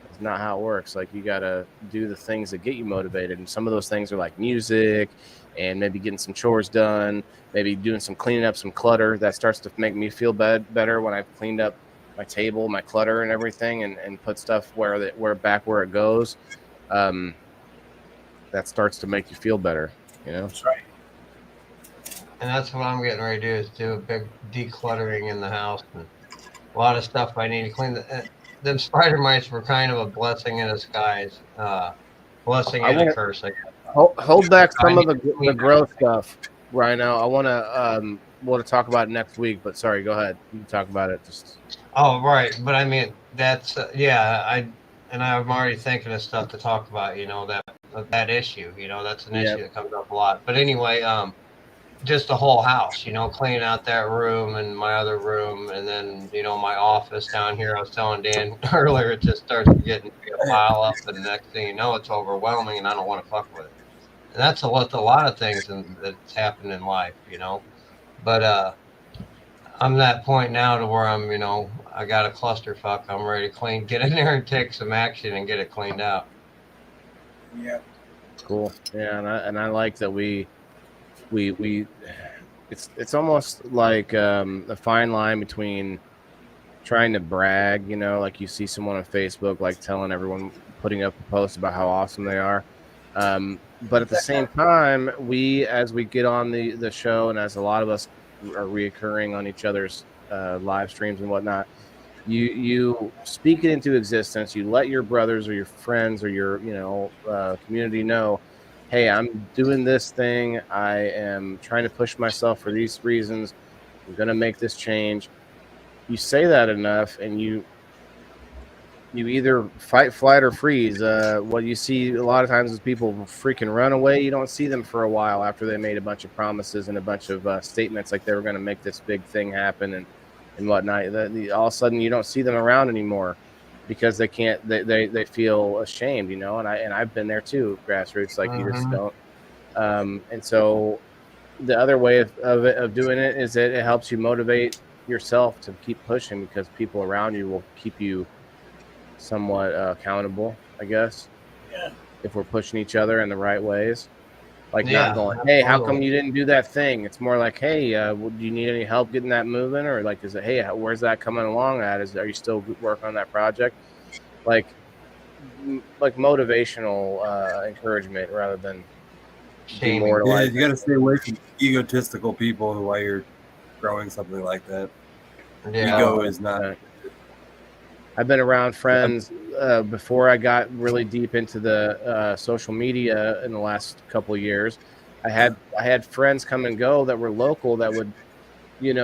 Speaker 3: it's not how it works. Like you gotta do the things that get you motivated, and some of those things are like music, and maybe getting some chores done, maybe doing some cleaning up some clutter. That starts to make me feel better when I've cleaned up my table, my clutter, and everything, and put stuff where it goes. That starts to make you feel better, you know?
Speaker 1: That's right.
Speaker 8: And that's what I'm getting ready to do, is do a big decluttering in the house. And a lot of stuff I need to clean. Them spider mites were kind of a blessing in disguise. Blessing and a curse, I guess.
Speaker 3: Hold back some of the growth stuff right now. I want to talk about it next week, but sorry, go ahead. You can talk about it.
Speaker 8: Oh, right. But I mean, that's, I'm already thinking of stuff to talk about, that issue, that's an issue that comes up a lot. But anyway, just the whole house, cleaning out that room and my other room, and then, my office down here. I was telling Dan earlier, it just starts getting a pile up, and the next thing you know, it's overwhelming, and I don't want to fuck with it. And that's a lot of things that's happened in life, But I'm that point now to where I'm, I got a clusterfuck. I'm ready to get in there and take some action and get it cleaned out.
Speaker 1: Yeah.
Speaker 3: Cool. Yeah, and I like that we it's almost like a fine line between trying to brag, like you see someone on Facebook like telling everyone, putting up a post about how awesome they are. But at the same time, as we get on the show, and as a lot of us are reoccurring on each other's live streams and whatnot, you speak it into existence. You let your brothers or your friends or your community know, hey, I'm doing this thing. I am trying to push myself for these reasons. I'm going to make this change. You say that enough, and you either fight, flight, or freeze. What you see a lot of times is people freaking run away. You don't see them for a while after they made a bunch of promises and a bunch of statements like they were going to make this big thing happen and whatnot. All of a sudden, you don't see them around anymore because they can't. They feel ashamed, And I've been there too. Grassroots, like you just don't. And so the other way of doing it is that it helps you motivate yourself to keep pushing, because people around you will keep you somewhat accountable, I guess.
Speaker 1: Yeah.
Speaker 3: If we're pushing each other in the right ways, like not going, hey, how come you didn't do that thing? It's more like, hey, do you need any help getting that moving? Or like, is it, hey, where's that coming along at? Are you still working on that project? Like motivational encouragement rather than demoralizing.
Speaker 7: You got to stay away from egotistical people while you're growing something like that. Ego is not.
Speaker 3: I've been around friends before I got really deep into the social media in the last couple of years. I had friends come and go that were local that would,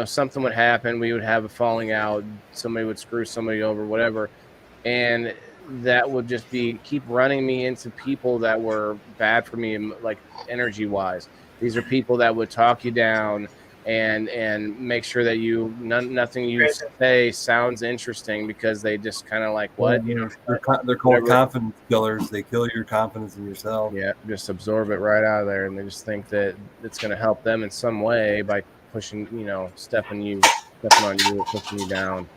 Speaker 3: something would happen. We would have a falling out. Somebody would screw somebody over, whatever. And that would just keep running me into people that were bad for me, like energy wise. These are people that would talk you down. and make sure that nothing you say sounds interesting, because they just kind of like, what, you know,
Speaker 7: they're called confidence killers. They kill your confidence in yourself.
Speaker 3: Yeah, just absorb it right out of there, and they just think that it's going to help them in some way by pushing, you know, stepping on you, pushing you down.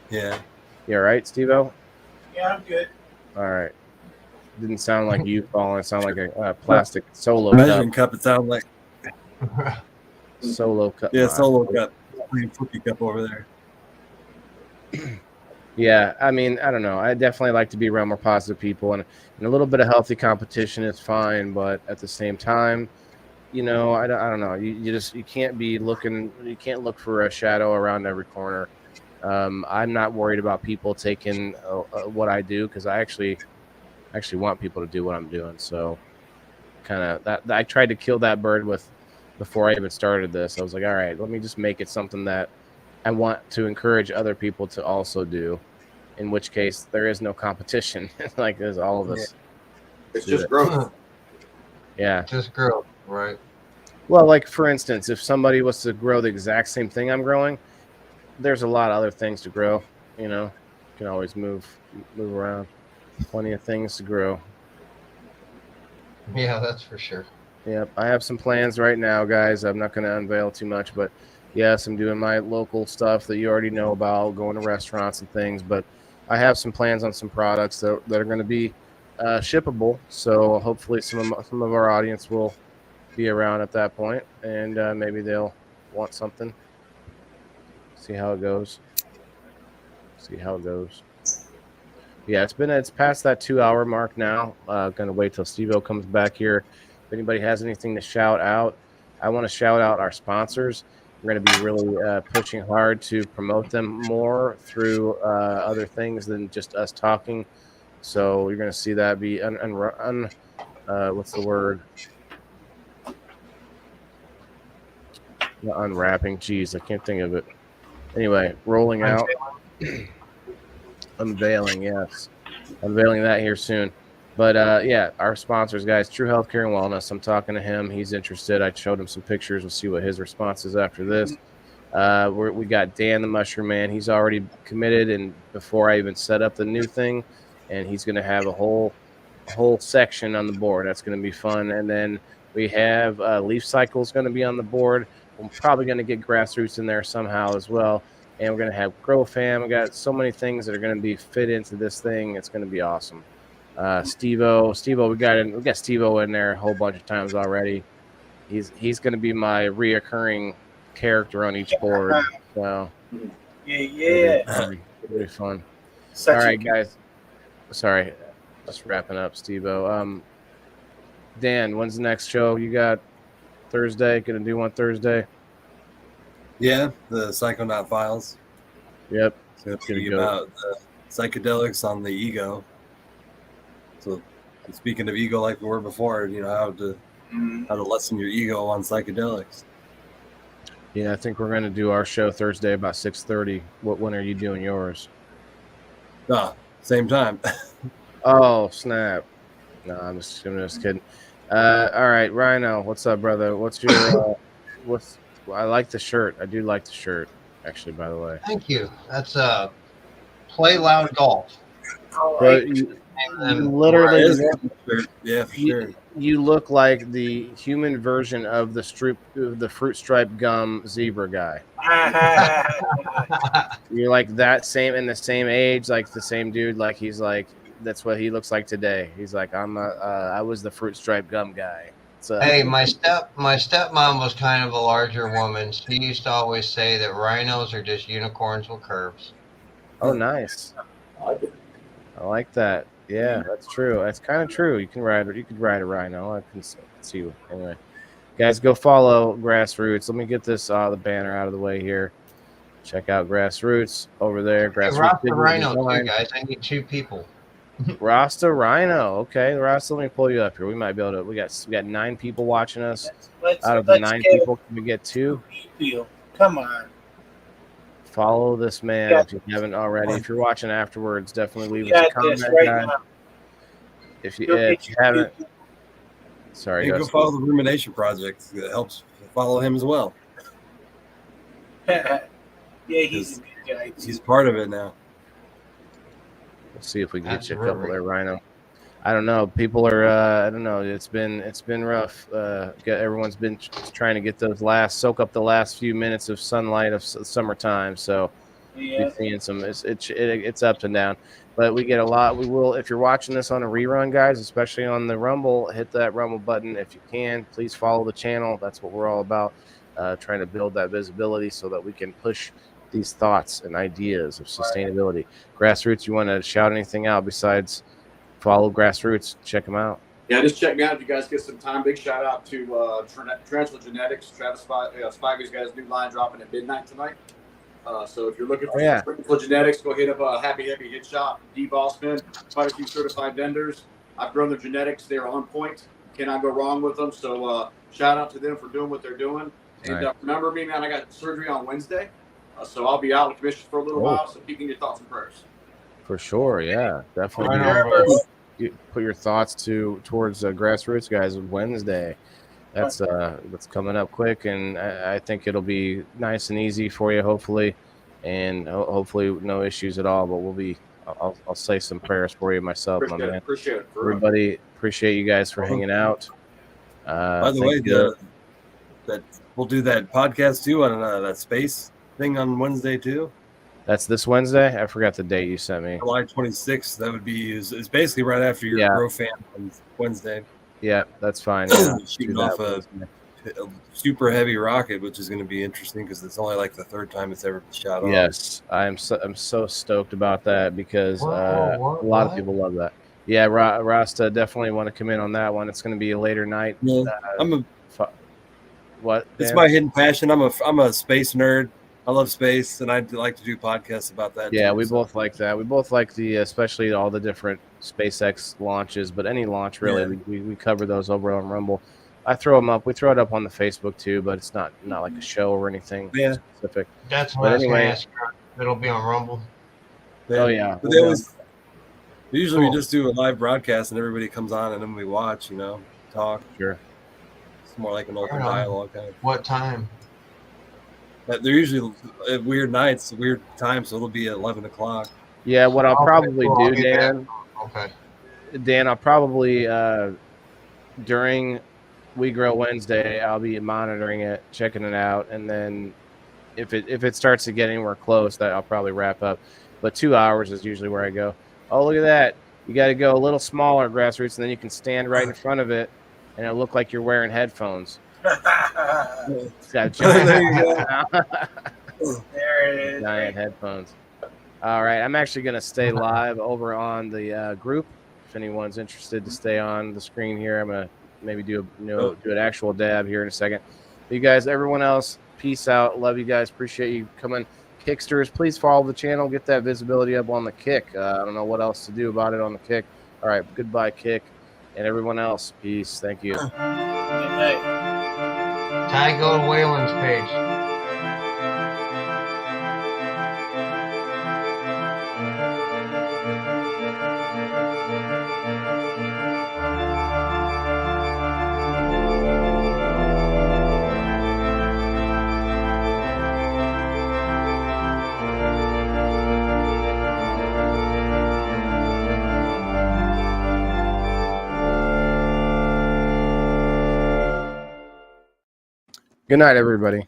Speaker 7: Yeah.
Speaker 3: You all right, SteveO?
Speaker 1: Yeah, I'm good.
Speaker 3: All right. Didn't sound like you falling. It sounded like a plastic solo
Speaker 7: measuring
Speaker 3: cup.
Speaker 7: It sounded like
Speaker 3: solo cup.
Speaker 7: Yeah, solo cup. Flippy cup over there.
Speaker 3: Yeah, I mean, I don't know. I definitely like to be around more positive people, and a little bit of healthy competition is fine. But at the same time, you know, I don't know. You can't be looking. You can't look for a shadow around every corner. I'm not worried about people taking what I do, because I actually want people to do what I'm doing. So, kind of that I tried to kill that bird before I even started this. I was like, all right, let me just make it something that I want to encourage other people to also do. In which case, there is no competition. Like, there's all of us.
Speaker 6: It's just growth.
Speaker 3: Yeah.
Speaker 8: Just growth, right?
Speaker 3: Well, like, for instance, if somebody was to grow the exact same thing I'm growing, there's a lot of other things to grow. You know, you can always move around. Plenty of things to grow.
Speaker 8: Yeah, that's for sure.
Speaker 3: Yep. I have some plans right now, guys. I'm not going to unveil too much, but yes, I'm doing my local stuff that you already know about, going to restaurants and things, but I have some plans on some products that are going to be shippable. So hopefully some of our audience will be around at that point, and maybe they'll want something. See how it goes. Yeah, it's past that 2-hour mark now. Gonna wait till SteveO comes back here. If anybody has anything to shout out, I want to shout out our sponsors. We're going to be really pushing hard to promote them more through other things than just us talking. So you're going to see that be what's the word? Unwrapping. Jeez, I can't think of it. Anyway, rolling out. Unveiling, yes. Unveiling that here soon. But yeah, our sponsors, guys, True Healthcare and Wellness. I'm talking to him. He's interested. I showed him some pictures. We'll see what his response is after this. We got Dan the Mushroom Man. He's already committed, and before I even set up the new thing, and he's going to have a whole section on the board. That's going to be fun. And then we have Leaf Cycle's going to be on the board. We're probably going to get Grassroots in there somehow as well. And we're going to have Grow Fam. We got so many things that are going to be fit into this thing. It's going to be awesome. SteveO, we got SteveO in there a whole bunch of times already. He's going to be my reoccurring character on each board. So
Speaker 1: yeah,
Speaker 3: it'll be fun. All right, guys. Sorry, just wrapping up, SteveO. Dan, when's the next show? You got Thursday? Gonna do one Thursday?
Speaker 7: Yeah, the Psychonaut Files.
Speaker 3: Yep.
Speaker 7: So it's going to be about psychedelics on the ego. So speaking of ego, like we were before, you know, how to lessen your ego on psychedelics.
Speaker 3: Yeah, I think we're going to do our show Thursday about 6:30. When are you doing yours?
Speaker 7: Same time.
Speaker 3: Oh, snap. No, I'm just kidding. All right, Rhino, what's up, brother? What's your I like the shirt. I do like the shirt, actually, by the way.
Speaker 8: Thank you. That's Play Loud Golf.
Speaker 3: But you literally,
Speaker 7: yeah, for sure.
Speaker 3: You look like the human version of the fruit stripe gum zebra guy. You're like that same in the same age, like the same dude. Like he's like that's what he looks like today. He's like I was the fruit stripe gum guy.
Speaker 8: Hey, my stepmom was kind of a larger woman. She used to always say that rhinos are just unicorns with curves.
Speaker 3: Oh, nice. I like that. Yeah, that's true. That's kind of true. You could ride a rhino. I can see you. Anyway, guys, go follow Grassroots. Let me get this the banner out of the way here. Check out Grassroots over there. Grassroots.
Speaker 8: Hey, Rasta Rhino too, guys. I need 2 people.
Speaker 3: Rasta Rhino. Okay, Rasta, let me pull you up here. We might be able to. We got 9 people watching us. Out of the 9 people, can we get 2?
Speaker 1: Come on.
Speaker 3: Follow this man if you haven't already. If you're watching afterwards, definitely leave us a comment. Right if you haven't, sorry.
Speaker 7: You go follow the Rumination Project. It helps follow him as well.
Speaker 1: Yeah, he's a good guy.
Speaker 7: He's part of it now.
Speaker 3: We'll see if we can
Speaker 8: That's
Speaker 3: get you a couple
Speaker 8: terrific.
Speaker 3: there, Rhino. I don't know. People are. I don't know. It's been rough. Everyone's been trying to get soak up the last few minutes of sunlight of summertime. So
Speaker 1: Yeah.
Speaker 3: we're seeing some. It's ups and down, but we get a lot. We will. If you're watching this on a rerun, guys, especially on the Rumble, hit that Rumble button if you can. Please follow the channel. That's what we're all about. Trying to build that visibility so that we can push these thoughts and ideas of sustainability. Grassroots, you want to shout anything out besides follow Grassroots? Check them out.
Speaker 6: Yeah, just check me out if you guys get some time. Big shout out to Tarantula Genetics. Travis Spivey's got his new line dropping at midnight tonight. So if you're looking for Tarantula Genetics, go hit up Happy Hit Shop, D Bossman, quite a few certified vendors. I've grown their genetics. They're on point. Cannot go wrong with them. So shout out to them for doing what they're doing. And remember me, man, I got surgery on Wednesday. So I'll be out of commission for a little while. So keep in your thoughts and prayers.
Speaker 3: For sure, yeah, definitely. You put your thoughts towards Grassroots, guys. Wednesday, that's coming up quick, and I think it'll be nice and easy for you, hopefully, and hopefully no issues at all. But I'll say some prayers for you myself, my man.
Speaker 6: Appreciate it.
Speaker 3: Everybody, appreciate you guys for hanging out.
Speaker 7: By the way, that we'll do that podcast too on that space thing on Wednesday too.
Speaker 3: That's this Wednesday. I forgot the date you sent me.
Speaker 7: July 26th. That would be is basically right after your Grow Fan on Wednesday.
Speaker 3: Yeah, that's fine.
Speaker 7: Shooting off a super heavy rocket, which is going to be interesting because it's only like the third time it's ever been shot off.
Speaker 3: Yes, I'm so stoked about that because a lot of people love that. Yeah, Rasta definitely want to come in on that one. It's going to be a later night.
Speaker 7: Yeah,
Speaker 3: what?
Speaker 7: It's my hidden passion. I'm a space nerd. I love space, and I'd like to do podcasts about that.
Speaker 3: Yeah, we both like that. We both like especially all the different SpaceX launches, but any launch really, we cover those over on Rumble. I throw them up. We throw it up on the Facebook too, but it's not like a show or anything specific.
Speaker 8: That's what I was going to ask. It'll be on Rumble.
Speaker 3: Oh yeah.
Speaker 7: But usually we just do a live broadcast, and everybody comes on, and then we watch. Talk.
Speaker 3: Sure.
Speaker 7: It's more like an open dialogue kind of.
Speaker 8: What time?
Speaker 7: They're usually weird nights, weird times, so it'll be at 11 o'clock.
Speaker 3: Yeah, what I'll probably do, Dan.
Speaker 8: Okay.
Speaker 3: Dan, I'll probably during We Grow Wednesday, I'll be monitoring it, checking it out, and then if it starts to get anywhere close, that I'll probably wrap up. But 2 hours is usually where I go. Oh, look at that! You got to go a little smaller, Grassroots, and then you can stand right in front of it, and it'll look like you're wearing headphones. It's got giant headphones. All right, I'm actually going to stay live over on the group. If anyone's interested to stay on the screen here, I'm going to maybe do an actual dab here in a second. But you guys, everyone else, peace out. Love you guys. Appreciate you coming. Kicksters, please follow the channel. Get that visibility up on the Kick. I don't know what else to do about it on the Kick. All right, goodbye, Kick. And everyone else, peace. Thank you.
Speaker 1: Good night.
Speaker 8: Ty, go to Waylon's page.
Speaker 3: Good night, everybody.